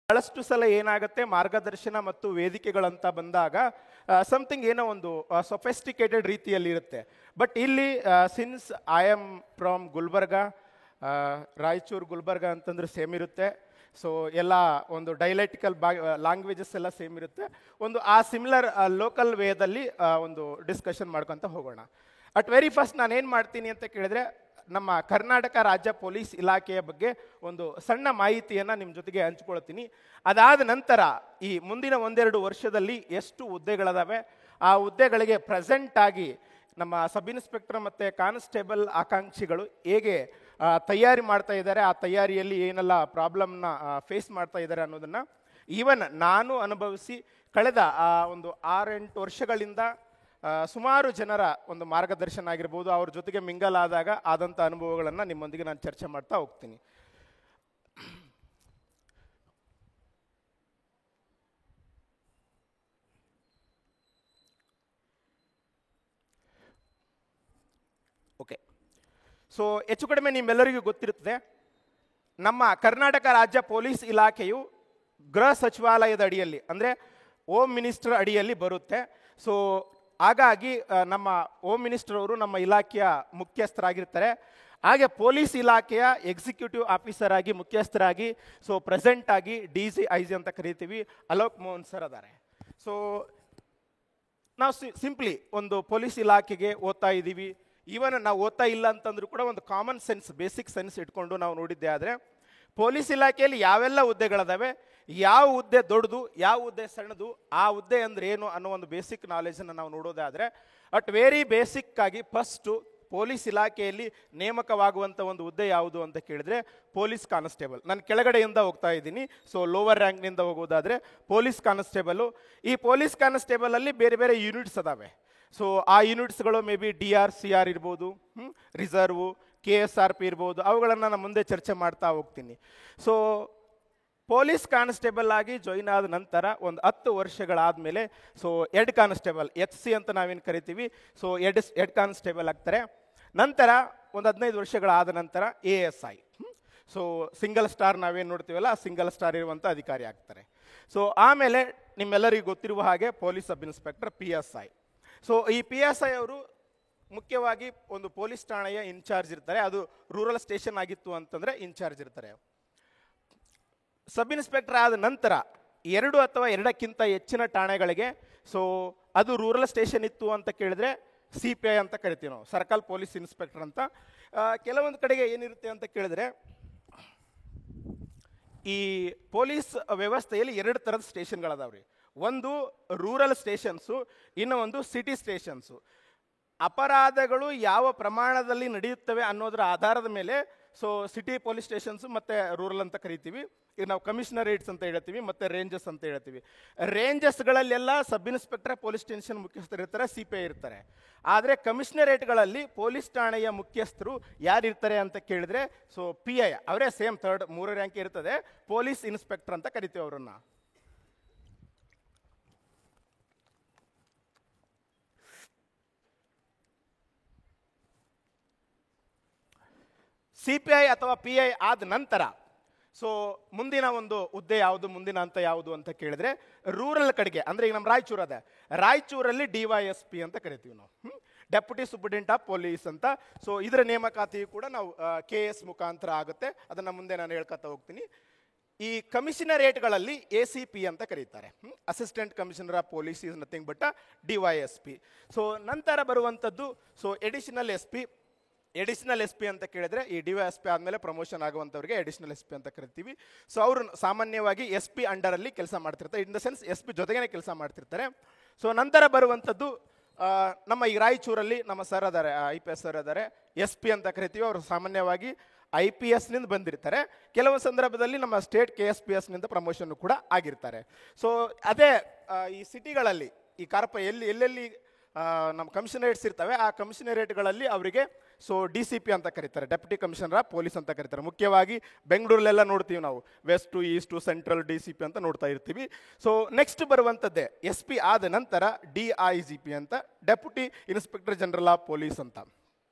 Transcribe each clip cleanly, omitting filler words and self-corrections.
ಬಹಳಷ್ಟು ಸಲ ಏನಾಗುತ್ತೆ, ಮಾರ್ಗದರ್ಶನ ಮತ್ತು ವೇದಿಕೆಗಳಂತ ಬಂದಾಗ ಸಮಥಿಂಗ್ ಏನೋ ಒಂದು ಸೊಫೆಸ್ಟಿಕೇಟೆಡ್ ರೀತಿಯಲ್ಲಿ ಇರುತ್ತೆ. ಬಟ್ ಇಲ್ಲಿ since I am from Gulbarga, Raichur Gulbarga ಅಂತಂದ್ರೆ ಸೇಮ್ ಇರುತ್ತೆ. ಸೊ ಎಲ್ಲ ಒಂದು ಡೈಲೆಕ್ಟಿಕಲ್ ಲ್ಯಾಂಗ್ವೇಜಸ್ ಎಲ್ಲ ಸೇಮ್ ಇರುತ್ತೆ. ಒಂದು ಆ ಸಿಮಿಲರ್ ಲೋಕಲ್ ವೇದಲ್ಲಿ ಒಂದು ಡಿಸ್ಕಷನ್ ಮಾಡ್ಕೊತ ಹೋಗೋಣ. ಅಟ್ ವೆರಿ ಫಸ್ಟ್ ನಾನು ಏನು ಮಾಡ್ತೀನಿ ಅಂತ ಕೇಳಿದ್ರೆ, ನಮ್ಮ ಕರ್ನಾಟಕ ರಾಜ್ಯ ಪೊಲೀಸ್ ಇಲಾಖೆಯ ಬಗ್ಗೆ ಒಂದು ಸಣ್ಣ ಮಾಹಿತಿಯನ್ನು ನಿಮ್ಮ ಜೊತೆಗೆ ಹಂಚ್ಕೊಳ್ತೀನಿ. ಅದಾದ ನಂತರ ಈ ಮುಂದಿನ 1-2 ವರ್ಷದಲ್ಲಿ ಎಷ್ಟು ಹುದ್ದೆಗಳಿದಾವೆ, ಆ ಹುದ್ದೆಗಳಿಗೆ ಪ್ರೆಸೆಂಟ್ ಆಗಿ ನಮ್ಮ ಸಬ್ ಇನ್ಸ್ಪೆಕ್ಟರ್ ಮತ್ತು ಕಾನ್ಸ್ಟೇಬಲ್ ಆಕಾಂಕ್ಷಿಗಳು ಹೇಗೆ ತಯಾರಿ ಮಾಡ್ತಾ ಇದ್ದಾರೆ, ಆ ತಯಾರಿಯಲ್ಲಿ ಏನೆಲ್ಲ ಪ್ರಾಬ್ಲಮ್ನ ಫೇಸ್ ಮಾಡ್ತಾ ಇದ್ದಾರೆ ಅನ್ನೋದನ್ನು ಈವನ್ ನಾನು ಅನುಭವಿಸಿ ಕಳೆದ ಒಂದು 6-8 ವರ್ಷಗಳಿಂದ ಸುಮಾರು ಜನರ ಒಂದು ಮಾರ್ಗದರ್ಶನ ಆಗಿರ್ಬೋದು, ಅವ್ರ ಜೊತೆಗೆ ಮಿಂಗಲ್ ಆದಾಗ ಆದಂಥ ಅನುಭವಗಳನ್ನು ನಿಮ್ಮೊಂದಿಗೆ ನಾನು ಚರ್ಚೆ ಮಾಡ್ತಾ ಹೋಗ್ತೀನಿ. ಓಕೆ, ಸೊ ಹೆಚ್ಚು ಕಡಿಮೆ ನಿಮ್ಮೆಲ್ಲರಿಗೂ ಗೊತ್ತಿರುತ್ತದೆ, ನಮ್ಮ ಕರ್ನಾಟಕ ರಾಜ್ಯ ಪೊಲೀಸ್ ಇಲಾಖೆಯು ಗೃಹ ಸಚಿವಾಲಯದ ಅಡಿಯಲ್ಲಿ ಅಂದರೆ ಹೋಮ್ ಮಿನಿಸ್ಟರ್ ಅಡಿಯಲ್ಲಿ ಬರುತ್ತೆ. ಸೊ ಹಾಗಾಗಿ ನಮ್ಮ ಹೋಮ್ ಮಿನಿಸ್ಟರ್ ಅವರು ನಮ್ಮ ಇಲಾಖೆಯ ಮುಖ್ಯಸ್ಥರಾಗಿರ್ತಾರೆ. ಹಾಗೆ ಪೊಲೀಸ್ ಇಲಾಖೆಯ ಎಕ್ಸಿಕ್ಯೂಟಿವ್ ಆಫೀಸರ್ ಆಗಿ ಮುಖ್ಯಸ್ಥರಾಗಿ ಸೊ ಪ್ರೆಸೆಂಟ್ ಆಗಿ DCIG ಅಂತ ಕರಿತೀವಿ, ಅಲೋಕ್ ಮೋಹನ್ ಸರ್ ಅದಾರೆ. ಸೊ ನಾವು ಸಿಂಪ್ಲಿ ಒಂದು ಪೊಲೀಸ್ ಇಲಾಖೆಗೆ ಓದ್ತಾ ಇದ್ದೀವಿ. ಈವನ್ ನಾವು ಓದ್ತಾ ಇಲ್ಲ ಅಂತಂದ್ರೂ ಕೂಡ ಒಂದು ಕಾಮನ್ ಸೆನ್ಸ್, ಬೇಸಿಕ್ ಸೆನ್ಸ್ ಇಟ್ಕೊಂಡು ನಾವು ನೋಡಿದ್ದೆ ಆದರೆ ಪೊಲೀಸ್ ಇಲಾಖೆಯಲ್ಲಿ ಯಾವೆಲ್ಲ ಹುದ್ದೆಗಳಿದಾವೆ, ಯಾವ ಹುದ್ದೆ ದೊಡ್ಡದು, ಯಾವ ಹುದ್ದೆ ಸಣ್ಣದು, ಆ ಹುದ್ದೆ ಅಂದರೆ ಏನು ಅನ್ನೋ ಒಂದು ಬೇಸಿಕ್ ನಾಲೆಜನ್ನು ನಾವು ನೋಡೋದಾದರೆ, ಅಟ್ ವೆರಿ ಬೇಸಿಕ್ ಆಗಿ ಫಸ್ಟು ಪೊಲೀಸ್ ಇಲಾಖೆಯಲ್ಲಿ ನೇಮಕವಾಗುವಂಥ ಒಂದು ಹುದ್ದೆ ಯಾವುದು ಅಂತ ಕೇಳಿದ್ರೆ ಪೊಲೀಸ್ ಕಾನ್ಸ್ಟೇಬಲ್. ನಾನು ಕೆಳಗಡೆಯಿಂದ ಹೋಗ್ತಾ ಇದ್ದೀನಿ. ಸೊ ಲೋವರ್ ರ್ಯಾಂಕ್ನಿಂದ ಹೋಗೋದಾದರೆ ಪೊಲೀಸ್ ಕಾನ್ಸ್ಟೇಬಲು. ಈ ಪೊಲೀಸ್ ಕಾನ್ಸ್ಟೇಬಲಲ್ಲಿ ಬೇರೆ ಬೇರೆ ಯೂನಿಟ್ಸ್ ಅದಾವೆ. ಸೊ ಆ ಯೂನಿಟ್ಸ್ಗಳು ಮೇ ಬಿ DR CR ಇರ್ಬೋದು, ರಿಸರ್ವು, KSRP ಇರ್ಬೋದು. ಅವುಗಳನ್ನು ನಾನು ಮುಂದೆ ಚರ್ಚೆ ಮಾಡ್ತಾ ಹೋಗ್ತೀನಿ. ಸೊ ಪೊಲೀಸ್ ಕಾನ್ಸ್ಟೇಬಲ್ ಆಗಿ ಜಾಯಿನ್ ಆದ ನಂತರ ಒಂದು 10 ವರ್ಷಗಳಾದಮೇಲೆ ಸೊ ಹೆಡ್ ಕಾನ್ಸ್ಟೇಬಲ್ HC ಅಂತ ನಾವೇನು ಕರಿತೀವಿ, ಸೊ ಹೆಡ್ ಕಾನ್ಸ್ಟೇಬಲ್ ಆಗ್ತಾರೆ. ನಂತರ ಒಂದು 15 ವರ್ಷಗಳಾದ ನಂತರ ASI, ಸೊ ಸಿಂಗಲ್ ಸ್ಟಾರ್ ನಾವೇನು ನೋಡ್ತೀವಲ್ಲ, ಆ ಸಿಂಗಲ್ ಸ್ಟಾರ್ ಇರುವಂಥ ಅಧಿಕಾರಿ ಆಗ್ತಾರೆ. ಸೊ ಆಮೇಲೆ ನಿಮ್ಮೆಲ್ಲರಿಗೂ ಗೊತ್ತಿರುವ ಹಾಗೆ police sub inspector PSI. So ಈ PSI ಅವರು ಮುಖ್ಯವಾಗಿ ಒಂದು ಪೊಲೀಸ್ ಠಾಣೆಯ ಇನ್ಚಾರ್ಜ್ ಇರ್ತಾರೆ. ಅದು ರೂರಲ್ ಸ್ಟೇಷನ್ ಆಗಿತ್ತು ಅಂತಂದರೆ ಇನ್ಚಾರ್ಜ್ ಇರ್ತಾರೆ. ಸಬ್ ಇನ್ಸ್ಪೆಕ್ಟರ್ ಆದ ನಂತರ 2 ಅಥವಾ 2ಕ್ಕಿಂತ ಹೆಚ್ಚಿನ ಠಾಣೆಗಳಿಗೆ, ಸೊ ಅದು ರೂರಲ್ ಸ್ಟೇಷನ್ ಇತ್ತು ಅಂತ ಕೇಳಿದ್ರೆ CPI ಅಂತ ಕರಿತೀವಿ ನಾವು, ಸರ್ಕಲ್ ಪೊಲೀಸ್ ಇನ್ಸ್ಪೆಕ್ಟರ್ ಅಂತ. ಕೆಲವೊಂದು ಕಡೆಗೆ ಏನಿರುತ್ತೆ ಅಂತ ಕೇಳಿದ್ರೆ, ಈ ಪೊಲೀಸ್ ವ್ಯವಸ್ಥೆಯಲ್ಲಿ 2 ಥರದ ಸ್ಟೇಷನ್ಗಳದಾವ್ರಿ. ಒಂದು ರೂರಲ್ ಸ್ಟೇಷನ್ಸು, ಇನ್ನೂ ಒಂದು ಸಿಟಿ ಸ್ಟೇಷನ್ಸು. ಅಪರಾಧಗಳು ಯಾವ ಪ್ರಮಾಣದಲ್ಲಿ ನಡೆಯುತ್ತವೆ ಅನ್ನೋದರ ಆಧಾರದ ಮೇಲೆ ಸೊ ಸಿಟಿ ಪೊಲೀಸ್ ಸ್ಟೇಷನ್ಸು ಮತ್ತು ರೂರಲ್ ಅಂತ ಕರಿತೀವಿ. ಈಗ ನಾವು ಕಮಿಷನರೇಟ್ಸ್ ಅಂತ ಹೇಳ್ತೀವಿ ಮತ್ತು ರೇಂಜಸ್ ಅಂತ ಹೇಳ್ತೀವಿ. ರೇಂಜಸ್ಗಳಲ್ಲೆಲ್ಲ ಸಬ್ ಇನ್ಸ್ಪೆಕ್ಟರ್ ಪೊಲೀಸ್ ಸ್ಟೇಷನ್ ಮುಖ್ಯಸ್ಥರು ಇರ್ತಾರೆ, CPI ಇರ್ತಾರೆ. ಆದರೆ ಕಮಿಷನರೇಟ್ಗಳಲ್ಲಿ ಪೊಲೀಸ್ ಠಾಣೆಯ ಮುಖ್ಯಸ್ಥರು ಯಾರಿರ್ತಾರೆ ಅಂತ ಕೇಳಿದ್ರೆ ಸೊ PI ಅವರೇ, ಸೇಮ್ 3 ರ್ಯಾಂಕ್ ಇರ್ತದೆ, ಪೊಲೀಸ್ ಇನ್ಸ್ಪೆಕ್ಟರ್ ಅಂತ ಕರಿತೀವಿ ಅವರನ್ನು. CPI ಅಥವಾ PI ಆದ ನಂತರ ಸೊ ಮುಂದಿನ ಒಂದು ಹುದ್ದೆ ಯಾವುದು, ಮುಂದಿನ ಹಂತ ಯಾವುದು ಅಂತ ಕೇಳಿದ್ರೆ ರೂರಲ್ ಕಡೆಗೆ, ಅಂದರೆ ಈಗ ನಮ್ಮ ರಾಯಚೂರು ಅದೇ, ರಾಯಚೂರಲ್ಲಿ DYSP ಅಂತ ಕರಿತೀವಿ ನಾವು, ಡೆಪ್ಯೂಟಿ ಸೂಪರಿಂಟೆಂಡೆಂಟ್ ಆಫ್ ಪೊಲೀಸ್ ಅಂತ. ಸೊ ಇದರ ನೇಮಕಾತಿಯು ಕೂಡ ನಾವು KS ಮುಖಾಂತರ ಆಗುತ್ತೆ. ಅದನ್ನು ಮುಂದೆ ನಾನು ಹೇಳ್ಕೊತಾ ಹೋಗ್ತೀನಿ. ಈ ಕಮಿಷನರೇಟ್ಗಳಲ್ಲಿ ACP ಅಂತ ಕರೀತಾರೆ, assistant commissioner of police is nothing but DYSP. So ನಂತರ ಬರುವಂಥದ್ದು ಸೊ ಎಡಿಷನಲ್ SP ಅಂತ ಕೇಳಿದ್ರೆ, ಈ DYSP ಆದಮೇಲೆ ಪ್ರಮೋಷನ್ ಆಗುವಂಥವ್ರಿಗೆ ಎಡಿಷನಲ್ SP ಅಂತ ಕರಿತೀವಿ. ಸೊ ಅವರು ಸಾಮಾನ್ಯವಾಗಿ SP ಅಂಡರಲ್ಲಿ ಕೆಲಸ ಮಾಡ್ತಿರ್ತಾರೆ, ಇನ್ ದ ಸೆನ್ಸ್ SP ಜೊತೆಗೇ ಕೆಲಸ ಮಾಡ್ತಿರ್ತಾರೆ. ಸೊ ನಂತರ ಬರುವಂಥದ್ದು ನಮ್ಮ ಈ ರಾಯಚೂರಲ್ಲಿ ನಮ್ಮ ಸರ್ ಅದಾರೆ, IPS ಸರ್ ಅದಾರೆ, SP ಅಂತ ಕರಿತೀವಿ. ಅವರು ಸಾಮಾನ್ಯವಾಗಿ IPSನಿಂದ ಬಂದಿರ್ತಾರೆ. ಕೆಲವು ಸಂದರ್ಭದಲ್ಲಿ ನಮ್ಮ ಸ್ಟೇಟ್ KSPSನಿಂದ ಪ್ರಮೋಷನ್ ಕೂಡ ಆಗಿರ್ತಾರೆ. ಸೊ ಅದೇ ಈ ಸಿಟಿಗಳಲ್ಲಿ ಈ ಎಲ್ಲೆಲ್ಲಿ ನಮ್ಮ ಕಮಿಷನರೇಟ್ಸ್ ಇರ್ತವೆ, ಆ ಕಮಿಷನರೇಟ್ಗಳಲ್ಲಿ ಅವರಿಗೆ ಸೊ DCP ಅಂತ ಕರೀತಾರೆ, ಡೆಪ್ಯೂಟಿ ಕಮಿಷನರ್ ಆಫ್ ಪೊಲೀಸ್ ಅಂತ ಕರೀತಾರೆ. ಮುಖ್ಯವಾಗಿ ಬೆಂಗಳೂರಲ್ಲೆಲ್ಲ ನೋಡ್ತೀವಿ ನಾವು, ವೆಸ್ಟು, ಈಸ್ಟು, ಸೆಂಟ್ರಲ್ DCP ಅಂತ ನೋಡ್ತಾ ಇರ್ತೀವಿ. ಸೊ ನೆಕ್ಸ್ಟ್ ಬರುವಂಥದ್ದೇ SP ಆದ ನಂತರ DIGP ಅಂತ, deputy inspector general of police ಅಂತ.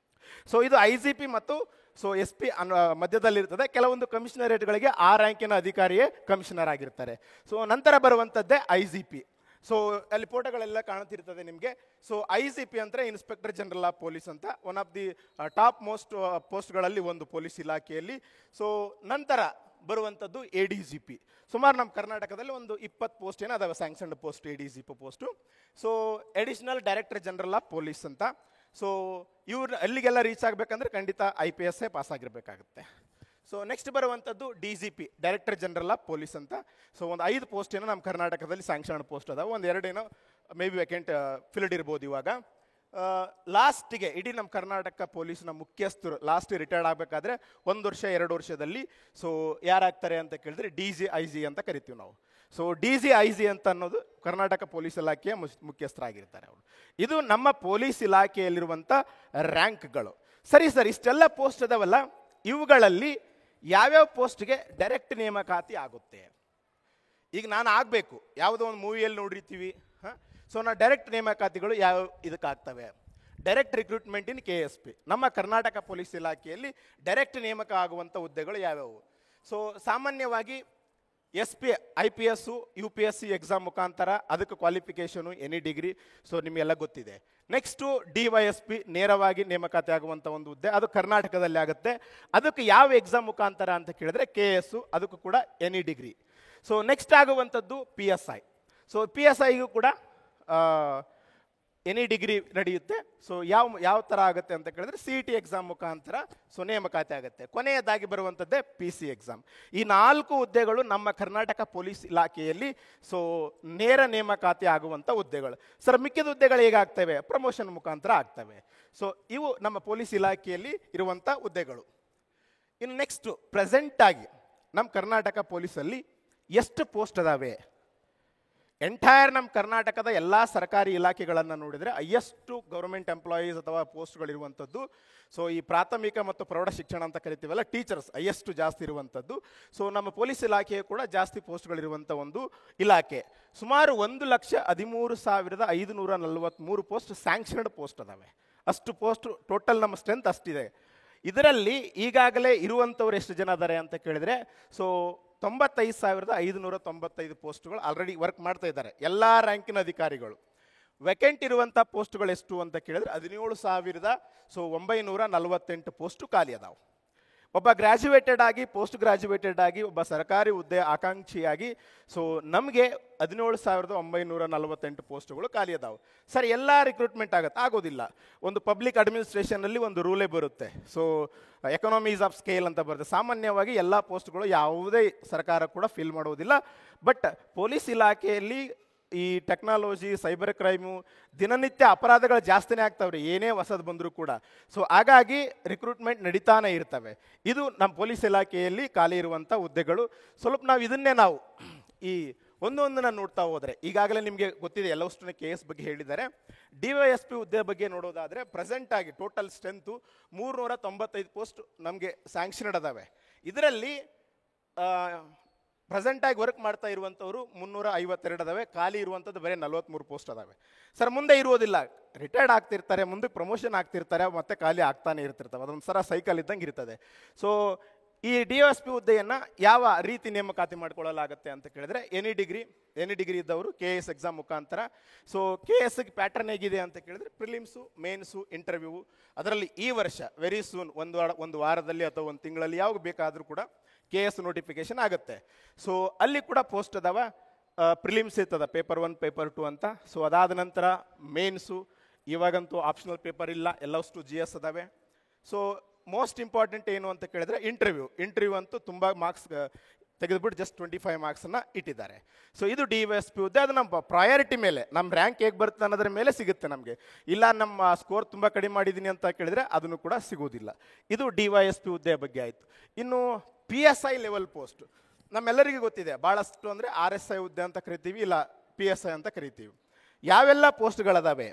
ಸೊ ಇದು IGP ಮತ್ತು ಸೊ ಎಸ್ ಪಿ ಮಧ್ಯದಲ್ಲಿರ್ತದೆ. ಕೆಲವೊಂದು ಕಮಿಷನರೇಟ್ಗಳಿಗೆ ಆ ರ್ಯಾಂಕಿನ ಅಧಿಕಾರಿಯೇ ಕಮಿಷನರ್ ಆಗಿರ್ತಾರೆ. ಸೊ ನಂತರ ಬರುವಂಥದ್ದೇ IGP. ಸೊ ಅಲ್ಲಿ ಫೋಟೋಗಳೆಲ್ಲ ಕಾಣುತ್ತಿರ್ತದೆ ನಿಮಗೆ. ಸೊ IGP ಅಂದರೆ ಇನ್ಸ್ಪೆಕ್ಟರ್ ಜನರಲ್ ಆಫ್ ಪೊಲೀಸ್ ಅಂತ, one of the top most ಪೋಸ್ಟ್ಗಳಲ್ಲಿ ಒಂದು ಪೊಲೀಸ್ ಇಲಾಖೆಯಲ್ಲಿ. ಸೊ ನಂತರ ಬರುವಂಥದ್ದು ADGP. ಸುಮಾರು ನಮ್ಮ ಕರ್ನಾಟಕದಲ್ಲಿ ಒಂದು 20 ಪೋಸ್ಟ್ ಏನೋ ಅದಾವೆ sanctioned post, ADGP post. So additional director general of police ಅಂತ. ಸೊ ಇವ್ರು ಅಲ್ಲಿಗೆಲ್ಲ ರೀಚ್ ಆಗಬೇಕಂದ್ರೆ ಖಂಡಿತ IPS ಪಾಸ್ ಆಗಿರಬೇಕಾಗುತ್ತೆ. ಸೊ ನೆಕ್ಸ್ಟ್ ಬರುವಂಥದ್ದು DGP, director general of police ಅಂತ. ಸೊ ಒಂದು 5 ಪೋಸ್ಟ್ ಏನೋ ನಮ್ಮ ಕರ್ನಾಟಕದಲ್ಲಿ ಸ್ಯಾಂಕ್ಷನ್ ಪೋಸ್ಟ್ ಅದಾವೆ, ಒಂದು 2 ಏನೋ ಮೇ ಬಿ ವೇಕೆಂಟ್ ಫಿಲ್ಡ್ ಇರ್ಬೋದು ಇವಾಗ. ಲಾಸ್ಟಿಗೆ ಇಡೀ ನಮ್ಮ ಕರ್ನಾಟಕ ಪೊಲೀಸ್ನ ಮುಖ್ಯಸ್ಥರು ಲಾಸ್ಟ್ ರಿಟೈರ್ಡ್ ಆಗಬೇಕಾದ್ರೆ 1 ವರ್ಷ 2 ವರ್ಷದಲ್ಲಿ ಸೊ ಯಾರಾಗ್ತಾರೆ ಅಂತ ಕೇಳಿದ್ರೆ DGIG ಅಂತ ಕರಿತೀವಿ ನಾವು. ಸೊ DGIG ಅಂತ ಅನ್ನೋದು ಕರ್ನಾಟಕ ಪೊಲೀಸ್ ಇಲಾಖೆಯ ಮುಖ್ಯಸ್ಥರಾಗಿರ್ತಾರೆ ಅವರು. ಇದು ನಮ್ಮ ಪೊಲೀಸ್ ಇಲಾಖೆಯಲ್ಲಿರುವಂಥ ರ್ಯಾಂಕ್ಗಳು. ಸರಿ ಸರ್, ಇಷ್ಟೆಲ್ಲ ಪೋಸ್ಟ್ ಅದಾವಲ್ಲ, ಇವುಗಳಲ್ಲಿ ಯಾವ್ಯಾವ ಪೋಸ್ಟ್ಗೆ ಡೈರೆಕ್ಟ್ ನೇಮಕಾತಿ ಆಗುತ್ತೆ? ಈಗ ನಾನು ಆಗಬೇಕು, ಯಾವುದೋ ಒಂದು ಮೂವಿಯಲ್ಲಿ ನೋಡಿರ್ತೀವಿ. ಸೊ ನಾವು ಡೈರೆಕ್ಟ್ ನೇಮಕಾತಿಗಳು ಯಾವ ಇದಕ್ಕಾಗ್ತವೆ? ಡೈರೆಕ್ಟ್ ರಿಕ್ರೂಟ್ಮೆಂಟ್ ಇನ್ KSP. ನಮ್ಮ ಕರ್ನಾಟಕ ಪೊಲೀಸ್ ಇಲಾಖೆಯಲ್ಲಿ ಡೈರೆಕ್ಟ್ ನೇಮಕ ಆಗುವಂಥ ಹುದ್ದೆಗಳು ಯಾವ್ಯಾವು? ಸೊ ಸಾಮಾನ್ಯವಾಗಿ SP, IPS, UPSC ಎಕ್ಸಾಮ್ ಮುಖಾಂತರ, ಅದಕ್ಕೆ ಕ್ವಾಲಿಫಿಕೇಷನು ಎನಿ ಡಿಗ್ರಿ. ಸೊ ನಿಮಗೆಲ್ಲ ಗೊತ್ತಿದೆ. ನೆಕ್ಸ್ಟು DYSP, ನೇರವಾಗಿ ನೇಮಕಾತಿ ಆಗುವಂಥ ಒಂದು ಹುದ್ದೆ, ಅದು ಕರ್ನಾಟಕದಲ್ಲಿ ಆಗುತ್ತೆ. ಅದಕ್ಕೆ ಯಾವ ಎಕ್ಸಾಮ್ ಮುಖಾಂತರ ಅಂತ ಕೇಳಿದ್ರೆ KS, ಅದಕ್ಕೂ ಕೂಡ ಎನಿ ಡಿಗ್ರಿ. ಸೊ ನೆಕ್ಸ್ಟ್ ಆಗುವಂಥದ್ದು PSI. ಸೊ PSIಗೂ ಕೂಡ ಎನಿ ಡಿಗ್ರಿ ನಡೆಯುತ್ತೆ. ಸೊ ಯಾವ ಥರ ಆಗುತ್ತೆ ಅಂತ ಕೇಳಿದ್ರೆ CET ಎಕ್ಸಾಮ್ ಮುಖಾಂತರ ಸೊ ನೇಮಕಾತಿ ಆಗುತ್ತೆ. ಕೊನೆಯದಾಗಿ ಬರುವಂಥದ್ದೇ PC ಎಕ್ಸಾಮ್. ಈ 4 ಹುದ್ದೆಗಳು ನಮ್ಮ ಕರ್ನಾಟಕ ಪೊಲೀಸ್ ಇಲಾಖೆಯಲ್ಲಿ ಸೊ ನೇರ ನೇಮಕಾತಿ ಆಗುವಂಥ ಹುದ್ದೆಗಳು. ಸರ್, ಮಿಕ್ಕಿದ ಹುದ್ದೆಗಳು ಹೇಗಾಗ್ತವೆ? ಪ್ರಮೋಷನ್ ಮುಖಾಂತರ ಆಗ್ತವೆ. ಸೊ ಇವು ನಮ್ಮ ಪೊಲೀಸ್ ಇಲಾಖೆಯಲ್ಲಿ ಇರುವಂಥ ಹುದ್ದೆಗಳು. ಇನ್ನು ನೆಕ್ಸ್ಟು ಪ್ರೆಸೆಂಟ್ ಆಗಿ ನಮ್ಮ ಕರ್ನಾಟಕ ಪೊಲೀಸಲ್ಲಿ ಎಷ್ಟು ಪೋಸ್ಟ್ ಅದಾವೆ? ಎಂಟೈರ್ ನಮ್ಮ ಕರ್ನಾಟಕದ ಎಲ್ಲ ಸರ್ಕಾರಿ ಇಲಾಖೆಗಳನ್ನು ನೋಡಿದರೆ ಹೈಯೆಸ್ಟು ಗೌರ್ಮೆಂಟ್ ಎಂಪ್ಲಾಯೀಸ್ ಅಥವಾ ಪೋಸ್ಟ್ಗಳಿರುವಂಥದ್ದು ಸೊ ಈ ಪ್ರಾಥಮಿಕ ಮತ್ತು ಪ್ರೌಢ ಶಿಕ್ಷಣ ಅಂತ ಕರಿತೀವಲ್ಲ, ಟೀಚರ್ಸ್ ಹೈಯೆಸ್ಟ್ ಜಾಸ್ತಿ ಇರುವಂಥದ್ದು. ಸೊ ನಮ್ಮ ಪೊಲೀಸ್ ಇಲಾಖೆಯು ಕೂಡ ಜಾಸ್ತಿ ಪೋಸ್ಟ್ಗಳಿರುವಂಥ ಒಂದು ಇಲಾಖೆ. ಸುಮಾರು 1,13,543 ಪೋಸ್ಟ್ ಸ್ಯಾಂಕ್ಷನ್ಡ್ ಪೋಸ್ಟ್ ಅದಾವೆ. ಅಷ್ಟು ಪೋಸ್ಟ್ ಟೋಟಲ್ ನಮ್ಮ ಸ್ಟ್ರೆಂತ್ ಅಷ್ಟಿದೆ. ಇದರಲ್ಲಿ ಈಗಾಗಲೇ ಇರುವಂಥವ್ರು ಎಷ್ಟು ಜನ ಇದ್ದಾರೆ ಅಂತ ಕೇಳಿದರೆ ಸೊ 95,595 ಪೋಸ್ಟ್ಗಳು ಆಲ್ರೆಡಿ ವರ್ಕ್ ಮಾಡ್ತಾ ಇದ್ದಾರೆ, ಎಲ್ಲ ರ್ಯಾಂಕಿನ ಅಧಿಕಾರಿಗಳು. ವೆಕೆಂಟ್ ಇರುವಂಥ ಪೋಸ್ಟ್ಗಳು ಎಷ್ಟು ಅಂತ ಕೇಳಿದ್ರೆ 17,948 ಪೋಸ್ಟು ಖಾಲಿ ಅದಾವೆ. ಒಬ್ಬ ಗ್ರ್ಯಾಜುಯೇಟೆಡ್ ಆಗಿ, ಪೋಸ್ಟ್ ಗ್ರ್ಯಾಜುಯೇಟೆಡ್ ಆಗಿ, ಒಬ್ಬ ಸರ್ಕಾರಿ ಹುದ್ದೆ ಆಕಾಂಕ್ಷಿಯಾಗಿ ಸೊ ನಮಗೆ 17,948 ಪೋಸ್ಟ್ಗಳು ಖಾಲಿ ಅದಾವೆ. ಸರ್, ಎಲ್ಲ ರಿಕ್ರೂಟ್ಮೆಂಟ್ ಆಗೋದಿಲ್ಲ. ಒಂದು ಪಬ್ಲಿಕ್ ಅಡ್ಮಿನಿಸ್ಟ್ರೇಷನಲ್ಲಿ ಒಂದು ರೂಲೇ ಬರುತ್ತೆ. ಸೊ ಎಕನಾಮೀಸ್ ಆಫ್ ಸ್ಕೇಲ್ ಅಂತ ಬರುತ್ತೆ. ಸಾಮಾನ್ಯವಾಗಿ ಎಲ್ಲ ಪೋಸ್ಟ್ಗಳು ಯಾವುದೇ ಸರ್ಕಾರ ಕೂಡ ಫಿಲ್ ಮಾಡೋದಿಲ್ಲ. ಬಟ್ ಪೊಲೀಸ್ ಇಲಾಖೆಯಲ್ಲಿ ಈ ಟೆಕ್ನಾಲಜಿ, ಸೈಬರ್ ಕ್ರೈಮು, ದಿನನಿತ್ಯ ಅಪರಾಧಗಳು ಜಾಸ್ತಿನೇ ಆಗ್ತಾವ್ರಿ, ಏನೇ ಹೊಸದು ಬಂದರೂ ಕೂಡ. ಸೊ ಹಾಗಾಗಿ ರಿಕ್ರೂಟ್ಮೆಂಟ್ ನಡೀತಾನೆ ಇರ್ತವೆ. ಇದು ನಮ್ಮ ಪೊಲೀಸ್ ಇಲಾಖೆಯಲ್ಲಿ ಖಾಲಿ ಇರುವಂಥ ಹುದ್ದೆಗಳು. ಸ್ವಲ್ಪ ನಾವು ಇದನ್ನೇ ನಾವು ಈ ಒಂದೊಂದನ್ನು ನೋಡ್ತಾ ಹೋದರೆ, ಈಗಾಗಲೇ ನಿಮಗೆ ಗೊತ್ತಿದೆ, ಎಲ್ಲವಷ್ಟು KS ಬಗ್ಗೆ ಹೇಳಿದ್ದಾರೆ. DYSP ಹುದ್ದೆ ಬಗ್ಗೆ ನೋಡೋದಾದರೆ ಪ್ರೆಸೆಂಟ್ ಆಗಿ ಟೋಟಲ್ ಸ್ಟ್ರೆಂತು 395 ಪೋಸ್ಟ್ ನಮಗೆ ಸ್ಯಾಂಕ್ಷನ್ಡ್ ಅದಾವೆ. ಇದರಲ್ಲಿ ಪ್ರೆಸೆಂಟಾಗಿ ವರ್ಕ್ ಮಾಡ್ತಾ ಇರುವಂಥವ್ರು 352 ಅದಾವೆ. ಖಾಲಿ ಇರುವಂಥದ್ದು ಬರೀ 43 ಪೋಸ್ಟ್ ಅದಾವೆ. ಸರ್, ಮುಂದೆ ಇರುವುದಿಲ್ಲ, ರಿಟೈರ್ಡ್ ಆಗ್ತಿರ್ತಾರೆ, ಮುಂದೆ ಪ್ರಮೋಷನ್ ಆಗ್ತಿರ್ತಾರೆ, ಮತ್ತೆ ಖಾಲಿ ಆಗ್ತಾನೆ ಇರ್ತಿರ್ತವೆ. ಅದೊಂದು ಸರ ಸೈಕಲ್ ಇದ್ದಂಗೆ ಇರ್ತದೆ. ಸೊ ಈ DYSP ಹುದ್ದೆಯನ್ನು ಯಾವ ರೀತಿ ನೇಮಕಾತಿ ಮಾಡ್ಕೊಳ್ಳಲಾಗುತ್ತೆ ಅಂತ ಕೇಳಿದ್ರೆ ಎನಿ ಡಿಗ್ರಿ ಇದ್ದವರು KS ಎಕ್ಸಾಮ್ ಮುಖಾಂತರ. ಸೊ KSಗೆ ಪ್ಯಾಟರ್ನ್ ಹೇಗಿದೆ ಅಂತ ಕೇಳಿದ್ರೆ ಪ್ರಿಲಿಮ್ಸು, ಮೇನ್ಸು, ಇಂಟರ್ವ್ಯೂ. ಅದರಲ್ಲಿ ಈ ವರ್ಷ ವೆರಿ ಸೂನ್ ಒಂದು ವಾರದಲ್ಲಿ ಅಥವಾ ಒಂದು ತಿಂಗಳಲ್ಲಿ ಯಾವಾಗ ಬೇಕಾದರೂ ಕೂಡ KS ನೋಟಿಫಿಕೇಶನ್ ಆಗುತ್ತೆ. ಸೊ ಅಲ್ಲಿ ಕೂಡ ಪೋಸ್ಟ್ ಅದಾವ. ಪ್ರಿಲಿಮ್ಸ್ ಇರ್ತದೆ, ಪೇಪರ್ 1, ಪೇಪರ್ 2 ಅಂತ. ಸೊ ಅದಾದ ನಂತರ ಮೇನ್ಸು, ಇವಾಗಂತೂ ಆಪ್ಷನಲ್ ಪೇಪರ್ ಇಲ್ಲ, ಎಲ್ಲವಷ್ಟು GS ಅದಾವೆ. ಸೊ ಮೋಸ್ಟ್ ಇಂಪಾರ್ಟೆಂಟ್ ಏನು ಅಂತ ಕೇಳಿದ್ರೆ ಇಂಟರ್ವ್ಯೂ ಅಂತೂ ತುಂಬ ಮಾರ್ಕ್ಸ್ ತೆಗೆದುಬಿಟ್ಟು ಜಸ್ಟ್ 25 ಮಾರ್ಕ್ಸನ್ನು ಇಟ್ಟಿದ್ದಾರೆ. ಸೊ ಇದು DYSP ಹುದ್ದೆ. ಅದು ನಮ್ಮ ಪ್ರಯಾರಿಟಿ ಮೇಲೆ, ನಮ್ಮ ರ್ಯಾಂಕ್ ಹೇಗೆ ಬರುತ್ತೆ ಅನ್ನೋದ್ರ ಮೇಲೆ ಸಿಗುತ್ತೆ ನಮಗೆ. ಇಲ್ಲ ನಮ್ಮ ಸ್ಕೋರ್ ತುಂಬ ಕಡಿಮೆ ಮಾಡಿದ್ದೀನಿ ಅಂತ ಕೇಳಿದರೆ ಅದನ್ನು ಕೂಡ ಸಿಗೋದಿಲ್ಲ. ಇದು DYSP ಹುದ್ದೆ ಬಗ್ಗೆ ಆಯಿತು. ಇನ್ನು PSI ಲೆವೆಲ್ ಪೋಸ್ಟ್ ನಮ್ಮೆಲ್ಲರಿಗೂ ಗೊತ್ತಿದೆ, ಭಾಳಷ್ಟು ಅಂದರೆ RSI ಹುದ್ದೆ ಅಂತ ಕರಿತೀವಿ, ಇಲ್ಲ PSI ಅಂತ ಕರಿತೀವಿ. ಯಾವೆಲ್ಲ ಪೋಸ್ಟ್ಗಳದಾವೆ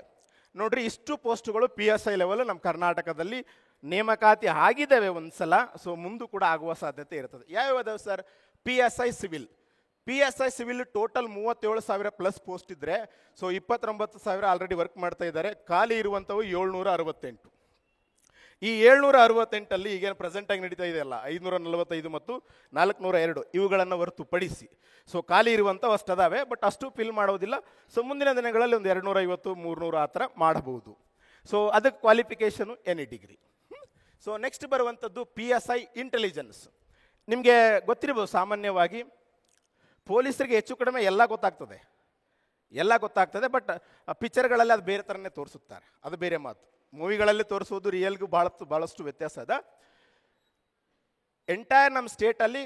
ನೋಡ್ರಿ, ಇಷ್ಟು ಪೋಸ್ಟ್ಗಳು PSI ಲೆವೆಲ್ ನಮ್ಮ ಕರ್ನಾಟಕದಲ್ಲಿ ನೇಮಕಾತಿ ಆಗಿದ್ದಾವೆ ಒಂದ್ಸಲ. ಸೊ ಮುಂದೂ ಕೂಡ ಆಗುವ ಸಾಧ್ಯತೆ ಇರ್ತದೆ. ಯಾವ್ಯಾವ sir? PSI civil total 37,000 plus post ಇದ್ದರೆ ಸೊ 29,000 ಆಲ್ರೆಡಿ ವರ್ಕ್ ಮಾಡ್ತಾ ಇದ್ದಾರೆ. ಖಾಲಿ ಇರುವಂಥವು 768. ಈ 768 ಈಗೇನು ಪ್ರೆಸೆಂಟಾಗಿ ನಡೀತಾ ಇದೆಯಲ್ಲ 545 ಮತ್ತು 402 ಇವುಗಳನ್ನು ಹೊರತುಪಡಿಸಿ ಸೊ ಖಾಲಿ ಇರುವಂಥ ಅಷ್ಟು ಅದಾವೆ, ಬಟ್ ಅಷ್ಟು ಫಿಲ್ ಮಾಡೋದಿಲ್ಲ. ಸೊ ಮುಂದಿನ ದಿನಗಳಲ್ಲಿ ಒಂದು 250 300 ಆ ಥರ ಮಾಡಬಹುದು. ಸೊ ಅದಕ್ಕೆ qualification any degree. So next ಬರುವಂಥದ್ದು PSI ಇಂಟೆಲಿಜೆನ್ಸ್. ನಿಮಗೆ ಗೊತ್ತಿರ್ಬೋದು, ಸಾಮಾನ್ಯವಾಗಿ ಪೊಲೀಸರಿಗೆ ಹೆಚ್ಚು ಕಡಿಮೆ ಎಲ್ಲ ಗೊತ್ತಾಗ್ತದೆ, ಬಟ್ ಪಿಕ್ಚರ್ಗಳಲ್ಲಿ ಅದು ಬೇರೆ ಥರನೇ ತೋರಿಸುತ್ತಾರೆ, ಅದು ಬೇರೆ ಮಾತು. ಮೂವಿಗಳಲ್ಲಿ ತೋರಿಸೋದು ರಿಯಲ್ಗೂ ಭಾಳಷ್ಟು ವ್ಯತ್ಯಾಸ ಅದ. ಎಂಟೈರ್ ನಮ್ಮ ಸ್ಟೇಟಲ್ಲಿ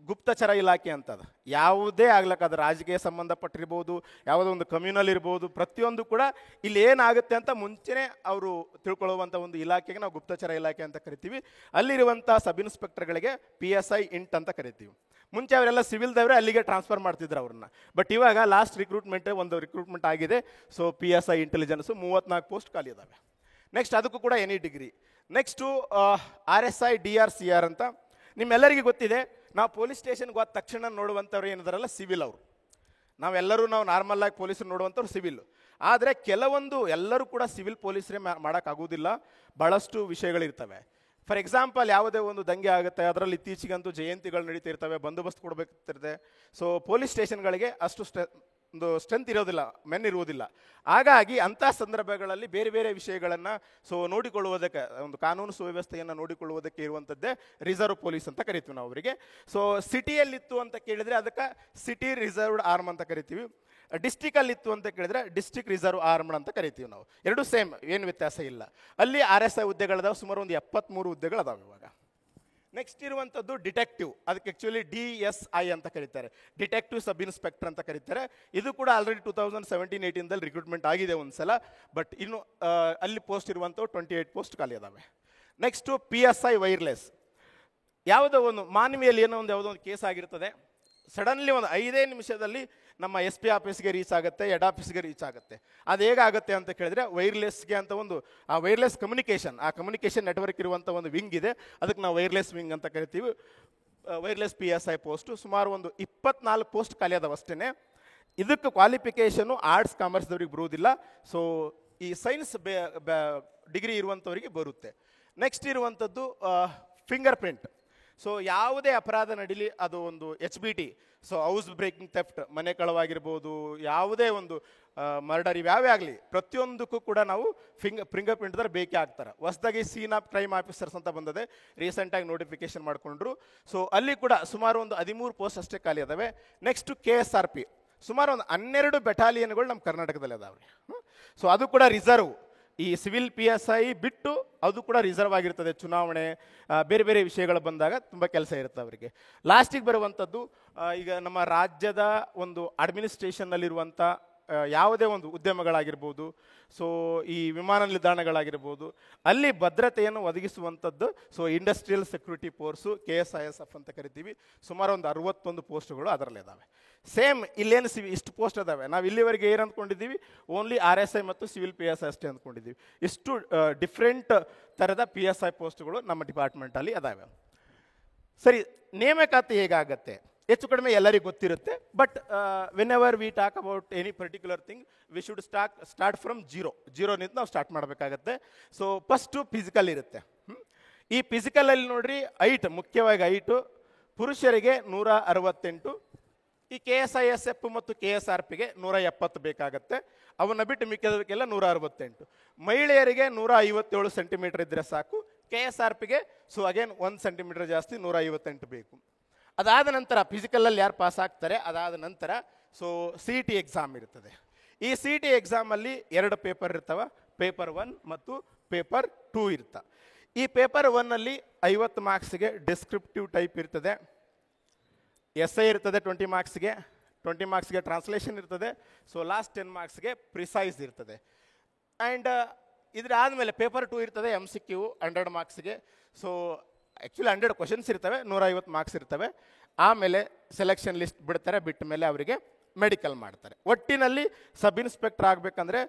ಗುಪ್ತಚರ ಇಲಾಖೆ ಅಂತದ, ಯಾವುದೇ ಆಗ್ಲಕ್ಕ ಅದು ರಾಜಕೀಯ ಸಂಬಂಧಪಟ್ಟಿರ್ಬೋದು, ಯಾವುದೋ ಒಂದು ಕಮ್ಯುನಲ್ ಇರ್ಬೋದು, ಪ್ರತಿಯೊಂದು ಕೂಡ ಇಲ್ಲಿ ಏನಾಗುತ್ತೆ ಅಂತ ಮುಂಚೆನೇ ಅವರು ತಿಳ್ಕೊಳ್ಳುವಂಥ ಒಂದು ಇಲಾಖೆಗೆ ನಾವು ಗುಪ್ತಚರ ಇಲಾಖೆ ಅಂತ ಕರಿತೀವಿ. ಅಲ್ಲಿರುವಂಥ ಸಬ್ ಇನ್ಸ್ಪೆಕ್ಟರ್ಗಳಿಗೆ PSI ಇಂಟ್ ಅಂತ ಕರಿತೀವಿ. ಮುಂಚೆ ಅವರೆಲ್ಲ ಸಿವಿಲ್ದವರೇ ಅಲ್ಲಿಗೆ ಟ್ರಾನ್ಸ್ಫರ್ ಮಾಡ್ತಿದ್ರು ಅವ್ರನ್ನ, ಬಟ್ ಇವಾಗ ಲಾಸ್ಟ್ ಒಂದು ರಿಕ್ರೂಟ್ಮೆಂಟ್ ಆಗಿದೆ. ಸೊ PSI ಇಂಟೆಲಿಜೆನ್ಸು 34 ಪೋಸ್ಟ್ ಖಾಲಿ ಇದ್ದಾವೆ. ನೆಕ್ಸ್ಟ್ ಅದಕ್ಕೂ ಕೂಡ any degree. Next RSI DRCR ಅಂತ ನಿಮ್ಮೆಲ್ಲರಿಗೂ ಗೊತ್ತಿದೆ. ನಾವು ಪೊಲೀಸ್ ಸ್ಟೇಷನ್ಗೆ ಹೋದ ತಕ್ಷಣ ನೋಡುವಂಥವ್ರು ಏನಿದಾರಲ್ಲ ಸಿವಿಲ್ ಅವರು. ನಾವು ನಾರ್ಮಲ್ ಆಗಿ ಪೊಲೀಸರು ನೋಡುವಂಥವ್ರು ಸಿವಿಲ್. ಆದರೆ ಕೆಲವೊಂದು ಎಲ್ಲರೂ ಕೂಡ ಸಿವಿಲ್ ಪೊಲೀಸರೇ ಮಾಡೋಕ್ಕಾಗೋದಿಲ್ಲ, ಭಾಳಷ್ಟು ವಿಷಯಗಳಿರ್ತವೆ. ಫಾರ್ ಎಕ್ಸಾಂಪಲ್, ಯಾವುದೇ ಒಂದು ದಂಗೆ ಆಗುತ್ತೆ, ಅದರಲ್ಲಿ ಇತ್ತೀಚೆಗಂತೂ ಜಯಂತಿಗಳು ನಡೀತಾ ಇರ್ತವೆ, ಬಂದೋಬಸ್ತ್ ಕೊಡಬೇಕಿರ್ತದೆ. ಸೊ ಪೊಲೀಸ್ ಸ್ಟೇಷನ್ಗಳಿಗೆ ಅಷ್ಟು ಒಂದು ಸ್ಟ್ರೆಂತ್ ಇರೋದಿಲ್ಲ, ಮೆನ್ ಇರುವುದಿಲ್ಲ. ಹಾಗಾಗಿ ಅಂಥ ಸಂದರ್ಭಗಳಲ್ಲಿ ಬೇರೆ ಬೇರೆ ವಿಷಯಗಳನ್ನು ನೋಡಿಕೊಳ್ಳುವುದಕ್ಕೆ, ಒಂದು ಕಾನೂನು ಸುವ್ಯವಸ್ಥೆಯನ್ನು ನೋಡಿಕೊಳ್ಳುವುದಕ್ಕೆ ಇರುವಂಥದ್ದೇ ರಿಸರ್ವ್ ಪೊಲೀಸ್ ಅಂತ ಕರಿತೀವಿ ನಾವು ಅವರಿಗೆ. ಸೊ ಸಿಟಿಯಲ್ಲಿತ್ತು ಅಂತ ಕೇಳಿದರೆ ಅದಕ್ಕೆ ಸಿಟಿ ರಿಸರ್ವ್ಡ್ ಆರ್ಮ್ ಅಂತ ಕರಿತೀವಿ. ಡಿಸ್ಟಿಕಲ್ಲಿತ್ತು ಅಂತ ಕೇಳಿದರೆ ಡಿಸ್ಟಿಕ್ ರಿಸರ್ವ್ ಆರ್ಮ್ಡ್ ಅಂತ ಕರಿತೀವಿ ನಾವು. ಎರಡೂ ಸೇಮ್, ಏನು ವ್ಯತ್ಯಾಸ ಇಲ್ಲ. ಅಲ್ಲಿ RSI ಹುದ್ದೆಗಳಿದಾವೆ, ಸುಮಾರು ಒಂದು 73 ಹುದ್ದೆಗಳದಾವೆ ಇವಾಗ. ನೆಕ್ಸ್ಟ್ ಇರುವಂಥದ್ದು ಡಿಟೆಕ್ಟಿವ್. ಅದಕ್ಕೆ ಆ್ಯಕ್ಚುಲಿ DSI ಅಂತ ಕರೀತಾರೆ, ಡಿಟೆಕ್ಟಿವ್ ಸಬ್ ಇನ್ಸ್ಪೆಕ್ಟರ್ ಅಂತ ಕರೀತಾರೆ. ಇದು ಕೂಡ ಆಲ್ರೆಡಿ 2017-18ದಲ್ಲಿ ರಿಕ್ರೂಟ್ಮೆಂಟ್ ಆಗಿದೆ ಒಂದು ಸಲ, ಬಟ್ ಇನ್ನು ಅಲ್ಲಿ ಪೋಸ್ಟ್ ಇರುವಂಥವು 28 ಪೋಸ್ಟ್ ಖಾಲಿ ಅದಾವೆ. Next PSI wireless. ಯಾವುದೋ ಒಂದು ಮಾನವಿಯಲ್ಲಿ ಯಾವುದೋ ಒಂದು ಕೇಸ್ ಆಗಿರ್ತದೆ, ಸಡನ್ಲಿ ಒಂದು 5 ನಿಮಿಷದಲ್ಲಿ ನಮ್ಮ SP ಆಫೀಸ್ಗೆ ರೀಚ್ ಆಗುತ್ತೆ, ಹೆಡ್ ಆಫೀಸ್ಗೆ ರೀಚ್ ಆಗುತ್ತೆ. ಅದು ಹೇಗಾಗುತ್ತೆ ಅಂತ ಕೇಳಿದ್ರೆ ವೈರ್ಲೆಸ್ಗೆ ಅಂತ ಒಂದು ಆ ವೈರ್ಲೆಸ್ ಕಮ್ಯುನಿಕೇಷನ್, ಆ ಕಮ್ಯುನಿಕೇಷನ್ ನೆಟ್ವರ್ಕ್ ಇರುವಂಥ ಒಂದು ವಿಂಗ್ ಇದೆ, ಅದಕ್ಕೆ ನಾವು ವೈರ್ಲೆಸ್ ವಿಂಗ್ ಅಂತ ಕರಿತೀವಿ. ವೈರ್ಲೆಸ್ PSI ಪೋಸ್ಟು ಸುಮಾರು ಒಂದು 24 ಪೋಸ್ಟ್ ಖಾಲಿ ಅದಾವೆ ಅಷ್ಟೇ. ಇದಕ್ಕೆ ಕ್ವಾಲಿಫಿಕೇಷನು ಆರ್ಟ್ಸ್ ಕಾಮರ್ಸ್ದವ್ರಿಗೆ ಬರುವುದಿಲ್ಲ. ಸೊ ಈ ಸೈನ್ಸ್ ಡಿಗ್ರಿ ಇರುವಂಥವ್ರಿಗೆ ಬರುತ್ತೆ. ನೆಕ್ಸ್ಟ್ ಇರುವಂಥದ್ದು ಫಿಂಗರ್ ಪ್ರಿಂಟ್. ಸೊ ಯಾವುದೇ ಅಪರಾಧ ನಡೀಲಿ, ಅದು ಒಂದು HBT, so house breaking theft, ಮನೆ ಕಳವಾಗಿರ್ಬೋದು, ಯಾವುದೇ ಒಂದು ಮರ್ಡರ್, ಇವ್ಯಾವೇ ಆಗಲಿ ಪ್ರತಿಯೊಂದಕ್ಕೂ ಕೂಡ ನಾವು ಫಿಂಗರ್ ಪ್ರಿಂಟ್ ಬೇಕೇ ಆಗ್ತಾರೆ. ಹೊಸದಾಗಿ ಸೀನ್ ಆಫ್ ಕ್ರೈಮ್ ಆಫೀಸರ್ಸ್ ಅಂತ ಬಂದಿದೆ, ರೀಸೆಂಟಾಗಿ ನೋಟಿಫಿಕೇಶನ್ ಮಾಡಿಕೊಂಡ್ರು. ಸೊ ಅಲ್ಲಿ ಕೂಡ ಸುಮಾರು ಒಂದು 13 ಪೋಸ್ಟ್ ಅಷ್ಟೇ ಖಾಲಿ ಅದಾವೆ. ನೆಕ್ಸ್ಟು KSRP, ಸುಮಾರು ಒಂದು 12 ಬೆಟಾಲಿಯನ್ಗಳು ನಮ್ಮ ಕರ್ನಾಟಕದಲ್ಲಿ ಅದಾವೆ. ಸೊ ಅದು ಕೂಡ ರಿಸರ್ವ್. ಈ ಸಿವಿಲ್ PSI ಬಿಟ್ಟು ಅದು ಕೂಡ ರಿಸರ್ವ್ ಆಗಿರ್ತದೆ. ಚುನಾವಣೆ, ಬೇರೆ ಬೇರೆ ವಿಷಯಗಳು ಬಂದಾಗ ತುಂಬ ಕೆಲಸ ಇರುತ್ತೆ ಅವರಿಗೆ. ಲಾಸ್ಟಿಗೆ ಬರುವಂಥದ್ದು, ಈಗ ನಮ್ಮ ರಾಜ್ಯದ ಒಂದು ಅಡ್ಮಿನಿಸ್ಟ್ರೇಷನ್ನಲ್ಲಿರುವಂಥ ಯಾವುದೇ ಒಂದು ಉದ್ಯಮಗಳಾಗಿರ್ಬೋದು, ಸೊ ಈ ವಿಮಾನ ನಿಲ್ದಾಣಗಳಾಗಿರ್ಬೋದು, ಅಲ್ಲಿ ಭದ್ರತೆಯನ್ನು ಒದಗಿಸುವಂಥದ್ದು so industrial security force, KSISF ಅಂತ ಕರಿತೀವಿ. ಸುಮಾರು ಒಂದು 61 ಪೋಸ್ಟ್ಗಳು ಅದರಲ್ಲಿ ಇದ್ದಾವೆ. ಸೇಮ್ ಇಲ್ಲೇನು ಇಷ್ಟು ಪೋಸ್ಟ್ ಅದಾವೆ. ನಾವು ಇಲ್ಲಿವರೆಗೆ ಏನು ಅಂದ್ಕೊಂಡಿದ್ದೀವಿ, ಓನ್ಲಿ RSI ಮತ್ತು ಸಿವಿಲ್ PSI ಅಷ್ಟೇ ಅಂದ್ಕೊಂಡಿದ್ದೀವಿ. ಇಷ್ಟು ಡಿಫ್ರೆಂಟ್ ಥರದ PSI ಪೋಸ್ಟ್ಗಳು ನಮ್ಮ ಡಿಪಾರ್ಟ್ಮೆಂಟಲ್ಲಿ ಅದಾವೆ. ಸರಿ, ನೇಮಕಾತಿ ಹೇಗಾಗತ್ತೆ? ಹೆಚ್ಚು ಕಡಿಮೆ ಎಲ್ಲರಿಗೂ ಗೊತ್ತಿರುತ್ತೆ, but whenever we talk about any particular thing we should start from ಜೀರೋನಿಂದ ನಾವು ಸ್ಟಾರ್ಟ್ ಮಾಡಬೇಕಾಗತ್ತೆ. ಸೊ ಫಸ್ಟು ಫಿಸಿಕಲ್ ಇರುತ್ತೆ. ಈ ಫಿಸಿಕಲಲ್ಲಿ ನೋಡ್ರಿ, ಹೈಟ್, ಮುಖ್ಯವಾಗಿ ಹೈಟು ಪುರುಷರಿಗೆ 168, ಈ KSISF ಮತ್ತು KSRPಗೆ 170 ಬೇಕಾಗತ್ತೆ. ಅವನ್ನ ಬಿಟ್ಟು ಮಿಕ್ಕಿದಕ್ಕೆಲ್ಲ 168. ಮಹಿಳೆಯರಿಗೆ 157 ಸೆಂಟಿಮೀಟರ್ ಇದ್ದರೆ ಸಾಕು. KSRPಗೆ ಸೊ ಅಗೇನ್ 1 ಸೆಂಟಿಮೀಟರ್ ಜಾಸ್ತಿ, 158 ಬೇಕು. ಅದಾದ ನಂತರ ಫಿಸಿಕಲಲ್ಲಿ ಯಾರು ಪಾಸ್ ಆಗ್ತಾರೆ, ಅದಾದ ನಂತರ ಸೊ CET ಎಕ್ಸಾಮ್ ಇರ್ತದೆ. ಈ CET ಎಕ್ಸಾಮಲ್ಲಿ 2 ಪೇಪರ್ ಇರ್ತವೆ, ಪೇಪರ್ 1 ಮತ್ತು ಪೇಪರ್ 2 ಇರ್ತವೆ. ಈ ಪೇಪರ್ 1ನಲ್ಲಿ 50 ಮಾರ್ಕ್ಸ್ಗೆ ಡಿಸ್ಕ್ರಿಪ್ಟಿವ್ ಟೈಪ್ ಇರ್ತದೆ, essay ಇರ್ತದೆ 20 ಮಾರ್ಕ್ಸ್ಗೆ, 20 ಮಾರ್ಕ್ಸ್ಗೆ ಟ್ರಾನ್ಸ್ಲೇಷನ್ ಇರ್ತದೆ. ಸೊ ಲಾಸ್ಟ್ 10 ಮಾರ್ಕ್ಸ್ಗೆ ಪ್ರಿಸೈಸ್ ಇರ್ತದೆ. ಆ್ಯಂಡ್ ಇದಾದಮೇಲೆ ಪೇಪರ್ 2 ಇರ್ತದೆ, MCQ 100 ಮಾರ್ಕ್ಸ್ಗೆ. ಸೊ ಆ್ಯಕ್ಚುಲಿ 100 ಕ್ವಶನ್ಸ್ ಇರ್ತವೆ, 150 ಮಾರ್ಕ್ಸ್ ಇರ್ತವೆ. ಆಮೇಲೆ ಸೆಲೆಕ್ಷನ್ ಲಿಸ್ಟ್ ಬಿಡ್ತಾರೆ, ಬಿಟ್ಟ ಮೇಲೆ ಅವರಿಗೆ ಮೆಡಿಕಲ್ ಮಾಡ್ತಾರೆ. ಒಟ್ಟಿನಲ್ಲಿ ಸಬ್ ಇನ್ಸ್ಪೆಕ್ಟರ್ ಆಗಬೇಕಂದ್ರೆ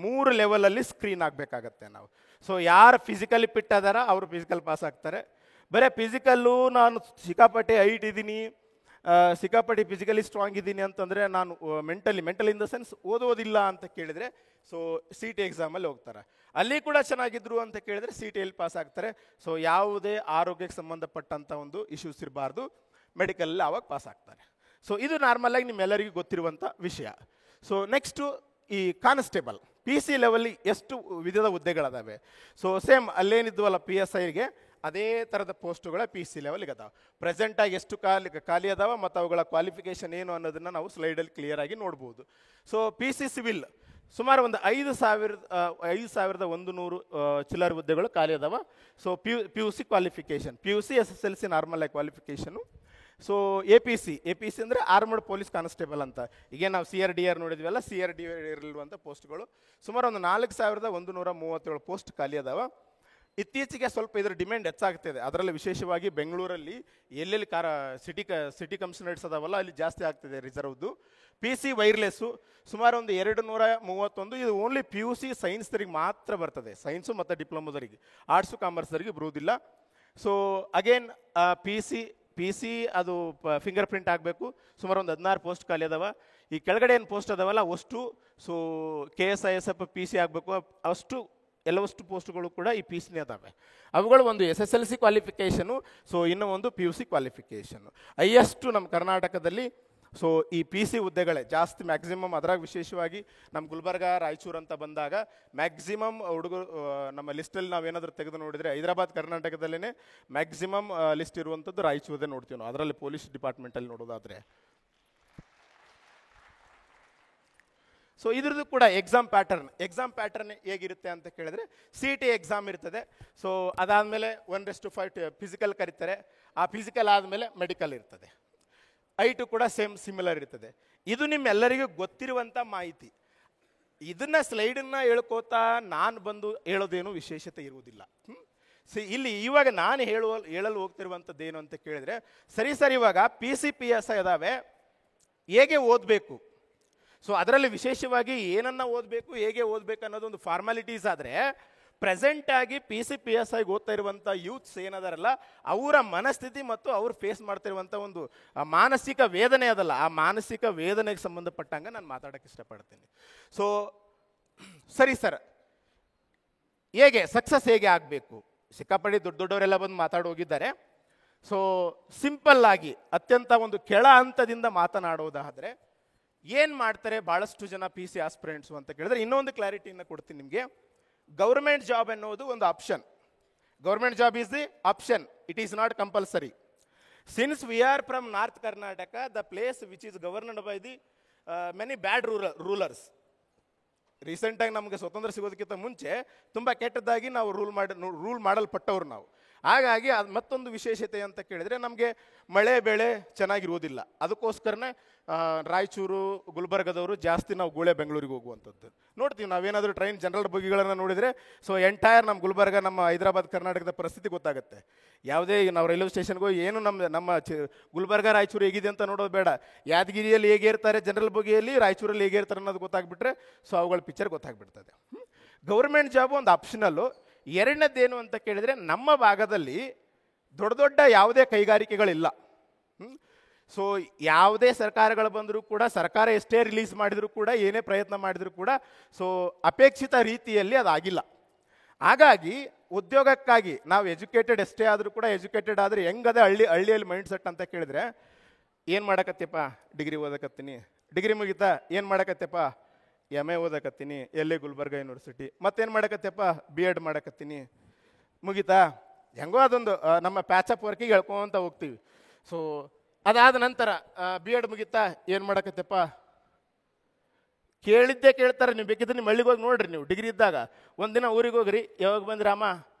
3 ಲೆವೆಲಲ್ಲಿ ಸ್ಕ್ರೀನ್ ಆಗಬೇಕಾಗತ್ತೆ ನಾವು. ಸೊ ಯಾರು ಫಿಸಿಕಲಿ ಫಿಟ್ ಅದಾರ ಅವರು ಫಿಸಿಕಲ್ ಪಾಸ್ ಆಗ್ತಾರೆ. ಬರೀ ಫಿಸಿಕಲ್ಲು ನಾನು ಸಿಕ್ಕಾಪಟ್ಟೆ ಹೈಟ್ ಇದ್ದೀನಿ, ಸಿಕ್ಕಾಪಟ್ಟಿ ಫಿಸಿಕಲಿ ಸ್ಟ್ರಾಂಗ್ ಇದ್ದೀನಿ ಅಂತಂದರೆ ನಾನು ಮೆಂಟಲ್ ಇನ್ ದ ಸೆನ್ಸ್ ಓದೋದಿಲ್ಲ ಅಂತ ಕೇಳಿದರೆ ಸೊ ಸಿ ಟಿ ಎಕ್ಸಾಮಲ್ಲಿ ಹೋಗ್ತಾರೆ. ಅಲ್ಲಿ ಕೂಡ ಚೆನ್ನಾಗಿದ್ರು ಅಂತ ಕೇಳಿದರೆ ಸಿ ಟಿಯಲ್ಲಿ ಪಾಸ್ ಆಗ್ತಾರೆ. ಸೊ ಯಾವುದೇ ಆರೋಗ್ಯಕ್ಕೆ ಸಂಬಂಧಪಟ್ಟಂಥ ಒಂದು ಇಶ್ಯೂಸ್ ಇರಬಾರ್ದು, ಮೆಡಿಕಲಲ್ಲಿ ಆವಾಗ ಪಾಸ್ ಆಗ್ತಾರೆ. ಸೊ ಇದು ನಾರ್ಮಲಾಗಿ ನಿಮ್ಮೆಲ್ಲರಿಗೂ ಗೊತ್ತಿರುವಂಥ ವಿಷಯ. ಸೊ ನೆಕ್ಸ್ಟು ಈ ಕಾನ್ಸ್ಟೇಬಲ್ ಪಿ ಸಿ ಲೆವೆಲ್ಲಿ ಎಷ್ಟು ವಿಧದ ಹುದ್ದೆಗಳದಾವೆ. ಸೊ ಸೇಮ್ ಅಲ್ಲೇನಿದ್ವಲ್ಲ ಪಿ ಎಸ್ ಐಗೆ ಅದೇ ಥರದ ಪೋಸ್ಟುಗಳ ಪಿ ಸಿ ಲೆವೆಲ್ಗೆ ಅದಾವೆ. ಪ್ರೆಸೆಂಟಾಗಿ ಎಷ್ಟು ಖಾಲಿ ಅದಾವೆ ಮತ್ತು ಅವುಗಳ ಕ್ವಾಲಿಫಿಕೇಷನ್ ಏನು ಅನ್ನೋದನ್ನು ನಾವು ಸ್ಲೈಡಲ್ಲಿ ಕ್ಲಿಯರಾಗಿ ನೋಡ್ಬೋದು. ಸೊ ಪಿ ಸಿ ಸಿವಿಲ್ ಸುಮಾರು ಒಂದು 5,100 ಚಿಲ್ಲರ್ ಹುದ್ದೆಗಳು ಖಾಲಿ ಅದಾವೆ. So P U C qualification, P U C SSLC normal ಆಗಿ qualification. So A P C ಅಂದರೆ ಆರ್ಮಡ್ ಪೊಲೀಸ್ ಕಾನ್ಸ್ಟೇಬಲ್ ಅಂತ. ಈಗ ನಾವು CRDR ನೋಡಿದ್ವಲ್ಲ, CRDR ಇರುವಂಥ ಪೋಸ್ಟ್ಗಳು ಸುಮಾರು ಒಂದು 4,137 ಪೋಸ್ಟ್ ಖಾಲಿ ಅದಾವೆ. ಇತ್ತೀಚೆಗೆ ಸ್ವಲ್ಪ ಇದರ ಡಿಮ್ಯಾಂಡ್ ಹೆಚ್ಚಾಗ್ತಿದೆ. ಅದರಲ್ಲಿ ವಿಶೇಷವಾಗಿ ಬೆಂಗಳೂರಲ್ಲಿ ಎಲ್ಲೆಲ್ಲಿ ಸಿಟಿ ಕಮಿಷನರೇಟ್ಸ್ ಅದಾವಲ್ಲ ಅಲ್ಲಿ ಜಾಸ್ತಿ ಆಗ್ತಿದೆ ರಿಸರ್ವ್ದು. ಪಿ ಸಿ ವೈರ್ಲೆಸ್ಸು ಸುಮಾರು ಒಂದು 231. ಇದು ಓನ್ಲಿ ಪಿ ಯು ಸಿ ಸೈನ್ಸ್ದರಿಗೆ ಮಾತ್ರ ಬರ್ತದೆ, ಸೈನ್ಸು ಮತ್ತು ಡಿಪ್ಲೊಮೋದರಿಗೆ, ಆರ್ಟ್ಸು ಕಾಮರ್ಸ್ದರಿಗೆ ಬರುವುದಿಲ್ಲ. ಸೊ ಅಗೇನ್ ಪಿ ಸಿ ಅದು ಫಿಂಗರ್ ಪ್ರಿಂಟ್ ಆಗಬೇಕು. ಸುಮಾರು ಒಂದು 16 ಪೋಸ್ಟ್ ಖಾಲಿ ಅದಾವ. ಈ ಕೆಳಗಡೆ ಏನು ಪೋಸ್ಟ್ ಅದಾವಲ್ಲ ಅಷ್ಟು ಸೊ KSISF ಪಿ ಸಿ ಆಗಬೇಕು. ಎಲ್ಲವಷ್ಟು ಪೋಸ್ಟ್ಗಳು ಕೂಡ ಈ ಪಿ ಸಿನೇ ಅದಾವೆ. ಅವುಗಳು ಒಂದು SSLC ಕ್ವಾಲಿಫಿಕೇಷನು, ಸೊ ಇನ್ನೂ ಒಂದು P U C qualification. Highest ನಮ್ಮ ಕರ್ನಾಟಕದಲ್ಲಿ ಸೊ ಈ ಪಿ ಸಿ ಹುದ್ದೆಗಳೇ ಜಾಸ್ತಿ ಮ್ಯಾಕ್ಸಿಮಮ್. ಅದ್ರಾಗ ವಿಶೇಷವಾಗಿ ನಮ್ಮ ಗುಲ್ಬರ್ಗ, ರಾಯಚೂರು ಅಂತ ಬಂದಾಗ ಮ್ಯಾಕ್ಸಿಮಮ್ ಹುಡುಗರು ನಮ್ಮ ಲಿಸ್ಟಲ್ಲಿ ನಾವೇನಾದರೂ ತೆಗೆದು ನೋಡಿದರೆ ಹೈದರಾಬಾದ್ ಕರ್ನಾಟಕದಲ್ಲೇ ಮ್ಯಾಕ್ಸಿಮಮ್ ಲಿಸ್ಟ್ ಇರುವಂಥದ್ದು ರಾಯಚೂರದೇ ನೋಡ್ತೀವಿ ನಾವು, ಅದರಲ್ಲಿ ಪೊಲೀಸ್ ಡಿಪಾರ್ಟ್ಮೆಂಟಲ್ಲಿ ನೋಡೋದಾದರೆ. ಸೊ ಇದ್ರದ್ದು ಕೂಡ ಎಕ್ಸಾಮ್ ಪ್ಯಾಟರ್ನ್ ಹೇಗಿರುತ್ತೆ ಅಂತ ಕೇಳಿದ್ರೆ CT ಎಕ್ಸಾಮ್ ಇರ್ತದೆ. ಸೊ ಅದಾದಮೇಲೆ 1:5 ಫಿಸಿಕಲ್ ಕರೀತಾರೆ. ಆ ಫಿಸಿಕಲ್ ಆದಮೇಲೆ ಮೆಡಿಕಲ್ ಇರ್ತದೆ. ಐಟು ಕೂಡ ಸಿಮಿಲರ್ ಇರ್ತದೆ. ಇದು ನಿಮ್ಮೆಲ್ಲರಿಗೂ ಗೊತ್ತಿರುವಂಥ ಮಾಹಿತಿ. ಇದನ್ನು ಸ್ಲೈಡನ್ನು ಹೇಳ್ಕೋತಾ ನಾನು ಬಂದು ಹೇಳೋದೇನು ವಿಶೇಷತೆ ಇರುವುದಿಲ್ಲ. ಇಲ್ಲಿ ಇವಾಗ ನಾನು ಹೇಳಲು ಹೋಗ್ತಿರುವಂಥದ್ದು ಏನು ಅಂತ ಕೇಳಿದರೆ ಸರಿ ಇವಾಗ PCPSI ಅದಾವೆ, ಹೇಗೆ ಓದಬೇಕು. ಸೊ ಅದರಲ್ಲಿ ವಿಶೇಷವಾಗಿ ಏನನ್ನ ಓದಬೇಕು, ಹೇಗೆ ಓದಬೇಕು ಅನ್ನೋದೊಂದು ಫಾರ್ಮಾಲಿಟೀಸ್ ಆದರೆ, ಪ್ರೆಸೆಂಟಾಗಿ PCPSI ಓದ್ತಾ ಇರುವಂಥ ಯೂತ್ಸ್ ಏನದಾರಲ್ಲ ಅವರ ಮನಸ್ಥಿತಿ ಮತ್ತು ಅವ್ರು ಫೇಸ್ ಮಾಡ್ತಿರುವಂಥ ಒಂದು ಮಾನಸಿಕ ವೇದನೆ ಅದಲ್ಲ, ಆ ಮಾನಸಿಕ ವೇದನೆಗೆ ಸಂಬಂಧಪಟ್ಟಂಗೆ ನಾನು ಮಾತಾಡೋಕ್ಕೆ ಇಷ್ಟಪಡ್ತೀನಿ. ಸೊ ಸರಿ ಸರ್, ಹೇಗೆ ಸಕ್ಸಸ್ ಹೇಗೆ ಆಗಬೇಕು, ಸಿಕ್ಕಾಪಟ್ಟಿ ದೊಡ್ಡವರೆಲ್ಲ ಬಂದು ಮಾತಾಡೋಗಿದ್ದಾರೆ. ಸೊ ಸಿಂಪಲ್ ಆಗಿ ಅತ್ಯಂತ ಒಂದು ಕೆಳ ಹಂತದಿಂದ ಮಾತನಾಡೋದಾದರೆ ಏನು ಮಾಡ್ತಾರೆ ಭಾಳಷ್ಟು ಜನ PC ಆಸ್ಪಿರೆಂಟ್ಸು ಅಂತ ಕೇಳಿದ್ರೆ, ಇನ್ನೊಂದು ಕ್ಲಾರಿಟಿಯನ್ನು ಕೊಡ್ತೀನಿ ನಿಮಗೆ. ಗೌರ್ಮೆಂಟ್ ಜಾಬ್ ಅನ್ನೋದು ಒಂದು option. Government job is the option, it is not compulsory. Since we are from north Karnataka, the place which is governed by the many bad rulers. ರೀಸೆಂಟಾಗಿ ನಮಗೆ ಸ್ವತಂತ್ರ ಸಿಗೋದಕ್ಕಿಂತ ಮುಂಚೆ ತುಂಬ ಕೆಟ್ಟದ್ದಾಗಿ ನಾವು ರೂಲ್ ಮಾಡಲ್ಪಟ್ಟವ್ರು ನಾವು. ಹಾಗಾಗಿ ಅದು ಮತ್ತೊಂದು ವಿಶೇಷತೆ ಅಂತ ಕೇಳಿದರೆ ನಮಗೆ ಮಳೆ ಬೆಳೆ ಚೆನ್ನಾಗಿರುವುದಿಲ್ಲ. ಅದಕ್ಕೋಸ್ಕರನೇ ರಾಯಚೂರು ಗುಲ್ಬರ್ಗದವರು ಜಾಸ್ತಿ ನಾವು ಗೂಳೆ ಬೆಂಗಳೂರಿಗೆ ಹೋಗುವಂಥದ್ದು ನೋಡ್ತೀವಿ. ನಾವೇನಾದರೂ ಟ್ರೈನ್ ಜನರಲ್ ಬೋಗಿಗಳನ್ನು ನೋಡಿದರೆ ಸೊ ಎಂಟೈರ್ ನಮ್ಮ ಗುಲ್ಬರ್ಗ, ನಮ್ಮ ಹೈದರಾಬಾದ್ ಕರ್ನಾಟಕದ ಪರಿಸ್ಥಿತಿ ಗೊತ್ತಾಗುತ್ತೆ. ಯಾವುದೇ ನಾವು ರೈಲ್ವೆ ಸ್ಟೇಷನ್ಗೆ ಹೋಗಿ ಏನು ನಮ್ಮ ಗುಲ್ಬರ್ಗ ರಾಯಚೂರು ಹೇಗಿದೆ ಅಂತ ನೋಡೋದು ಬೇಡ, ಯಾದಗಿರಿಯಲ್ಲಿ ಹೇಗೆ ಇರ್ತಾರೆ ಜನರಲ್ ಬೋಗಿಯಲ್ಲಿ, ರಾಯಚೂರಲ್ಲಿ ಹೇಗೆ ಇರ್ತಾರೆ ಅನ್ನೋದು ಗೊತ್ತಾಗ್ಬಿಟ್ರೆ ಸೊ ಅವುಗಳ ಪಿಕ್ಚರ್ ಗೊತ್ತಾಗ್ಬಿಡ್ತದೆ. ಗೌರ್ಮೆಂಟ್ ಜಾಬು ಒಂದು ಆಪ್ಷನಲ್ಲು. ಎರಡನೇದೇನು ಅಂತ ಕೇಳಿದರೆ, ನಮ್ಮ ಭಾಗದಲ್ಲಿ ದೊಡ್ಡ ಯಾವುದೇ ಕೈಗಾರಿಕೆಗಳಿಲ್ಲ. ಸೊ ಯಾವುದೇ ಸರ್ಕಾರಗಳು ಬಂದರೂ ಕೂಡ, ಸರ್ಕಾರ ಎಷ್ಟೇ ರಿಲೀಸ್ ಮಾಡಿದರೂ ಕೂಡ, ಏನೇ ಪ್ರಯತ್ನ ಮಾಡಿದರೂ ಕೂಡ ಸೊ ಅಪೇಕ್ಷಿತ ರೀತಿಯಲ್ಲಿ ಅದಾಗಿಲ್ಲ. ಹಾಗಾಗಿ ಉದ್ಯೋಗಕ್ಕಾಗಿ ನಾವು ಎಜುಕೇಟೆಡ್ ಎಷ್ಟೇ ಆದರೂ ಕೂಡ, ಎಜುಕೇಟೆಡ್ ಆದರೆ ಹೆಂಗದೆ ಹಳ್ಳಿಯಲ್ಲಿ ಮೈಂಡ್ ಸೆಟ್ ಅಂತ ಕೇಳಿದ್ರೆ, ಏನು ಮಾಡಕತ್ತೀಪ್ಪ, ಡಿಗ್ರಿ ಓದಕತ್ತೀನಿ, ಡಿಗ್ರಿ ಮುಗಿತಾ ಏನು ಮಾಡಕತ್ತೀಪ್ಪ, MA ಓದಕತ್ತೀನಿ, ಎಲ್ಲೇ ಗುಲ್ಬರ್ಗ ಯೂನಿವರ್ಸಿಟಿ, ಮತ್ತೇನು ಮಾಡಕತ್ತೀಪ್ಪ, B.Ed ಮಾಡಕತ್ತೀನಿ, ಮುಗಿತಾ, ಹೆಂಗೋ ಅದೊಂದು ನಮ್ಮ ಪ್ಯಾಚಪ್ ವರ್ಕಿಗೆ ಹೇಳ್ಕೊಂತ ಹೋಗ್ತೀವಿ. ಸೊ ಅದಾದ ನಂತರ B.Ed ಮುಗಿತಾ ಏನು ಮಾಡಕತ್ತೀಪ್ಪ, ಕೇಳಿದ್ದೇ ಕೇಳ್ತಾರೆ. ನೀವು ಬೇಕಿದ್ರೆ ನಿಮ್ಮ ಹಳ್ಳಿಗೆ ಹೋಗಿ ನೋಡ್ರಿ, ನೀವು ಡಿಗ್ರಿ ಇದ್ದಾಗ ಒಂದಿನ ಊರಿಗೆ ಹೋಗ್ರಿ, ಯಾವಾಗ ಬಂದಿರಮ್ಮ,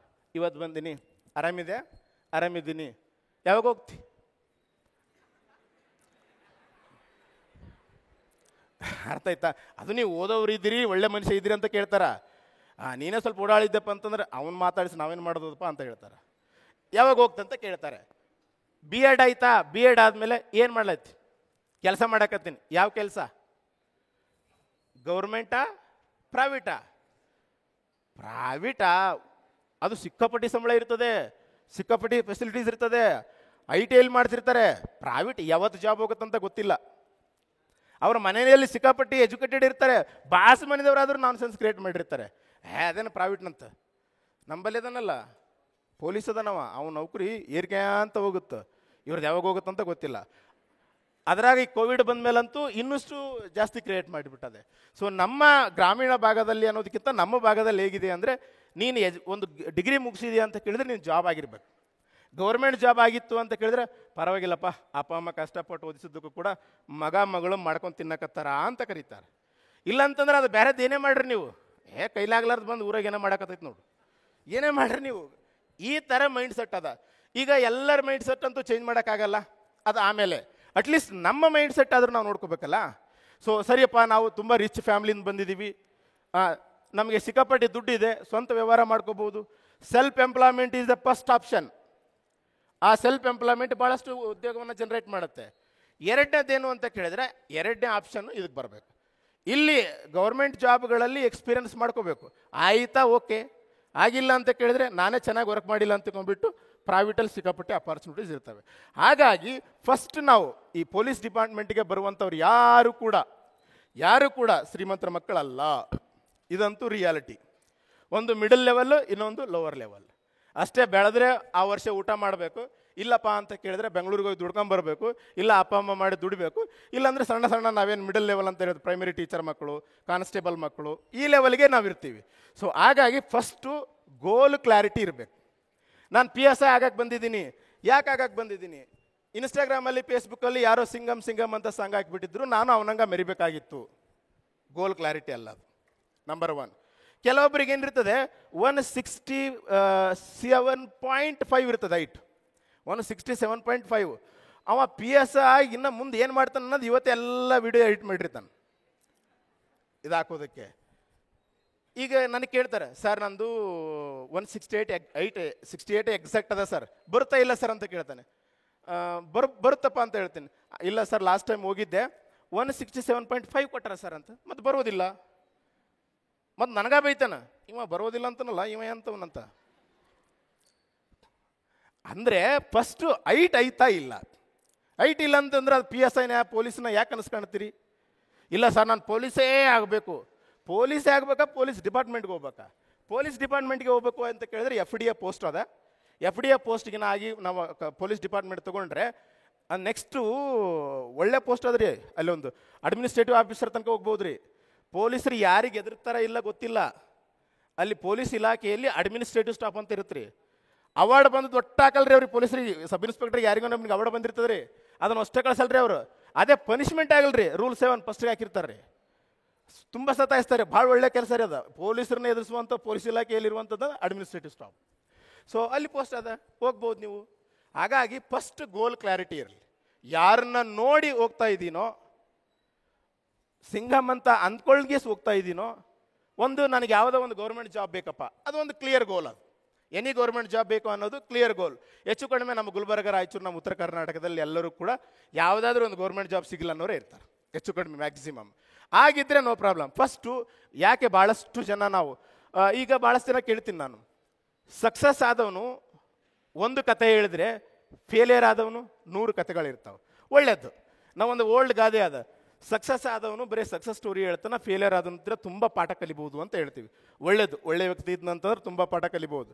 ಇವತ್ತು ಬಂದಿನಿ, ಆರಾಮಿದ್ದೀನಿ, ಯಾವಾಗ ಹೋಗ್ತಿ, ಅರ್ಥ ಆಯ್ತಾ? ಅದು ನೀವು ಓದೋರು ಇದ್ದೀರಿ, ಒಳ್ಳೆ ಮನುಷ್ಯ ಇದ್ದೀರಿ ಅಂತ ಕೇಳ್ತಾರ. ನೀನೇ ಸ್ವಲ್ಪ ಓಡಾಡಿದ್ದಪ್ಪ ಅಂತಂದ್ರೆ ಅವ್ನು ಮಾತಾಡಿಸಿ ನಾವೇನು ಮಾಡೋದಪ್ಪ ಅಂತ ಹೇಳ್ತಾರೆ. ಯಾವಾಗ ಹೋಗ್ತಂತ ಕೇಳ್ತಾರೆ. B.Ed ಆಯ್ತಾ, B.Ed ಆದಮೇಲೆ ಏನು ಮಾಡ್ಲತ್ತಿ, ಕೆಲಸ ಮಾಡಕತ್ತೀನಿ, ಯಾವ ಕೆಲಸ, ಗೌರ್ಮೆಂಟಾ ಪ್ರೈವೇಟಾ? ಅದು ಸಿಕ್ಕಾಪಟ್ಟಿ ಸಂಬಳ ಇರ್ತದೆ, ಸಿಕ್ಕಾಪಟ್ಟಿ ಫೆಸಿಲಿಟೀಸ್ ಇರ್ತದೆ. IT ಎಲ್ಲಿ ಮಾಡ್ತಿರ್ತಾರೆ, ಪ್ರೈವೇಟ್ ಯಾವತ್ತು ಜಾಬ್ ಹೋಗುತ್ತಂತ ಗೊತ್ತಿಲ್ಲ. ಅವ್ರ ಮನೆಯಲ್ಲಿ ಸಿಕ್ಕಾಪಟ್ಟಿ ಎಜುಕೇಟೆಡ್ ಇರ್ತಾರೆ, ಬಾಸ್ ಮನೆದವರಾದ್ರೂ ನಾನ್ ಸೆನ್ಸ್ ಕ್ರಿಯೇಟ್ ಮಾಡಿರ್ತಾರೆ. ಅದೇನು ಪ್ರೈವೇಟ್ನಂತ. ನಂಬಲ್ಲಿ ಅದನ್ನಲ್ಲ, ಪೊಲೀಸ್ ಅದನವ, ಅವ್ನ ನೌಕರಿ ಏರ್ಕೆ ಅಂತ ಹೋಗುತ್ತೆ, ಇವ್ರದ್ದು ಯಾವಾಗ ಹೋಗುತ್ತಂತ ಗೊತ್ತಿಲ್ಲ. ಅದರಾಗ ಈ ಕೋವಿಡ್ ಬಂದ ಮೇಲಂತೂ ಇನ್ನಷ್ಟು ಜಾಸ್ತಿ ಕ್ರಿಯೇಟ್ ಮಾಡಿಬಿಟ್ಟದೆ. ಸೊ ನಮ್ಮ ಗ್ರಾಮೀಣ ಭಾಗದಲ್ಲಿ ಅನ್ನೋದಕ್ಕಿಂತ ನಮ್ಮ ಭಾಗದಲ್ಲಿ ಹೇಗಿದೆ ಅಂದರೆ, ನೀನು ಒಂದು ಡಿಗ್ರಿ ಮುಗಿಸಿದೆಯಾ ಅಂತ ಕೇಳಿದ್ರೆ ನೀನು ಜಾಬ್ ಆಗಿರ್ಬೇಕು. ಗೌರ್ಮೆಂಟ್ ಜಾಬ್ ಆಗಿತ್ತು ಅಂತ ಕೇಳಿದ್ರೆ ಪರವಾಗಿಲ್ಲಪ್ಪ, ಅಪ್ಪ ಅಮ್ಮ ಕಷ್ಟಪಟ್ಟು ಓದಿಸಿದ್ದಕ್ಕೂ ಕೂಡ ಮಗ ಮಗಳು ಮಾಡ್ಕೊಂಡು ತಿನ್ನಕತ್ತಾರ ಅಂತ ಕರೀತಾರೆ. ಇಲ್ಲಾಂತಂದ್ರೆ ಅದು ಬೇರೆದು ಏನೇ ಮಾಡ್ರಿ ನೀವು, ಕೈಲಾಗ್ಲಾರ್ದು ಬಂದು ಊರಾಗ ಏನೋ ಮಾಡಕತ್ತೈತೆ ನೋಡು, ಏನೇ ಮಾಡ್ರಿ ನೀವು. ಈ ಥರ ಮೈಂಡ್ ಸೆಟ್ ಅದ. ಈಗ ಎಲ್ಲರ ಮೈಂಡ್ ಸೆಟ್ ಅಂತೂ ಚೇಂಜ್ ಮಾಡೋಕ್ಕಾಗಲ್ಲ, ಅದು ಆಮೇಲೆ ಅಟ್ಲೀಸ್ಟ್ ನಮ್ಮ ಮೈಂಡ್ ಸೆಟ್ ಆದರೂ ನಾವು ನೋಡ್ಕೋಬೇಕಲ್ಲ. ಸೊ ಸರಿಯಪ್ಪ, ನಾವು ತುಂಬ ರಿಚ್ ಫ್ಯಾಮ್ಲಿಯಿಂದ ಬಂದಿದ್ದೀವಿ, ನಮಗೆ ಸಿಕ್ಕಾಪಟ್ಟಿ ದುಡ್ಡಿದೆ, ಸ್ವಂತ ವ್ಯವಹಾರ ಮಾಡ್ಕೋಬೋದು. Self employment is the first option. ಆ ಸೆಲ್ಫ್ ಎಂಪ್ಲಾಯ್ಮೆಂಟ್ ಭಾಳಷ್ಟು ಉದ್ಯೋಗವನ್ನು ಜನರೇಟ್ ಮಾಡುತ್ತೆ. ಎರಡನೇದೇನು ಅಂತ ಕೇಳಿದ್ರೆ, ಎರಡನೇ ಆಪ್ಷನ್ನು ಇದಕ್ಕೆ ಬರಬೇಕು. ಇಲ್ಲಿ ಗೌರ್ಮೆಂಟ್ ಜಾಬ್ಗಳಲ್ಲಿ ಎಕ್ಸ್ಪೀರಿಯನ್ಸ್ ಮಾಡ್ಕೋಬೇಕು. ಆಯಿತಾ, ಓಕೆ. ಆಗಿಲ್ಲ ಅಂತ ಕೇಳಿದ್ರೆ ನಾನೇ ಚೆನ್ನಾಗಿ ವರ್ಕ್ ಮಾಡಿಲ್ಲ ಅಂತಕೊಂಡ್ಬಿಟ್ಟು ಪ್ರೈವೇಟಲ್ಲಿ ಸಿಕ್ಕಾಪಟ್ಟೆ ಅಪಾರ್ಚುನಿಟೀಸ್ ಇರ್ತವೆ. ಹಾಗಾಗಿ ಫಸ್ಟ್ ನಾವು ಈ ಪೊಲೀಸ್ ಡಿಪಾರ್ಟ್ಮೆಂಟ್ಗೆ ಬರುವಂಥವ್ರು ಯಾರು ಕೂಡ ಶ್ರೀಮಂತರ ಮಕ್ಕಳಲ್ಲ. ಇದಂತೂ ರಿಯಾಲಿಟಿ. ಒಂದು ಮಿಡಲ್ ಲೆವೆಲ್ಲು, ಇನ್ನೊಂದು ಲೋವರ್ ಲೆವೆಲ್. ಅಷ್ಟೇ ಬೆಳೆದ್ರೆ ಆ ವರ್ಷ ಊಟ ಮಾಡಬೇಕು, ಇಲ್ಲಪ್ಪ ಅಂತ ಕೇಳಿದ್ರೆ ಬೆಂಗಳೂರಿಗೆ ಹೋಗಿ ದುಡ್ಕೊಂಬರ್ಬೇಕು, ಇಲ್ಲ ಅಪ್ಪ ಅಮ್ಮ ಮಾಡಿ ದುಡಿಬೇಕು. ಇಲ್ಲಾಂದರೆ ಸಣ್ಣ ನಾವೇನು ಮಿಡಲ್ ಲೆವೆಲ್ ಅಂತ ಹೇಳೋದು, ಪ್ರೈಮರಿ ಟೀಚರ್ ಮಕ್ಕಳು, ಕಾನ್ಸ್ಟೇಬಲ್ ಮಕ್ಕಳು, ಈ ಲೆವೆಲ್ಗೆ ನಾವು ಇರ್ತೀವಿ. ಸೊ ಹಾಗಾಗಿ ಫಸ್ಟು ಗೋಲ್ ಕ್ಲಾರಿಟಿ ಇರಬೇಕು. ನಾನು PSI ಆಗಕ್ಕೆ ಬಂದಿದ್ದೀನಿ. ಯಾಕೆ ಆಗಕ್ಕೆ ಬಂದಿದ್ದೀನಿ? ಇನ್ಸ್ಟಾಗ್ರಾಮಲ್ಲಿ ಫೇಸ್ಬುಕ್ಕಲ್ಲಿ ಯಾರೋ ಸಿಂಗಮ್ ಅಂತ ಸಾಂಗ್ ಹಾಕಿಬಿಟ್ಟಿದ್ರು, ನಾನು ಅವನಂಗೆ ಮೆರಿಬೇಕಾಗಿತ್ತು. ಗೋಲ್ ಕ್ಲಾರಿಟಿ ಅಲ್ಲ ಅದು, ನಂಬರ್ 1. ಕೆಲವೊಬ್ಬರಿಗೆ ಏನಿರ್ತದೆ 167.5 ಇರ್ತದೆ ಹೈಟ್, 167.5. ಅವ PSI ಇನ್ನು ಮುಂದೆ ಏನು ಮಾಡ್ತಾನೆ ಅನ್ನೋದು ಇವತ್ತೆಲ್ಲ ವಿಡಿಯೋ ಎಡಿಟ್ ಮಾಡಿರ್ತಾನೆ ಇದು ಹಾಕೋದಕ್ಕೆ. ಈಗ ನನಗೆ ಕೇಳ್ತಾರೆ, ಸರ್ ನಂದು 168 ಎಕ್ಸಾಕ್ಟ್ ಅದ ಸರ್, ಬರ್ತಾ ಇಲ್ಲ ಸರ್ ಅಂತ ಕೇಳ್ತಾನೆ. ಬರುತ್ತಪ್ಪ ಅಂತ ಹೇಳ್ತೀನಿ. ಇಲ್ಲ ಸರ್, ಲಾಸ್ಟ್ ಟೈಮ್ ಹೋಗಿದ್ದೆ 167.5 ಕೊಟ್ಟಾರ ಸರ್ ಅಂತ. ಮತ್ತೆ ಬರೋದಿಲ್ಲ. ಮತ್ತು ನನಗ ಬೈತಾನ, ಇವ ಬರೋದಿಲ್ಲ ಅಂತನಲ್ಲ, ಇವ ಅಂತವನಂತ. ಅಂದರೆ ಫಸ್ಟು ಹೈಟ್ ಐತಾ ಇಲ್ಲ. ಹೈಟ್ ಇಲ್ಲ ಅಂತಂದ್ರೆ ಅದು PSIನ ಪೊಲೀಸ್ನ ಯಾಕೆ ಅನಿಸ್ಕೊಳ್ತೀರಿ? ಇಲ್ಲ ಸರ್, ನಾನು ಪೊಲೀಸೇ ಆಗಬೇಕು. ಪೊಲೀಸೇ ಆಗಬೇಕಾ, ಪೊಲೀಸ್ ಡಿಪಾರ್ಟ್ಮೆಂಟ್ಗೆ ಹೋಗ್ಬೇಕಾ? ಪೊಲೀಸ್ ಡಿಪಾರ್ಟ್ಮೆಂಟ್ಗೆ ಹೋಗ್ಬೇಕು ಅಂತ ಕೇಳಿದ್ರೆ FDA ಪೋಸ್ಟ್ ಅದ. FDA ಪೋಸ್ಟ್ಗಿನ ಆಗಿ ನಾವು ಪೊಲೀಸ್ ಡಿಪಾರ್ಟ್ಮೆಂಟ್ ತೊಗೊಂಡ್ರೆ ನೆಕ್ಸ್ಟು ಒಳ್ಳೆ ಪೋಸ್ಟ್ ಅದ ರೀ. ಅಲ್ಲಿ ಒಂದು ಅಡ್ಮಿನಿಸ್ಟ್ರೇಟಿವ್ ಆಫೀಸರ್ ತನಕ ಹೋಗ್ಬೋದು ರೀ. ಪೊಲೀಸರು ಯಾರಿಗೆ ಎದುರ್ತಾರ ಇಲ್ಲ ಗೊತ್ತಿಲ್ಲ, ಅಲ್ಲಿ ಪೊಲೀಸ್ ಇಲಾಖೆಯಲ್ಲಿ ಅಡ್ಮಿನಿಸ್ಟ್ರೇಟಿವ್ ಸ್ಟಾಫ್ ಅಂತ ಇರುತ್ತೆ ರೀ. ಅವಾರ್ಡ್ ಬಂದು ದೊಡ್ಡ ಹಾಕಲ್ರಿ ಅವ್ರಿಗೆ, ಪೊಲೀಸರಿಗೆ, ಸಬ್ ಇನ್ಸ್ಪೆಕ್ಟರ್ಗೆ ಯಾರಿಗೋ ನಮ್ಗೆ ಅವಾರ್ಡ್ ಬಂದಿರ್ತದೆ ರೀ, ಅದನ್ನು ಅಷ್ಟೇ ಕಳಿಸಲ್ರಿ ಅವರು. ಅದೇ ಪನಿಷ್ಮೆಂಟ್ ಆಗಲ್ರಿ, ರೂಲ್ 7 ಫಸ್ಟ್ಗೆ ಹಾಕಿರ್ತಾರೆ ರೀ. ತುಂಬ ಸತಾಯಿಸ್ತಾರೆ. ಭಾಳ ಒಳ್ಳೆ ಕೆಲಸ ರೀ ಅದು. ಪೊಲೀಸರನ್ನ ಎದುರಿಸುವಂಥ ಪೊಲೀಸ್ ಇಲಾಖೆಯಲ್ಲಿರುವಂಥದ್ದು ಅಡ್ಮಿನಿಸ್ಟ್ರೇಟಿವ್ ಸ್ಟಾಫ್. ಸೊ ಅಲ್ಲಿ ಪೋಸ್ಟ್ ಅದ, ಹೋಗ್ಬೋದು ನೀವು. ಹಾಗಾಗಿ ಫಸ್ಟ್ ಗೋಲ್ ಕ್ಲಾರಿಟಿ ಇರಲಿ. ಯಾರನ್ನ ನೋಡಿ ಹೋಗ್ತಾ ಇದ್ದೀನೋ, ಸಿಂಗಮ್ ಅಂತ ಅಂದ್ಕೊಳ್ಗೆ ಹೋಗ್ತಾ ಇದ್ದೀನೋ, ನನಗೆ ಯಾವುದೋ ಒಂದು ಗೌರ್ಮೆಂಟ್ ಜಾಬ್ ಬೇಕಪ್ಪ, ಅದು ಒಂದು ಕ್ಲಿಯರ್ ಗೋಲ್. ಅದು ಎನಿ ಗೌರ್ಮೆಂಟ್ ಜಾಬ್ ಬೇಕು ಅನ್ನೋದು ಕ್ಲಿಯರ್ ಗೋಲ್. ಹೆಚ್ಚು ಕಡಿಮೆ ನಮ್ಮ ಗುಲ್ಬರ್ಗ, ರಾಯಚೂರು, ನಮ್ಮ ಉತ್ತರ ಕರ್ನಾಟಕದಲ್ಲಿ ಎಲ್ಲರೂ ಕೂಡ ಯಾವುದಾದ್ರೂ ಒಂದು ಗೌರ್ಮೆಂಟ್ ಜಾಬ್ ಸಿಗಲ್ಲ ಅನ್ನೋರೇ ಇರ್ತಾರೆ, ಹೆಚ್ಚು ಕಡಿಮೆ ಮ್ಯಾಕ್ಸಿಮಮ್. ಆಗಿದ್ದರೆ ನೋ ಪ್ರಾಬ್ಲಮ್. ಫಸ್ಟು ಯಾಕೆ ಭಾಳಷ್ಟು ಜನ ನಾವು ಈಗ ಭಾಳಷ್ಟು ಜನ ಕೇಳ್ತೀನಿ ನಾನು, ಸಕ್ಸಸ್ ಆದವನು ಒಂದು ಕತೆ ಹೇಳಿದ್ರೆ ಫೇಲಿಯರ್ ಆದವನು 100 ಕತೆಗಳಿರ್ತಾವೆ. ಒಳ್ಳೆಯದು. ನಾವೊಂದು ಓಲ್ಡ್ ಗಾದೆ ಅದ, ಸಕ್ಸಸ್ ಆದವನು ಬರೀ ಸಕ್ಸಸ್ ಸ್ಟೋರಿ ಹೇಳ್ತಾನೆ, ಫೇಲಿಯರ್ ಆದವಂದ್ರೆ ತುಂಬ ಪಾಠ ಕಲಿಬೋದು ಅಂತ ಹೇಳ್ತೀವಿ. ಒಳ್ಳೇದು. ಒಳ್ಳೆ ವ್ಯಕ್ತಿ ಇದ್ನಂತಂದ್ರೆ ತುಂಬ ಪಾಠ ಕಲಿಬೋದು.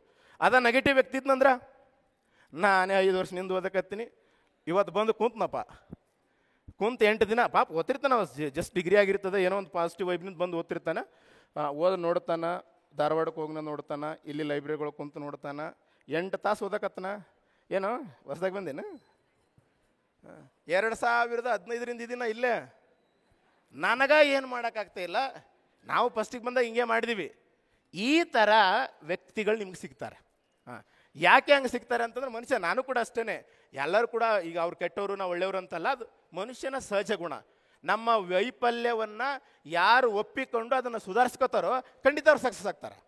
ನೆಗೆಟಿವ್ ವ್ಯಕ್ತಿ ಇದ್ನಂದ್ರೆ, ನಾನೇ 5 ವರ್ಷ ನಿಂದು ಓದಕತ್ತೀನಿ, ಇವತ್ತು ಬಂದು ಕುಂತನಪ್ಪ, 8 ದಿನ ಪಾಪ ಓದ್ತಿರ್ತಾನೆ. ಜಸ್ಟ್ ಡಿಗ್ರಿ ಆಗಿರ್ತದೆ, ಏನೋ ಒಂದು ಪಾಸಿಟಿವ್ ವೈಬ್ನಿಂದ ಬಂದು ಓದ್ತಿರ್ತಾನೆ. ನೋಡ್ತಾನೆ, ಧಾರವಾಡಕ್ಕೆ ಹೋಗ್ನ ನೋಡ್ತಾನೆ, ಇಲ್ಲಿ ಲೈಬ್ರರಿಗಳು ಕುಂತು ನೋಡ್ತಾನೆ, 8 ತಾಸು ಓದಕತ್ತನ. ಏನೋ ಹೊಸದಾಗಿ ಬಂದೇನು, 2015ರಿಂದ ಇದೀನ ಇಲ್ಲೇ. ಏನು ಮಾಡೋಕ್ಕಾಗ್ತಾ ಇಲ್ಲ. ನಾವು ಫಸ್ಟಿಗೆ ಬಂದಾಗ ಹಿಂಗೆ ಮಾಡಿದ್ದೀವಿ. ಈ ಥರ ವ್ಯಕ್ತಿಗಳು ನಿಮ್ಗೆ ಸಿಗ್ತಾರೆ. ಯಾಕೆ ಹಂಗೆ ಸಿಗ್ತಾರೆ ಅಂತಂದ್ರೆ, ಮನುಷ್ಯ, ನಾನು ಕೂಡ ಅಷ್ಟೇ, ಎಲ್ಲರೂ ಕೂಡ ಈಗ ಅವ್ರು ಕೆಟ್ಟವರು ನಾವು ಒಳ್ಳೆಯವರು ಅಂತಲ್ಲ, ಅದು ಮನುಷ್ಯನ ಸಹಜ ಗುಣ. ನಮ್ಮ ವೈಫಲ್ಯವನ್ನು ಯಾರು ಒಪ್ಪಿಕೊಂಡು ಅದನ್ನು ಸುಧಾರಿಸ್ಕೋತಾರೋ ಖಂಡಿತ ಅವ್ರು ಸಕ್ಸಸ್ ಆಗ್ತಾರೆ.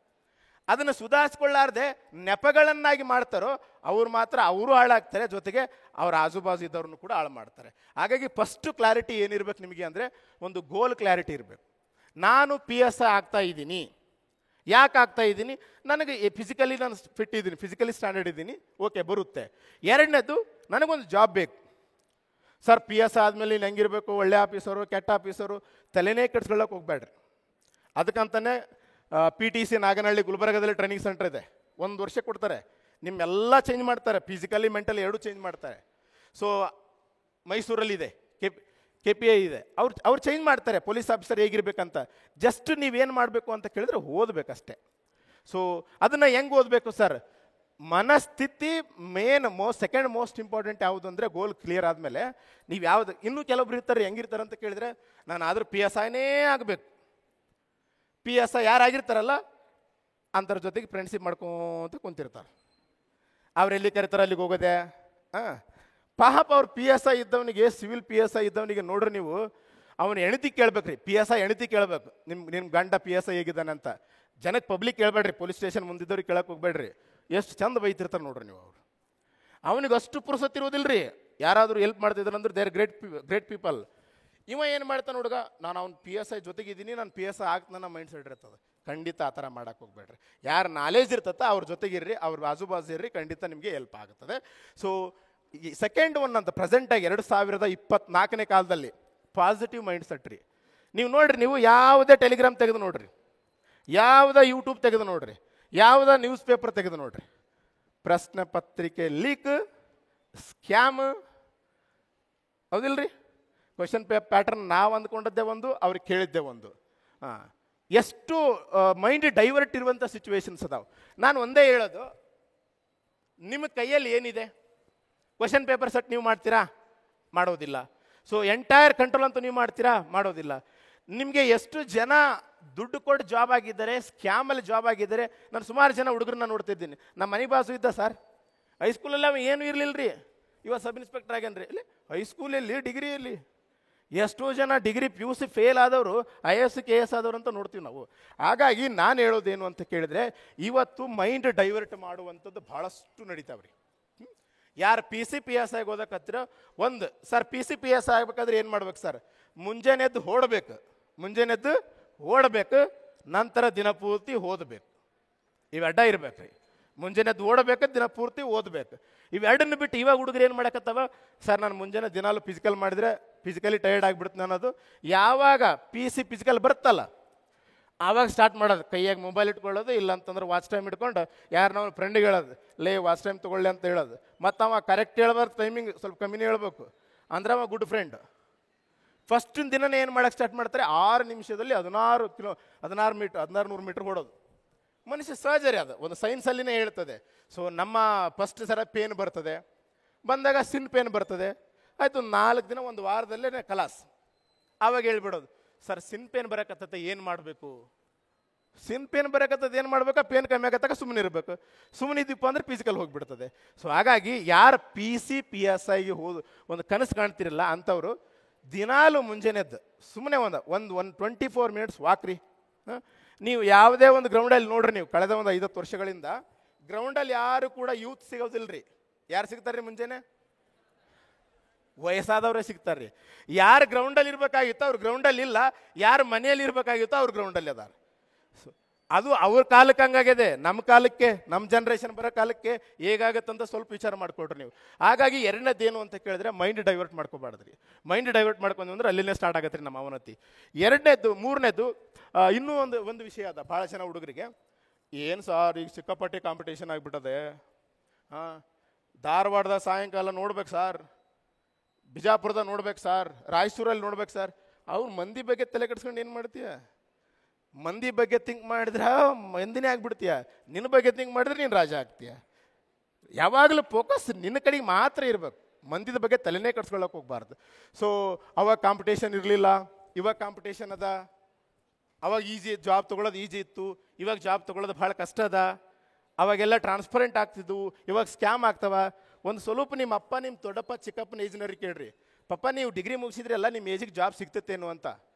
ಅದನ್ನು ಸುಧಾರಿಸ್ಕೊಳ್ಳಾರ್ದೆ ನೆಪಗಳನ್ನಾಗಿ ಮಾಡ್ತಾರೋ ಅವ್ರು ಮಾತ್ರ ಅವರು ಹಾಳಾಗ್ತಾರೆ, ಜೊತೆಗೆ ಅವ್ರ ಆಜುಬಾಜು ಇದ್ದವ್ರನ್ನು ಕೂಡ ಹಾಳು ಮಾಡ್ತಾರೆ. ಹಾಗಾಗಿ ಫಸ್ಟು ಕ್ಲಾರಿಟಿ ಏನಿರ್ಬೇಕು ನಿಮಗೆ ಅಂದರೆ, ಒಂದು ಗೋಲ್ ಕ್ಲಾರಿಟಿ ಇರಬೇಕು. ನಾನು PSI ಆಗ್ತಾ ಇದ್ದೀನಿ, ಯಾಕೆ ಆಗ್ತಾ ಇದ್ದೀನಿ? ನನಗೆ ಫಿಸಿಕಲಿ ನಾನು ಫಿಟ್ ಇದ್ದೀನಿ, ಫಿಸಿಕಲಿ ಸ್ಟ್ಯಾಂಡರ್ಡ್ ಇದ್ದೀನಿ, ಓಕೆ, ಬರುತ್ತೆ. ಎರಡನೇದು, ನನಗೊಂದು ಜಾಬ್ ಬೇಕು ಸರ್. ಪಿ ಎಸ್ ಆದಮೇಲೆ ನೀನು ಹೆಂಗಿರಬೇಕು, ಒಳ್ಳೆ ಆಫೀಸರು ಕೆಟ್ಟ ಆಫೀಸರು, ತಲೆನೇ ಕೆಡ್ಸ್ಕೊಳ್ಳೋಕೆ ಹೋಗ್ಬೇಡ್ರಿ. ಅದಕ್ಕಂತಲೇ PTC ನಾಗನಹಳ್ಳಿ ಗುಲ್ಬರ್ಗದಲ್ಲಿ ಟ್ರೈನಿಂಗ್ ಸೆಂಟರ್ ಇದೆ. 1 ವರ್ಷ ಕೊಡ್ತಾರೆ, ನಿಮ್ಮೆಲ್ಲ ಚೇಂಜ್ ಮಾಡ್ತಾರೆ, ಫಿಸಿಕಲಿ ಮೆಂಟಲಿ ಎರಡೂ ಚೇಂಜ್ ಮಾಡ್ತಾರೆ. ಸೊ ಮೈಸೂರಲ್ಲಿದೆ, KPI ಇದೆ, ಅವ್ರು ಚೇಂಜ್ ಮಾಡ್ತಾರೆ ಪೊಲೀಸ್ ಆಫೀಸರ್ ಹೇಗಿರ್ಬೇಕಂತ. ಜಸ್ಟ್ ನೀವೇನು ಮಾಡಬೇಕು ಅಂತ ಕೇಳಿದ್ರೆ ಓದಬೇಕಷ್ಟೆ. ಸೊ ಅದನ್ನು ಹೆಂಗೆ ಓದಬೇಕು ಸರ್? ಮನಸ್ಥಿತಿ ಸೆಕೆಂಡ್ ಮೋಸ್ಟ್ ಇಂಪಾರ್ಟೆಂಟ್ ಯಾವುದು ಅಂದರೆ ಗೋಲ್ ಕ್ಲಿಯರ್ ಆದಮೇಲೆ ನೀವು ಯಾವುದು. ಇನ್ನೂ ಕೆಲವೊಬ್ರು ಇರ್ತಾರೆ, ಹೆಂಗಿರ್ತಾರೆ ಅಂತ ಕೇಳಿದ್ರೆ ನಾನು ಆದರೂ PSIನೇ ಆಗಬೇಕು. PSI ಯಾರಾಗಿರ್ತಾರಲ್ಲ ಅಂಥವ್ರ ಜೊತೆಗೆ ಫ್ರೆಂಡ್ಶಿಪ್ ಮಾಡ್ಕೊಂತ ಕುಂತಿರ್ತಾರೆ. ಅವ್ರು ಎಲ್ಲಿ ಕರೀತಾರೆ ಅಲ್ಲಿಗೆ ಹೋಗೋದೆ. ಪಾಪ ಅವ್ರು PSI ಇದ್ದವನಿಗೆ, ಸಿವಿಲ್ PSI ಇದ್ದವನಿಗೆ ನೋಡ್ರಿ ನೀವು, ಅವನು ಹೆಣತಿ ಕೇಳ್ಬೇಕ್ರಿ. PSI ಹೆಣತಿ ಕೇಳಬೇಕು, ನಿಮ್ಮ ಗಂಡ PSI ಹೇಗಿದ್ದಾನೆ ಅಂತ. ಜನಕ್ಕೆ ಪಬ್ಲಿಕ್ ಕೇಳಬೇಡ್ರಿ, ಪೊಲೀಸ್ ಸ್ಟೇಷನ್ ಮುಂದಿದ್ದವ್ರಿಗೆ ಕೇಳಕ್ಕೆ ಹೋಗ್ಬೇಡ್ರಿ. ಎಷ್ಟು ಚಂದ ಬೈತಿರ್ತಾರೆ ನೋಡ್ರಿ ನೀವು. ಅವರು ಅವನಿಗೆ ಅಷ್ಟು ಪುರುಸತ್ತಿರೋದಿಲ್ಲ ರೀ. ಯಾರಾದರೂ ಹೆಲ್ಪ್ ಮಾಡ್ತಿದ್ರು ಅಂದ್ರೆ ದೇರ್ ಗ್ರೇಟ್ ಪೀಪಲ್. ಇವ ಏನು ಮಾಡ್ತಾನೆ ಹುಡುಗ, ನಾನು ಅವ್ನು PSI ಜೊತೆಗಿದ್ದೀನಿ, ನಾನು PSI ಆಗ್ತಾನ ಮೈಂಡ್ ಸೆಟ್ ಇರ್ತದೆ. ಖಂಡಿತ ಆ ಥರ ಮಾಡೋಕ್ಕೆ ಹೋಗ್ಬೇಡ್ರಿ. ಯಾರು ನಾಲೆಜ್ ಇರ್ತತ್ತ ಅವ್ರ ಜೊತೆಗಿರ್ರಿ, ಅವ್ರ ಬಾಜು ಇರ್ರಿ, ಖಂಡಿತ ನಿಮಗೆ ಹೆಲ್ಪ್ ಆಗುತ್ತದೆ. ಸೊ ಈ ಸೆಕೆಂಡ್ ಒನ್ ಅಂತ ಪ್ರೆಸೆಂಟಾಗಿ 2024ನೇ ಕಾಲದಲ್ಲಿ ಪಾಸಿಟಿವ್ ಮೈಂಡ್ ಸೆಟ್ ರೀ. ನೀವು ನೋಡ್ರಿ, ನೀವು ಯಾವುದೇ ಟೆಲಿಗ್ರಾಮ್ ತೆಗೆದು ನೋಡ್ರಿ, ಯಾವುದೇ ಯೂಟ್ಯೂಬ್ ತೆಗೆದು ನೋಡ್ರಿ, ಯಾವುದೇ ನ್ಯೂಸ್ ಪೇಪರ್ ತೆಗೆದು ನೋಡ್ರಿ, ಪ್ರಶ್ನೆ ಪತ್ರಿಕೆ ಲೀಕ್, ಸ್ಕ್ಯಾಮ್, ಹೌದಿಲ್ರಿ? ಕ್ವಶನ್ ಪ್ಯಾಟರ್ನ್ ನಾವು ಅಂದ್ಕೊಂಡದ್ದೇ ಒಂದು, ಅವ್ರಿಗೆ ಕೇಳಿದ್ದೇ ಒಂದು. ಎಷ್ಟು ಮೈಂಡ್ ಡೈವರ್ಟ್ ಇರುವಂಥ ಸಿಚುವೇಶನ್ಸ್ ಅದಾವೆ. ನಾನು ಒಂದೇ ಹೇಳೋದು, ನಿಮ್ಮ ಕೈಯಲ್ಲಿ ಏನಿದೆ? ಕ್ವಶನ್ ಪೇಪರ್ ಸೆಟ್ ನೀವು ಮಾಡ್ತೀರಾ? ಮಾಡೋದಿಲ್ಲ. ಸೊ ಎಂಟೈರ್ ಕಂಟ್ರೋಲ್ ಅಂತೂ ನೀವು ಮಾಡ್ತೀರಾ? ಮಾಡೋದಿಲ್ಲ. ನಿಮಗೆ ಎಷ್ಟು ಜನ ದುಡ್ಡು ಕೊಟ್ಟು ಜಾಬ್ ಆಗಿದ್ದಾರೆ, ಸ್ಕ್ಯಾಮಲ್ಲಿ ಜಾಬ್ ಆಗಿದ್ದಾರೆ. ನಾನು ಸುಮಾರು ಜನ ಹುಡುಗರನ್ನ ನೋಡ್ತಿದ್ದೀನಿ. ನಮ್ಮ ಮನೆ ಬಾಸು ಇದ್ದ ಸರ್, ಹೈಸ್ಕೂಲಲ್ಲಿ ಅವ ಏನೂ ಇರಲಿಲ್ಲ ರೀ, ಇವಾಗ ಸಬ್ ಇನ್ಸ್ಪೆಕ್ಟರ್ ಆಗ್ಯಾನ್ರಿ. ಇಲ್ಲಿ ಹೈಸ್ಕೂಲಲ್ಲಿ ಡಿಗ್ರಿಯಲ್ಲಿ ಎಷ್ಟೋ ಜನ ಡಿಗ್ರಿ PUC ಫೇಲ್ ಆದವರು IAS KS ಆದವರು ಅಂತ ನೋಡ್ತೀವಿ ನಾವು. ಹಾಗಾಗಿ ನಾನು ಹೇಳೋದೇನು ಅಂತ ಕೇಳಿದ್ರೆ, ಇವತ್ತು ಮೈಂಡ್ ಡೈವರ್ಟ್ ಮಾಡುವಂಥದ್ದು ಭಾಳಷ್ಟು ನಡೀತಾವ್ರಿ. ಯಾರು PC PSI ಓದಕತ್ತಿರೋ ಒಂದು ಸರ್, PC PSI ಆಗ್ಬೇಕಾದ್ರೆ ಏನು ಮಾಡ್ಬೇಕು ಸರ್? ಮುಂಜಾನೆದ್ದು ಓಡಬೇಕು, ನಂತರ ದಿನಪೂರ್ತಿ ಓದಬೇಕು. ಇವೆರಡ ಇರ್ಬೇಕು ರೀ. ಮುಂಜಾನೆದ್ದು ಓಡಬೇಕು, ದಿನಪೂರ್ತಿ ಓದಬೇಕು. ಇವೆರಡನ್ನು ಬಿಟ್ಟು ಇವಾಗ ಹುಡುಗರು ಏನು ಮಾಡಕತ್ತವ ಸರ್, ನಾನು ಮುಂಜಾನೆ ದಿನಾಲು ಫಿಸಿಕಲ್ ಮಾಡಿದರೆ ಫಿಸಿಕಲಿ ಟಯರ್ಡ್ ಆಗಿಬಿಡ್ತೀನಿ ಅನ್ನೋದು. ಯಾವಾಗ PC ಫಿಸಿಕಲ್ ಬರುತ್ತಲ್ಲ ಆವಾಗ ಸ್ಟಾರ್ಟ್ ಮಾಡೋದು, ಕೈಯಾಗ ಮೊಬೈಲ್ ಇಟ್ಕೊಳ್ಳೋದು, ಇಲ್ಲ ಅಂತಂದ್ರೆ ವಾಚ್ ಟೈಮ್ ಇಟ್ಕೊಂಡು ಯಾರು ಫ್ರೆಂಡಿಗೆ ಹೇಳೋದು, ಲೇ ವಾಚ್ ಟೈಮ್ ತೊಗೊಳ್ಳಿ ಅಂತ ಹೇಳೋದು. ಮತ್ತು ಅವ ಕರೆಕ್ಟ್ ಹೇಳ್ಬಾರ್ದು, ಟೈಮಿಂಗ್ ಸ್ವಲ್ಪ ಕಮ್ಮಿನೇ ಹೇಳ್ಬೇಕು, ಅಂದ್ರೆ ಅವ ಗುಡ್ ಫ್ರೆಂಡ್. ಫಸ್ಟಿನ ದಿನನೇ ಏನು ಮಾಡೋಕ್ಕೆ ಸ್ಟಾರ್ಟ್ ಮಾಡ್ತಾರೆ, 6 ನಿಮಿಷದಲ್ಲಿ 1600 ಮೀಟ್ರ್ ಓಡೋದು. ಮನುಷ್ಯ ಸಹಜ ರೀ, ಅದು ಒಂದು ಸೈನ್ಸಲ್ಲಿನೇ ಹೇಳ್ತದೆ. ಸೊ ನಮ್ಮ ಫಸ್ಟ್ ಸರ ಪೇನ್ ಬರ್ತದೆ, ಬಂದಾಗ ಸಿನ್ ಪೇನ್ ಬರ್ತದೆ, ಆಯಿತು 4 ದಿನ 1 ವಾರದಲ್ಲೇ ಕಲಾಸ್. ಆವಾಗ ಹೇಳ್ಬಿಡೋದು, ಸರ್ ಸಿನ್ ಪೇನ್ ಬರೋಕತ್ತತೆ ಏನು ಮಾಡಬೇಕು? ಸಿನ್ ಪೇನ್ ಬರೋಕತ್ತದ ಏನು ಮಾಡ್ಬೇಕು? ಪೇನ್ ಕಮ್ಮಿ ಆಗತ್ತಾಗ ಸುಮ್ಮನೆ ಇರಬೇಕು. ಸುಮ್ಮನೆ ಇದ್ದೀಪ್ಪ ಅಂದ್ರೆ ಫಿಸಿಕಲ್ ಹೋಗಿಬಿಡ್ತದೆ. ಸೊ ಹಾಗಾಗಿ ಯಾರು PC PSIಗೆ ಒಂದು ಕನಸು ಕಾಣ್ತಿರಲ್ಲ ಅಂಥವ್ರು ದಿನಾಲು ಮುಂಜಾನೆದ್ದು ಸುಮ್ಮನೆ ಒಂದು 24 ಮಿನಿಟ್ಸ್ ವಾಕ್ ರೀ. ನೀವು ಯಾವುದೇ ಒಂದು ಗ್ರೌಂಡಲ್ಲಿ ನೋಡ್ರಿ, ನೀವು ಕಳೆದ ಒಂದು 50 ವರ್ಷಗಳಿಂದ ಗ್ರೌಂಡಲ್ಲಿ ಯಾರು ಕೂಡ ಯೂತ್ ಸಿಗೋದಿಲ್ಲ ರೀ. ಯಾರು ಸಿಗ್ತಾರೆ ರೀ ಮುಂಜಾನೆ? ವಯಸ್ಸಾದವರೇ ಸಿಗ್ತಾರೆ ರೀ. ಯಾರು ಗ್ರೌಂಡಲ್ಲಿ ಇರಬೇಕಾಗಿತ್ತೋ ಅವ್ರು ಗ್ರೌಂಡಲ್ಲಿ ಇಲ್ಲ, ಯಾರು ಮನೆಯಲ್ಲಿ ಇರಬೇಕಾಗಿತ್ತೋ ಅವ್ರು ಗ್ರೌಂಡಲ್ಲಿ ಅದಾರೆ. ಸೊ ಅದು ಅವ್ರ ಕಾಲಕ್ಕೆ ಹಂಗಾಗಿದೆ. ನಮ್ಮ ಕಾಲಕ್ಕೆ, ನಮ್ಮ ಜನ್ರೇಷನ್ ಬರೋ ಕಾಲಕ್ಕೆ ಹೇಗಾಗತ್ತಂತ ಸ್ವಲ್ಪ ವಿಚಾರ ಮಾಡಿಕೊಡ್ರಿ ನೀವು. ಹಾಗಾಗಿ ಎರಡನೇದೇನು ಅಂತ ಕೇಳಿದ್ರೆ ಮೈಂಡ್ ಡೈವರ್ಟ್ ಮಾಡ್ಕೋಬಾರ್ದ್ರಿ. ಮೈಂಡ್ ಡೈವರ್ಟ್ ಮಾಡ್ಕೊಂಡು ಅಂದ್ರೆ ಅಲ್ಲಿಂದ ಸ್ಟಾರ್ಟ್ ಆಗತ್ತೆ ರೀ ನಮ್ಮ ಅವನತಿ. ಮೂರನೇದು ಇನ್ನೂ ಒಂದು ವಿಷಯ ಅದ ಭಾಳ ಜನ ಹುಡುಗರಿಗೆ. ಏನು ಸಾರ್ ಈಗ ಸಿಕ್ಕಾಪಟ್ಟೆ ಕಾಂಪಿಟೇಷನ್ ಆಗಿಬಿಟ್ಟದೆ. ಧಾರವಾಡದ ಸಾಯಂಕಾಲ ನೋಡ್ಬೇಕು ಸಾರ್, ಬಿಜಾಪುರದ ನೋಡ್ಬೇಕು ಸಾರ್, ರಾಯಚೂರಲ್ಲಿ ನೋಡ್ಬೇಕು ಸಾರ್. ಅವ್ರು ಮಂದಿ ಬಗ್ಗೆ ತಲೆ ಕೆಡ್ಸ್ಕೊಂಡು ಏನು ಮಾಡ್ತೀಯ? ಮಂದಿ ಬಗ್ಗೆ ಥಿಂಕ್ ಮಾಡಿದ್ರೆ ಮಂದಿನೇ ಆಗ್ಬಿಡ್ತೀಯ, ನಿನ್ನ ಬಗ್ಗೆ ಥಿಂಕ್ ಮಾಡಿದ್ರೆ ನೀನು ರಾಜ ಆಗ್ತೀಯ. ಯಾವಾಗಲೂ ಫೋಕಸ್ ನಿನ್ನ ಕಡೆಗೆ ಮಾತ್ರ ಇರಬೇಕು, ಮಂದಿದ ಬಗ್ಗೆ ತಲೆನೇ ಕಟ್ಸ್ಕೊಳ್ಳೋಕೆ ಹೋಗ್ಬಾರ್ದು. ಸೊ ಅವಾಗ ಕಾಂಪಿಟೇಷನ್ ಇರಲಿಲ್ಲ, ಇವಾಗ ಕಾಂಪಿಟೇಷನ್ ಅದ. ಅವಾಗ ಜಾಬ್ ತೊಗೊಳೋದು ಈಜಿ ಇತ್ತು, ಇವಾಗ ಜಾಬ್ ತೊಗೊಳೋದು ಭಾಳ ಕಷ್ಟ ಅದ. ಅವಾಗೆಲ್ಲ ಟ್ರಾನ್ಸ್ಪರೆಂಟ್ ಆಗ್ತಿದ್ವು, ಇವಾಗ ಸ್ಕ್ಯಾಮ್ ಆಗ್ತವ. ಒಂದು ಸ್ವಲ್ಪ ನಿಮ್ಮ ಅಪ್ಪ, ನಿಮ್ಮ ದೊಡ್ಡಪ್ಪ, ಚಿಕ್ಕಪ್ಪನ ಏಜ್ನವ್ರಿಗೆ ಕೇಳ್ರಿ, ಪಪ್ಪ ನೀವು ಡಿಗ್ರಿ ಮುಗಿಸಿದ್ರೆ ಎಲ್ಲ ನಿಮ್ಮ ಏಜಿಗೆ ಜಾಬ್ ಸಿಗ್ತೈತೇನು ಅಂತ.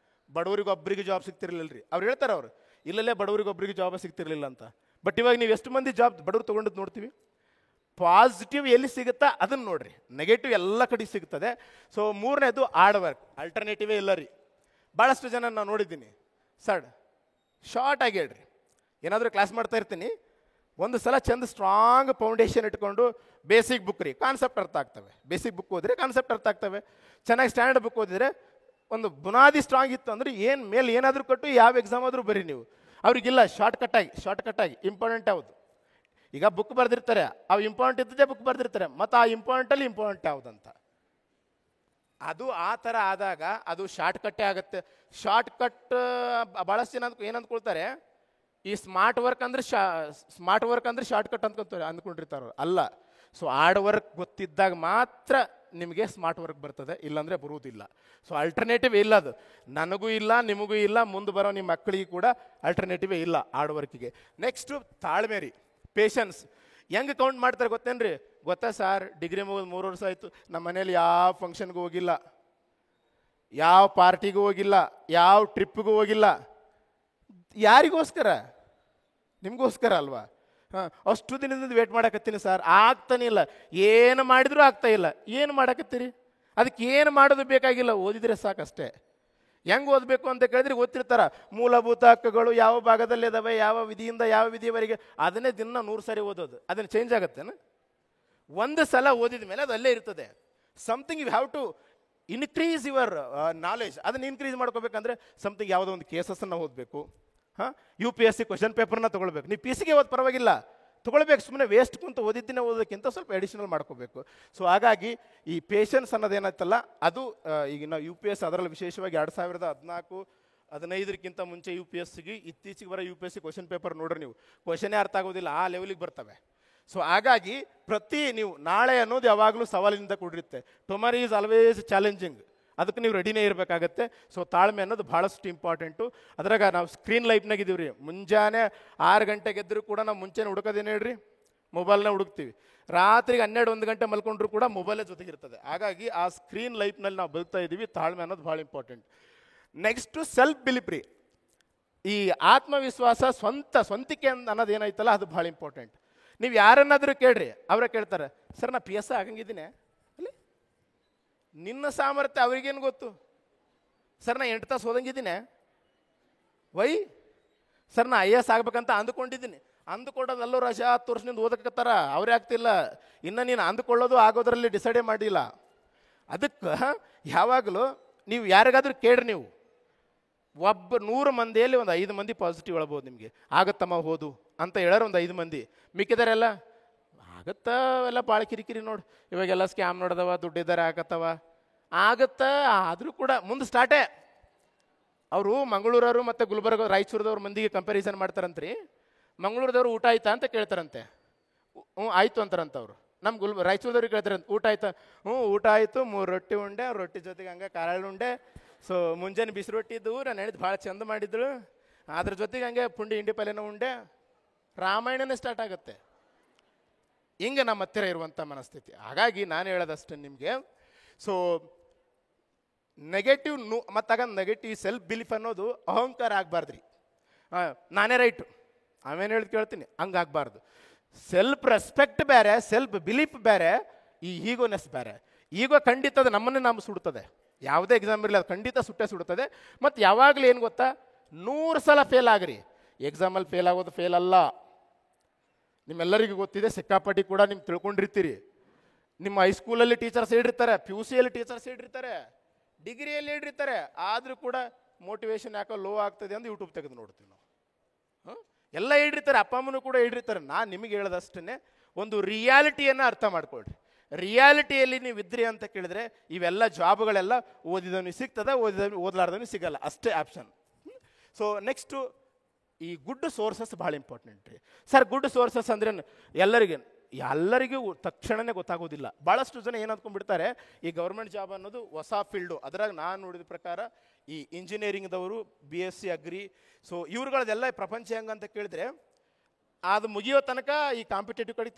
ಬಡವರಿಗೊಬ್ಬರಿಗೆ ಜಾಬ್ ಸಿಗ್ತಿರ್ಲಿಲ್ಲ ರೀ. ಅವ್ರು ಹೇಳ್ತಾರೆ, ಅವರು ಇಲ್ಲಲ್ಲೇ ಬಡವರಿಗೊಬ್ಬರಿಗೆ ಜಾಬ್ ಸಿಗ್ತಿರ್ಲಿಲ್ಲ ಅಂತ. ಬಟ್ ಇವಾಗ ನೀವು ಎಷ್ಟು ಮಂದಿ ಜಾಬ್ ಬಡವ್ರು ತೊಗೊಂಡದ್ದು ನೋಡ್ತೀವಿ. ಪಾಸಿಟಿವ್ ಎಲ್ಲಿ ಸಿಗುತ್ತಾ ಅದನ್ನು ನೋಡ್ರಿ, ನೆಗೆಟಿವ್ ಎಲ್ಲ ಕಡೆ ಸಿಗ್ತದೆ. ಸೊ ಮೂರನೇದು ಹಾರ್ಡ್ ವರ್ಕ್, ಆಲ್ಟರ್ನೇಟಿವೇ ಇಲ್ಲ ರೀ. ಭಾಳಷ್ಟು ಜನ ನಾನು ನೋಡಿದ್ದೀನಿ, ಸರ್ ಶಾರ್ಟ್ ಆಗಿ ಹೇಳ್ರಿ, ಏನಾದರೂ ಕ್ಲಾಸ್ ಮಾಡ್ತಾ ಇರ್ತೀನಿ, ಒಂದು ಸಲ ಚಂದ ಸ್ಟ್ರಾಂಗ್ ಫೌಂಡೇಶನ್ ಇಟ್ಕೊಂಡು ಬೇಸಿಕ್ ಬುಕ್ ರೀ, ಕಾನ್ಸೆಪ್ಟ್ ಅರ್ಥ ಆಗ್ತವೆ. ಬೇಸಿಕ್ ಬುಕ್ ಓದಿದ್ರೆ ಕಾನ್ಸೆಪ್ಟ್ ಅರ್ಥ ಆಗ್ತವೆ. ಚೆನ್ನಾಗಿ ಸ್ಟ್ಯಾಂಡರ್ಡ್ ಬುಕ್ ಓದಿದ್ರೆ ಒಂದು ಬುನಾದಿ ಸ್ಟ್ರಾಂಗ್ ಇತ್ತು ಅಂದರೆ ಮೇಲೆ ಏನಾದರೂ ಕೊಟ್ಟು ಯಾವ ಎಕ್ಸಾಮ್ ಆದರೂ ಬರೀ ನೀವು. ಅವ್ರಿಗಿಲ್ಲ ಶಾರ್ಟ್ ಆಗಿ ಇಂಪಾರ್ಟೆಂಟ್ ಯಾವುದು. ಈಗ ಬುಕ್ ಬರೆದಿರ್ತಾರೆ, ಅವು ಇಂಪಾರ್ಟೆಂಟ್ ಇದ್ದದೇ ಬುಕ್ ಬರೆದಿರ್ತಾರೆ, ಮತ್ತು ಆ ಇಂಪಾರ್ಟೆಂಟಲ್ಲಿ ಇಂಪಾರ್ಟೆಂಟ್ ಯಾವುದಂತ. ಅದು ಆ ಥರ ಆದಾಗ ಅದು ಶಾರ್ಟ್ಕಟ್ಟೇ ಆಗುತ್ತೆ. ಶಾರ್ಟ್ಕಟ್ ಭಾಳಷ್ಟು ಜನ ಏನು ಅಂದ್ಕೊಳ್ತಾರೆ, ಈ ಸ್ಮಾರ್ಟ್ ವರ್ಕ್ ಅಂದ್ರೆ ಶಾರ್ಟ್ಕಟ್ ಅಂದ್ಕೊಂಡಿರ್ತಾರೆ. ಅಲ್ಲ. ಸೊ ಹಾರ್ಡ್ ವರ್ಕ್ ಗೊತ್ತಿದ್ದಾಗ ಮಾತ್ರ ನಿಮಗೆ ಸ್ಮಾರ್ಟ್ ವರ್ಕ್ ಬರ್ತದೆ, ಇಲ್ಲಾಂದರೆ ಬರುವುದಿಲ್ಲ. ಸೊ ಅಲ್ಟರ್ನೇಟಿವ್ ಇಲ್ಲ, ಅದು ನನಗೂ ಇಲ್ಲ, ನಿಮಗೂ ಇಲ್ಲ, ಮುಂದೆ ಬರೋ ನಿಮ್ಮ ಮಕ್ಕಳಿಗೆ ಕೂಡ ಅಲ್ಟರ್ನೇಟಿವೇ ಇಲ್ಲ ಹಾರ್ಡ್ ವರ್ಕಿಗೆ. ನೆಕ್ಸ್ಟು ತಾಳ್ಮೆ ರೀ, ಪೇಷನ್ಸ್. ಹೆಂಗೆ ಕೌಂಟ್ ಮಾಡ್ತಾರೆ ಗೊತ್ತೇನ್ರಿ? ಗೊತ್ತಾ ಸರ್, ಡಿಗ್ರಿ ಮುಗಿದು 3 ವರ್ಷ ಆಯಿತು, ನಮ್ಮ ಮನೇಲಿ ಯಾವ ಫಂಕ್ಷನ್ಗೂ ಹೋಗಿಲ್ಲ, ಯಾವ ಪಾರ್ಟಿಗೂ ಹೋಗಿಲ್ಲ, ಯಾವ ಟ್ರಿಪ್ಪಿಗೂ ಹೋಗಿಲ್ಲ. ಯಾರಿಗೋಸ್ಕರ? ನಿಮಗೋಸ್ಕರ ಅಲ್ವಾ? ಅಷ್ಟು ದಿನದಿಂದ ವೇಟ್ ಮಾಡಕತ್ತೀನಿ ಸರ್, ಆಗ್ತಾನೆ ಇಲ್ಲ. ಏನು ಮಾಡಿದ್ರೂ ಆಗ್ತಾ ಇಲ್ಲ. ಏನು ಮಾಡಕತ್ತೀರಿ? ಅದಕ್ಕೆ ಏನು ಮಾಡೋದು ಬೇಕಾಗಿಲ್ಲ, ಓದಿದರೆ ಸಾಕಷ್ಟೇ. ಹೆಂಗೆ ಓದಬೇಕು ಅಂತ ಕೇಳಿದ್ರೆ ಗೊತ್ತಿರ್ತಾರ. ಮೂಲಭೂತ ಹಕ್ಕುಗಳು ಯಾವ ಭಾಗದಲ್ಲಿ ಇದಾವೆ, ಯಾವ ವಿಧಿಯಿಂದ ಯಾವ ವಿಧಿಯವರೆಗೆ, ಅದನ್ನೇ ದಿನ 100 ಸಾರಿ ಓದೋದು. ಅದನ್ನು ಚೇಂಜ್ ಆಗುತ್ತೇನು? ಒಂದು ಸಲ ಓದಿದ ಮೇಲೆ ಅದು ಅಲ್ಲೇ ಇರ್ತದೆ. Something you have to increase your knowledge. ಅದನ್ನು ಇನ್ಕ್ರೀಸ್ ಮಾಡ್ಕೋಬೇಕಂದ್ರೆ ಸಮಥಿಂಗ್ ಯಾವುದೋ ಒಂದು ಕೇಸಸ್ಸನ್ನು ಓದಬೇಕು. UPSC ಕ್ವಶನ್ ಪೇಪರ್ನ ತೊಗೊಳ್ಬೇಕು. ನೀವು PCಗೆ ಓದ್ ಪರವಾಗಿಲ್ಲ, ತೊಗೊಳ್ಬೇಕು. ಸುಮ್ಮನೆ ವೇಸ್ಟ್ ಕುಂತು ಓದಿದ್ದನ್ನೇ ಓದೋದಕ್ಕಿಂತ ಸ್ವಲ್ಪ ಎಡಿಷನಲ್ ಮಾಡ್ಕೋಬೇಕು. ಸೊ ಹಾಗಾಗಿ ಈ ಪೇಷನ್ಸ್ ಅನ್ನೋದೇನಾಯ್ತಲ್ಲ, ಅದು ಈಗ ನಾವು UPSC ಅದರಲ್ಲಿ ವಿಶೇಷವಾಗಿ 2014-15 ಮುಂಚೆ UPSCಗೆ ಇತ್ತೀಚೆಗೆ ಬರೋ UPSC ಕ್ವಶನ್ ಪೇಪರ್ ನೋಡ್ರಿ ನೀವು, ಕ್ವಶನೇ ಅರ್ಥ ಆಗೋದಿಲ್ಲ, ಆ ಲೆವೆಲಿಗೆ ಬರ್ತವೆ. ಸೊ ಹಾಗಾಗಿ ನೀವು ನಾಳೆ ಅನ್ನೋದು ಯಾವಾಗಲೂ ಸವಾಲಿನಿಂದ ಕೂಡಿರುತ್ತೆ. Tomorrow is always challenging. ಅದಕ್ಕೆ ನೀವು ರೆಡಿನೇ ಇರಬೇಕಾಗತ್ತೆ. ಸೊ ತಾಳ್ಮೆ ಅನ್ನೋದು ಭಾಳಷ್ಟು ಇಂಪಾರ್ಟೆಂಟು. ಅದ್ರಾಗ ನಾವು ಸ್ಕ್ರೀನ್ ಲೈಫ್ನಾಗ ಇದೀವಿ ರೀ. ಮುಂಜಾನೆ 6 ಗಂಟೆಗೆ ಎದ್ದರೂ ಕೂಡ ನಾವು ಮುಂಚೆನೇ ಹುಡುಕೋದೇನು ಹೇಳ್ರಿ, ಮೊಬೈಲ್ನ ಹುಡುಕ್ತೀವಿ. ರಾತ್ರಿಗೆ 12-1 ಗಂಟೆ ಮಲ್ಕೊಂಡ್ರು ಕೂಡ ಮೊಬೈಲೇ ಜೊತೆಗಿರ್ತದೆ. ಹಾಗಾಗಿ ಆ ಸ್ಕ್ರೀನ್ ಲೈಫ್ನಲ್ಲಿ ನಾವು ಬದುಕ್ತಾ ಇದ್ದೀವಿ. ತಾಳ್ಮೆ ಅನ್ನೋದು ಭಾಳ ಇಂಪಾರ್ಟೆಂಟ್. ನೆಕ್ಸ್ಟು ಸೆಲ್ಫ್ ಬಿಲೀಫ್ ರೀ. ಈ ಆತ್ಮವಿಶ್ವಾಸ, ಸ್ವಂತಿಕೆ ಅನ್ನೋದು ಏನೈತಲ್ಲ, ಅದು ಭಾಳ ಇಂಪಾರ್ಟೆಂಟ್. ನೀವು ಯಾರನ್ನಾದರೂ ಕೇಳ್ರಿ, ಅವರೇ ಕೇಳ್ತಾರೆ, ಸರ್ ನಾ PSI ಆಗಂಗಿದ್ದೀನಿ ಅಲ್ಲಿ, ನಿನ್ನ ಸಾಮರ್ಥ್ಯ ಅವ್ರಿಗೇನು ಗೊತ್ತು? ಸರ್ ನಾ 8 ತಾಸು ಓದಂಗಿದ್ದೀನಿ, ಸರ್ ನಾ IAS ಆಗ್ಬೇಕಂತ ಅಂದುಕೊಂಡಿದ್ದೀನಿ. ಅಂದುಕೊಳ್ಳೋದಲ್ಲೂ 10 ವರ್ಷದಿಂದ ಓದಕತ್ತಾರ, ಅವರೇ ಆಗ್ತಿಲ್ಲ. ಇನ್ನು ನೀನು ಅಂದುಕೊಳ್ಳೋದು ಆಗೋದ್ರಲ್ಲಿ ಡಿಸೈಡೇ ಮಾಡಿಲ್ಲ. ಅದಕ್ಕೆ ಯಾವಾಗಲೂ ನೀವು ಯಾರಿಗಾದ್ರೂ ಕೇಳ್ರಿ, ನೀವು 100 ಮಂದಿಯಲ್ಲಿ ಒಂದು 5 ಮಂದಿ ಪಾಸಿಟಿವ್ ಹೇಳ್ಬೋದು ನಿಮಗೆ. ಆಗತ್ತಮ್ಮ ಓದು ಅಂತ ಹೇಳೋರು ಒಂದು 5 ಮಂದಿ. ಮಿಕ್ಕಿದಾರೆಲ್ಲ ಆಗತ್ತಾ, ಎಲ್ಲ ಭಾಳ ಕಿರಿಕಿರಿ ನೋಡು, ಇವಾಗೆಲ್ಲ ಸ್ಕ್ಯಾಮ್ ನೋಡಿದವ, ದುಡ್ಡಿದ್ದಾರೆ ಆಗತ್ತವ, ಆಗತ್ತಾ. ಆದರೂ ಕೂಡ ಮುಂದೆ ಸ್ಟಾರ್ಟೇ. ಅವರು ಮಂಗಳೂರವರು ಮತ್ತು ಗುಲ್ಬರ್ಗ ರಾಯಚೂರದವ್ರ ಮಂದಿಗೆ ಕಂಪ್ಯಾರಿಸನ್ ಮಾಡ್ತಾರಂತ್ರಿ. ಮಂಗಳೂರದವ್ರು ಊಟ ಆಯ್ತಾ ಅಂತ ಕೇಳ್ತಾರಂತೆ. ಆಯಿತು ಅಂತಾರಂತ ಅವರು. ನಮ್ಮ ರಾಯಚೂರದವ್ರಿಗೆ ಕೇಳ್ತಾರಂತ, ಊಟ ಆಯ್ತಾ? ಊಟ ಆಯಿತು, 3 ರೊಟ್ಟಿ ಉಂಡೆ, ರೊಟ್ಟಿ ಜೊತೆಗೆ ಹಂಗೆ ಕಾಳು ಉಂಡೆ. ಸೊ ಮುಂಜಾನೆ ಬಿಸಿ ರೊಟ್ಟಿ ಇದ್ದವು, ನಾನು ಹೇಳಿದ್ದು ಭಾಳ ಚಂದ ಮಾಡಿದ್ರು, ಅದ್ರ ಜೊತೆಗೆ ಹಂಗೆ ಪುಂಡಿ ಹಿಂಡಿ ಪಲ್ಯನೂ ಉಂಡೆ. ರಾಮಾಯಣನೇ ಸ್ಟಾರ್ಟ್ ಆಗುತ್ತೆ. ಹಿಂಗೆ ನಮ್ಮ ಹತ್ತಿರ ಇರುವಂಥ ಮನಸ್ಥಿತಿ. ಹಾಗಾಗಿ ನಾನು ಹೇಳೋದಷ್ಟೇ ನಿಮಗೆ. ಸೊ ನೆಗೆಟಿವ್ ಸೆಲ್ಫ್ ಬಿಲೀಫ್ ಅನ್ನೋದು ಅಹಂಕಾರ ಆಗಬಾರ್ದು ರೀ. ನಾನೇ ರೈಟು, ಆಮೇಲೆ ಹೇಳಿ ಕೇಳ್ತೀನಿ, ಹಂಗೆ ಆಗಬಾರ್ದು. ಸೆಲ್ಫ್ ರೆಸ್ಪೆಕ್ಟ್ ಬೇರೆ, ಸೆಲ್ಫ್ ಬಿಲೀಫ್ ಬೇರೆ, ಈ ಈಗೋನೆಸ್ ಬೇರೆ. ಈಗೋ ಖಂಡಿತ ಅದು ನಮ್ಮನ್ನೇ ನಾವು ಸುಡ್ತದೆ. ಯಾವುದೇ ಎಕ್ಸಾಮ್ ಇರಲಿ, ಅದು ಖಂಡಿತ ಸುಡುತ್ತದೆ. ಮತ್ತು ಯಾವಾಗಲೂ ಏನು ಗೊತ್ತಾ, 100 ಸಲ ಫೇಲ್ ಆಗ್ರಿ. ಎಕ್ಸಾಮಲ್ಲಿ ಫೇಲ್ ಆಗೋದು ಫೇಲ್ ಅಲ್ಲ. ನಿಮ್ಮೆಲ್ಲರಿಗೂ ಗೊತ್ತಿದೆ, ಸಿಕ್ಕಾಪಟ್ಟಿ ಕೂಡ ನೀವು ತಿಳ್ಕೊಂಡಿರ್ತೀರಿ. ನಿಮ್ಮ ಹೈಸ್ಕೂಲಲ್ಲಿ ಟೀಚರ್ಸ್ ಹೇಳಿರ್ತಾರೆ, PUCಯಲ್ಲಿ ಟೀಚರ್ಸ್ ಹೇಳಿರ್ತಾರೆ, ಡಿಗ್ರಿಯಲ್ಲಿ ಹೇಳಿರ್ತಾರೆ. ಆದರೂ ಕೂಡ ಮೋಟಿವೇಶನ್ ಯಾಕೋ ಲೋ ಆಗ್ತದೆ ಅಂತ ಯೂಟ್ಯೂಬ್ ತೆಗೆದು ನೋಡ್ತೀವಿ ನಾವು. ಎಲ್ಲ ಹೇಳಿರ್ತಾರೆ, ಅಪ್ಪ ಅಮ್ಮನೂ ಕೂಡ ಹೇಳಿರ್ತಾರೆ. ನಾನು ನಿಮಗೆ ಹೇಳೋದಷ್ಟೇ, ಒಂದು ರಿಯಾಲಿಟಿಯನ್ನು ಅರ್ಥ ಮಾಡ್ಕೊಳ್ರಿ. ರಿಯಾಲಿಟಿಯಲ್ಲಿ ನೀವು ಇದ್ರಿ ಅಂತ ಕೇಳಿದ್ರೆ ಇವೆಲ್ಲ ಜಾಬ್ಗಳೆಲ್ಲ ಓದಿದವನಿಗೆ ಸಿಗ್ತದೆ, ಓದಲಾರ್ದವನಿಗೆ ಸಿಗಲ್ಲ, ಅಷ್ಟೇ ಆಪ್ಷನ್. ಸೊ ನೆಕ್ಸ್ಟು ಈ ಗುಡ್ ಸೋರ್ಸಸ್ ಭಾಳ ಇಂಪಾರ್ಟೆಂಟ್ ರೀ. ಸರ್ ಗುಡ್ ಸೋರ್ಸಸ್ ಅಂದ್ರೆ ಎಲ್ಲರಿಗೂ ತಕ್ಷಣವೇ ಗೊತ್ತಾಗೋದಿಲ್ಲ. ಭಾಳಷ್ಟು ಜನ ಏನು ಅಂದ್ಕೊಂಡ್ಬಿಡ್ತಾರೆ, ಈ ಗೌರ್ಮೆಂಟ್ ಜಾಬ್ ಅನ್ನೋದು ಹೊಸ ಫೀಲ್ಡು. ಅದ್ರಾಗ ನಾನು ನೋಡಿದ ಪ್ರಕಾರ ಈ ಇಂಜಿನಿಯರಿಂಗ್ದವರು, BSc ಅಗ್ರಿ, ಸೊ ಇವ್ರುಗಳದೆಲ್ಲ ಪ್ರಪಂಚ ಹೆಂಗಂತ ಕೇಳಿದ್ರೆ, ಅದು ಮುಗಿಯೋ ತನಕ ಈ ಕಾಂಪಿಟೇಟಿವ್ ಕಡೆ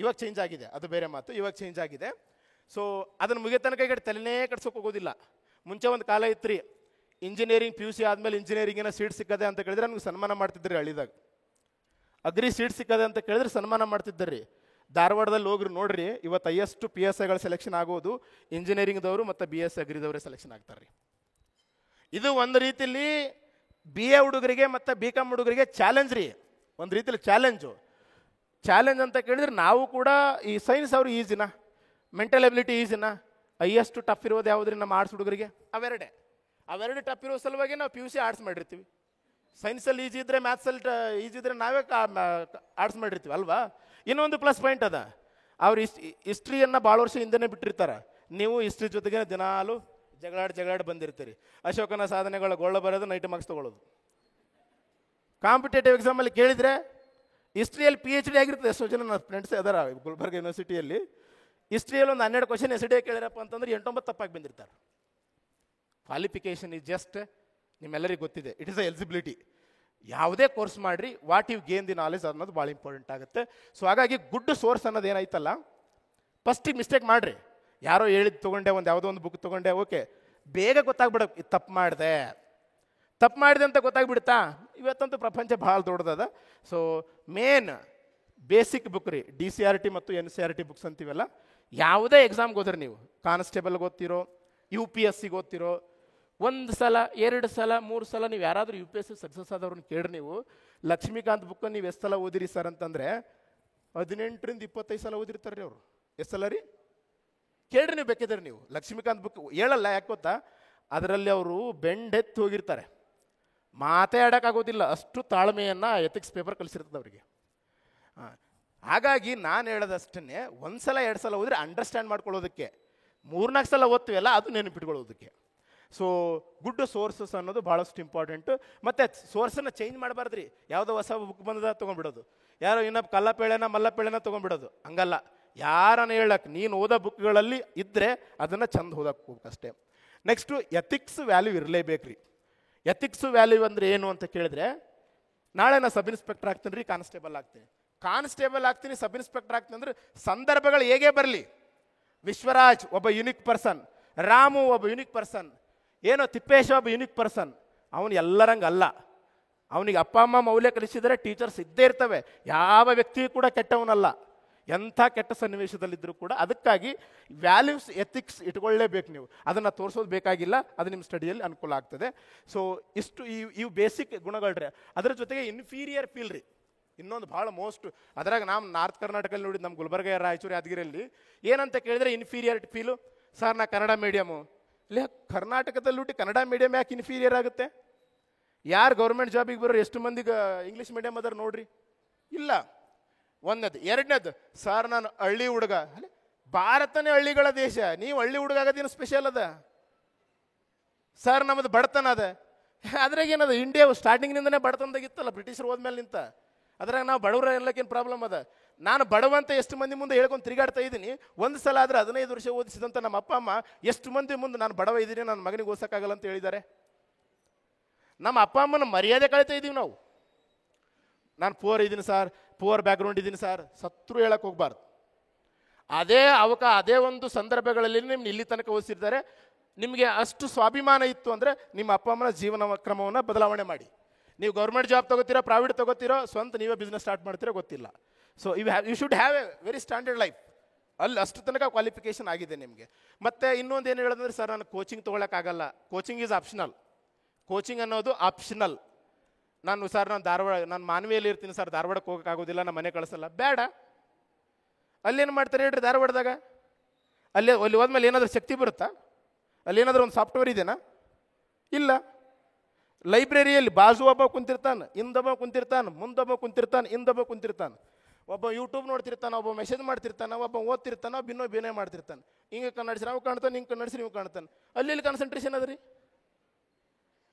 ಇವಾಗ ಚೇಂಜ್ ಆಗಿದೆ, ಅದು ಬೇರೆ ಮಾತು, ಇವಾಗ ಚೇಂಜ್ ಆಗಿದೆ. ಸೊ ಅದನ್ನು ಮುಗಿಯೋ ತನಕ ಈ ಕಡೆ ತಲೆನೇ ಕಟ್ಸೋಕೆ ಹೋಗೋದಿಲ್ಲ. ಮುಂಚೆ ಒಂದು ಕಾಲ ಇತ್ತು, ಇಂಜಿನಿಯರಿಂಗ್ PUC ಆದಮೇಲೆ ಇಂಜಿನಿಯರಿಂಗಿನ ಸೀಟ್ ಸಿಕ್ಕದೆ ಅಂತ ಕೇಳಿದ್ರೆ ನಮ್ಗೆ ಸನ್ಮಾನ ಮಾಡ್ತಿದ್ರಿ. ಹಳ್ಳಿದಾಗ ಅಗ್ರಿ ಸೀಟ್ ಸಿಕ್ಕದೆ ಅಂತ ಕೇಳಿದ್ರೆ ಸನ್ಮಾನ ಮಾಡ್ತಿದ್ದರಿ. ಧಾರವಾಡದಲ್ಲಿ ಹೋಗ್ರಿ ನೋಡ್ರಿ, ಇವತ್ತು ಹೈಯೆಸ್ಟ್ PSIಗಳ ಸೆಲೆಕ್ಷನ್ ಆಗೋದು ಇಂಜಿನಿಯರಿಂಗ್ದವರು ಮತ್ತು BSc ಅಗ್ರಿದವರೇ ಸೆಲೆಕ್ಷನ್ ಆಗ್ತಾರೆ. ಇದು ಒಂದು ರೀತಿಯಲ್ಲಿ BA ಹುಡುಗರಿಗೆ ಮತ್ತು BCom ಹುಡುಗರಿಗೆ ಚಾಲೆಂಜ್ ರೀ, ಒಂದು ರೀತಿಯಲ್ಲಿ ಚಾಲೆಂಜು. ಚಾಲೆಂಜ್ ಅಂತ ಕೇಳಿದ್ರೆ ನಾವು ಕೂಡ ಈ ಸೈನ್ಸ್ ಅವರು ಈಸಿನಾ, ಮೆಂಟಲ್ ಎಬಿಲಿಟಿ ಈಸಿನಾ, ಹೈಯೆಸ್ಟ್ ಟಫ್ ಇರೋದು ಯಾವುದ್ರಿ ನಮ್ಮ ಆರ್ಟ್ಸ್ ಹುಡುಗರಿಗೆ? ಅವೆರಡು ಟಫ್ ಇರೋ ಸಲುವಾಗಿ ನಾವು PUC ಆರ್ಟ್ಸ್ ಮಾಡಿರ್ತೀವಿ. ಸೈನ್ಸಲ್ಲಿ ಈಜಿ ಇದ್ದರೆ, ಮ್ಯಾಥ್ಸಲ್ಲಿ ಈಜಿ ಇದ್ದರೆ ನಾವೇ ಆರ್ಟ್ಸ್ ಮಾಡಿರ್ತೀವಿ ಅಲ್ವಾ? ಇನ್ನೊಂದು ಪ್ಲಸ್ ಪಾಯಿಂಟ್ ಅದ, ಅವ್ರು ಹಿಸ್ಟ್ರಿಯನ್ನು ಭಾಳ ವರ್ಷ ಹಿಂದೆನೇ ಬಿಟ್ಟಿರ್ತಾರೆ. ನೀವು ಹಿಸ್ಟ್ರಿ ಜೊತೆಗೆ ದಿನಾಲು ಜಗಳಾಡಿ ಬಂದಿರ್ತೀರಿ. ಅಶೋಕನ ಸಾಧನೆಗಳ ಗೋಳ ಬರೋದು, ನೈಟ್ ಮಾರ್ಕ್ಸ್ ತೊಗೊಳ್ಳೋದು. ಕಾಂಪಿಟೇಟಿವ್ ಎಕ್ಸಾಮಲ್ಲಿ ಕೇಳಿದರೆ ಹಿಸ್ಟ್ರಿಯಲ್ಲಿ PhD ಆಗಿರ್ತದೆ. ಎಷ್ಟೋ ಜನ ನನ್ನ ಫ್ರೆಂಡ್ಸ್ ಅದಾರ ಗುಲ್ಬರ್ಗ ಯೂನಿವರ್ಸಿಟಿಯಲ್ಲಿ. ಹಿಸ್ಟ್ರಿಯಲ್ಲಿ ಒಂದು 12 ಕ್ವಶನ್ ಎಸ್ ಡಿ ಕೇಳಿರಪ್ಪ ಅಂತಂದ್ರೆ 8-9 ತಪ್ಪಾಗಿ ಬಂದಿರ್ತಾರೆ. ಕ್ವಾಲಿಫಿಕೇಷನ್ ಇಸ್ ಜಸ್ಟ್, ನಿಮ್ಮೆಲ್ಲರಿಗೂ ಗೊತ್ತಿದೆ, ಇಟ್ ಇಸ್ ಅ ಎಲಿಜಿಬಿಲಿಟಿ. ಯಾವುದೇ ಕೋರ್ಸ್ ಮಾಡಿರಿ, what you gain the knowledge ಅನ್ನೋದು ಭಾಳ ಇಂಪಾರ್ಟೆಂಟ್ ಆಗುತ್ತೆ. ಸೊ ಹಾಗಾಗಿ ಗುಡ್ ಸೋರ್ಸ್ ಅನ್ನೋದು ಏನಾಯ್ತಲ್ಲ, ಫಸ್ಟಿಗೆ ಮಿಸ್ಟೇಕ್ ಮಾಡಿರಿ. ಯಾರೋ ಹೇಳಿದ್ದು ತೊಗೊಂಡೆ, ಯಾವುದೋ ಒಂದು ಬುಕ್ ತೊಗೊಂಡೆ, ಓಕೆ, ಬೇಗ ಗೊತ್ತಾಗ್ಬಿಡೋಕೆ ಇದು ತಪ್ಪು ಮಾಡಿದೆ ಅಂತ ಗೊತ್ತಾಗ್ಬಿಡುತ್ತಾ? ಇವತ್ತಂತೂ ಪ್ರಪಂಚ ಭಾಳ ದೊಡ್ಡದದ. ಸೊ ಮೇನ್ ಬೇಸಿಕ್ ಬುಕ್ ರೀ, DCRT ಮತ್ತು NCRT ಬುಕ್ಸ್ ಅಂತೀವಲ್ಲ. ಯಾವುದೇ ಎಕ್ಸಾಮ್ಗೆ ಹೋದ್ರೆ ನೀವು ಕಾನ್ಸ್ಟೇಬಲ್ಗೆ ಓದ್ತಿರೋ, UPSCಗೆ ಓದ್ತಿರೋ, 1 ಸಲ 2 ಸಲ 3 ಸಲ ನೀವು ಯಾರಾದರೂ UPSC ಸಕ್ಸಸ್ ಆದವ್ರನ್ನ ಕೇಳ್ರಿ. ನೀವು ಲಕ್ಷ್ಮೀಕಾಂತ್ ಬುಕ್ಕನ್ನು ನೀವು ಎಷ್ಟು ಸಲ ಓದಿರಿ ಸರ್ ಅಂತಂದರೆ 18ರಿಂದ 25 ಸಲ ಓದಿರ್ತಾರೆ ರೀ ಅವರು. ಎಷ್ಟು ಸಲ ರೀ ಕೇಳ್ರಿ, ನೀವು ಬೇಕಿದ್ರೆ ನೀವು ಲಕ್ಷ್ಮೀಕಾಂತ್ ಬುಕ್ ಹೇಳಲ್ಲ, ಯಾಕೆ ಗೊತ್ತಾ? ಅದರಲ್ಲಿ ಅವರು ಬೆಂಡೆತ್ತು ಹೋಗಿರ್ತಾರೆ, ಮಾತೇ ಆಡೋಕ್ಕಾಗೋದಿಲ್ಲ, ಅಷ್ಟು ತಾಳ್ಮೆಯನ್ನು ಎಥಿಕ್ಸ್ ಪೇಪರ್ ಕಲಿಸಿರ್ತದೆ ಅವರಿಗೆ. ಹಾಗಾಗಿ ನಾನು ಹೇಳೋದಷ್ಟೇ, 1 ಸಲ 2 ಸಲ ಓದಿದ್ರೆ ಅಂಡರ್ಸ್ಟ್ಯಾಂಡ್ ಮಾಡ್ಕೊಳ್ಳೋದಕ್ಕೆ, 3-4 ಸಲ ಓದ್ತೀವಲ್ಲ ಅದು ನೆನಪಿಟ್ಕೊಳ್ಳೋದಕ್ಕೆ. ಸೊ ಗುಡ್ ಸೋರ್ಸಸ್ ಅನ್ನೋದು ಭಾಳಷ್ಟು ಇಂಪಾರ್ಟೆಂಟು. ಮತ್ತು ಸೋರ್ಸನ್ನು ಚೇಂಜ್ ಮಾಡಬಾರ್ದು ರೀ. ಯಾವುದೋ ಹೊಸ ಬುಕ್ ಬಂದದ ತೊಗೊಂಡ್ಬಿಡೋದು, ಯಾರೋ ಇನ್ನೊಬ್ಬ ಕಲ್ಲಪೇಳೆನ ಮಲ್ಲಪೇಳೆನ ತೊಗೊಂಡ್ಬಿಡೋದು, ಹಂಗಲ್ಲ. ಯಾರನ್ನ ಹೇಳಕ್ಕೆ ನೀನು ಓದೋ ಬುಕ್ಗಳಲ್ಲಿ ಇದ್ದರೆ ಅದನ್ನು ಚಂದ ಓದಕ್ಕೆ ಹೋಗ್ಬೇಕಷ್ಟೇ. ನೆಕ್ಸ್ಟು ಎಥಿಕ್ಸ್ ವ್ಯಾಲ್ಯೂ ಇರಲೇಬೇಕು ರೀ. ಎಥಿಕ್ಸ್ ವ್ಯಾಲ್ಯೂ ಅಂದರೆ ಏನು ಅಂತ ಕೇಳಿದ್ರೆ, ನಾಳೆ ನಾನು ಸಬ್ ಇನ್ಸ್ಪೆಕ್ಟರ್ ಆಗ್ತೀನಿ ರೀ, ಕಾನ್ಸ್ಟೇಬಲ್ ಆಗ್ತೀನಿ, ಸಬ್ ಇನ್ಸ್ಪೆಕ್ಟರ್ ಆಗ್ತೀನಿ ಅಂದರೆ ಸಂದರ್ಭಗಳು ಹೇಗೆ ಬರಲಿ. ವಿಶ್ವರಾಜ್ ಒಬ್ಬ ಯುನಿಕ್ ಪರ್ಸನ್, ರಾಮು ಒಬ್ಬ ಯುನಿಕ್ ಪರ್ಸನ್, ಏನೋ ತಿಪ್ಪೇಶ ಒಬ್ಬ ಯುನಿಕ್ ಪರ್ಸನ್. ಅವನು ಎಲ್ಲರಂಗೆ ಅಲ್ಲ. ಅವನಿಗೆ ಅಪ್ಪ ಅಮ್ಮ ಮೌಲ್ಯ ಕಲಿಸಿದರೆ ಟೀಚರ್ಸ್ ಇದ್ದೇ ಇರ್ತವೆ. ಯಾವ ವ್ಯಕ್ತಿಯೂ ಕೂಡ ಕೆಟ್ಟವನಲ್ಲ, ಎಂಥ ಕೆಟ್ಟ ಸನ್ನಿವೇಶದಲ್ಲಿದ್ದರೂ ಕೂಡ. ಅದಕ್ಕಾಗಿ ವ್ಯಾಲ್ಯೂಸ್ ಎಥಿಕ್ಸ್ ಇಟ್ಕೊಳ್ಳೇಬೇಕು ನೀವು. ಅದನ್ನು ತೋರಿಸೋದು ಬೇಕಾಗಿಲ್ಲ, ಅದು ನಿಮ್ಮ ಸ್ಟಡಿಯಲ್ಲಿ ಅನುಕೂಲ ಆಗ್ತದೆ. ಸೊ ಇಷ್ಟು ಇವು ಬೇಸಿಕ್ ಗುಣಗಳ್ರಿ. ಅದರ ಜೊತೆಗೆ ಇನ್ಫೀರಿಯರ್ ಫೀಲ್ ರೀ, ಇನ್ನೊಂದು ಭಾಳ ಮೋಸ್ಟ್. ಅದ್ರಾಗ ನಾವು ನಾರ್ತ್ ಕರ್ನಾಟಕದಲ್ಲಿ ನೋಡಿದ್ದು, ನಮ್ಮ ಗುಲ್ಬರ್ಗ, ರಾಯಚೂರು, ಯಾದಗಿರಿಯಲ್ಲಿ ಏನಂತ ಕೇಳಿದ್ರೆ ಇನ್ಫೀರಿಯರಿಟಿ ಫೀಲು. ಸರ್ ನಾ ಕನ್ನಡ ಮೀಡಿಯಮು, ಇಲ್ಲ ಕರ್ನಾಟಕದಲ್ಲಿ ಹುಟ್ಟಿ ಕನ್ನಡ ಮೀಡಿಯಮ್ ಯಾಕೆ ಇನ್ಫೀರಿಯರ್ ಆಗುತ್ತೆ? ಯಾರು ಗೌರ್ಮೆಂಟ್ ಜಾಬಿಗೆ ಬರೋರು ಎಷ್ಟು ಮಂದಿಗೆ ಇಂಗ್ಲೀಷ್ ಮೀಡಿಯಮ್ ಅದಾರ ನೋಡ್ರಿ? ಇಲ್ಲ. ಒಂದನೇದು. ಎರಡನೇದು, ಸರ್ ನಾನು ಹಳ್ಳಿ ಹುಡುಗ. ಅಲ್ಲ, ಭಾರತನೇ ಹಳ್ಳಿಗಳ ದೇಶ, ನೀವು ಹಳ್ಳಿ ಹುಡುಗ ಆಗೋದೇನು ಸ್ಪೆಷಲ್ ಅದ? ಸರ್ ನಮ್ಮದು ಬಡತನ ಅದ. ಅದ್ರಾಗ ಏನದ? ಇಂಡಿಯಾ ಸ್ಟಾರ್ಟಿಂಗ್ನಿಂದನೇ ಬಡತನದಾಗಿತ್ತಲ್ಲ ಬ್ರಿಟಿಷರು ಹೋದ್ಮೇಲೆ ನಿಂತ. ಅದ್ರಾಗ ನಾವು ಬಡವರ ಎಲ್ಲಕ್ಕೇನು ಪ್ರಾಬ್ಲಮ್ ಅದ? ನಾನು ಬಡವಂತ ಎಷ್ಟು ಮಂದಿ ಮುಂದೆ ಹೇಳ್ಕೊಂಡು ತಿರುಗಾಡ್ತಾ ಇದ್ದೀನಿ. ಒಂದು ಸಲ ಆದರೆ 15 ವರ್ಷ ಓದಿಸಿದಂಥ ನಮ್ಮ ಅಪ್ಪ ಅಮ್ಮ ಎಷ್ಟು ಮಂದಿ ಮುಂದೆ ನಾನು ಬಡವ ಇದ್ದೀನಿ, ನನ್ನ ಮಗನಿಗೆ ಓದಿಸೋಕ್ಕಾಗಲ್ಲ ಅಂತ ಹೇಳಿದ್ದಾರೆ. ನಮ್ಮ ಅಪ್ಪ ಅಮ್ಮನ ಮರ್ಯಾದೆ ಕಳೀತಾ ಇದ್ದೀವಿ ನಾವು. ನಾನು ಪೂರ್ ಇದ್ದೀನಿ ಸರ್, ಪೂರ್ ಬ್ಯಾಕ್ಗ್ರೌಂಡ್ ಇದ್ದೀನಿ ಸರ್, ಸತ್ರು ಹೇಳಕ್ಕೆ ಹೋಗ್ಬಾರ್ದು. ಅದೇ ಒಂದು ಸಂದರ್ಭಗಳಲ್ಲಿ ನಿಮ್ಗೆ ಇಲ್ಲಿ ತನಕ ಓದಿಸಿರ್ತಾರೆ. ನಿಮಗೆ ಅಷ್ಟು ಸ್ವಾಭಿಮಾನ ಇತ್ತು ಅಂದರೆ ನಿಮ್ಮ ಅಪ್ಪ ಅಮ್ಮನ ಜೀವನ ಕ್ರಮವನ್ನು ಬದಲಾವಣೆ ಮಾಡಿ. ನೀವು ಗೌರ್ಮೆಂಟ್ ಜಾಬ್ ತೊಗೋತೀರೋ, ಪ್ರೈವೇಟ್ ತೊಗೋತೀರೋ, ಸ್ವಂತ ನೀವೇ ಬಿಸ್ನೆಸ್ ಸ್ಟಾರ್ಟ್ ಮಾಡ್ತೀರೋ ಗೊತ್ತಿಲ್ಲ. So you should have a very standard life. ಅಲ್ಲಿ ಅಷ್ಟು ತನಕ ಕ್ವಾಲಿಫಿಕೇಷನ್ ಆಗಿದೆ ನಿಮಗೆ. ಮತ್ತು ಇನ್ನೊಂದು ಏನು ಹೇಳೋದಂದ್ರೆ, ಸರ್ ನಾನು ಕೋಚಿಂಗ್ ತೊಗೊಳಕ್ಕಾಗಲ್ಲ. Coaching is optional. ಕೋಚಿಂಗ್ ಅನ್ನೋದು ಆಪ್ಷನಲ್. ನಾನು ಮಾನ್ವಿಯಲ್ಲಿ ಇರ್ತೀನಿ ಸರ್, ಧಾರವಾಡಕ್ಕೆ ಹೋಗೋಕ್ಕಾಗೋದಿಲ್ಲ, ನಮ್ಮ ಮನೆ ಕಳಿಸಲ್ಲ. ಬೇಡ. ಅಲ್ಲೇನು ಮಾಡ್ತಾರೆ ಹೇಳ್ರಿ ಧಾರವಾಡದಾಗ? ಅಲ್ಲಿ ಹೋದ್ಮೇಲೆ ಏನಾದರೂ ಶಕ್ತಿ ಬರುತ್ತಾ? ಅಲ್ಲಿ ಏನಾದರೂ ಒಂದು ಸಾಫ್ಟ್ವೇರ್ ಇದೆಯಾ? ಇಲ್ಲ. ಲೈಬ್ರರಿಯಲ್ಲಿ ಬಾಜು ಒಬ್ಬ ಕುಂತಿರ್ತಾನೆ, ಹಿಂದೊಬ್ಬ ಕುಂತಿರ್ತಾನೆ, ಮುಂದೊಬ್ಬ ಕುಂತಿರ್ತಾನೆ, ಹಿಂದೊಬ್ಬ ಕುಂತಿರ್ತಾನೆ. ಒಬ್ಬ ಯೂಟ್ಯೂಬ್ ನೋಡ್ತಿರ್ತಾನೆ, ಒಬ್ಬ ಮೆಸೇಜ್ ಮಾಡ್ತಿರ್ತಾನೆ, ಒಬ್ಬ ಓದ್ತಿರ್ತಾನೆ, ಬೇನೆ ಮಾಡ್ತಿರ್ತಾನೆ. ಹಿಂಗೆ ಕನ್ನಡಿಸಿ ನಾವು ಕಾಣ್ತಾನೆ, ಹಿಂಗೆ ಕನ್ನಡಿಸಿ ನೀವು ಕಾಣ್ತಾನೆ. ಅಲ್ಲಿ ಕಾನ್ಸಂಟ್ರೇಷನ್ ಅದ ರೀ.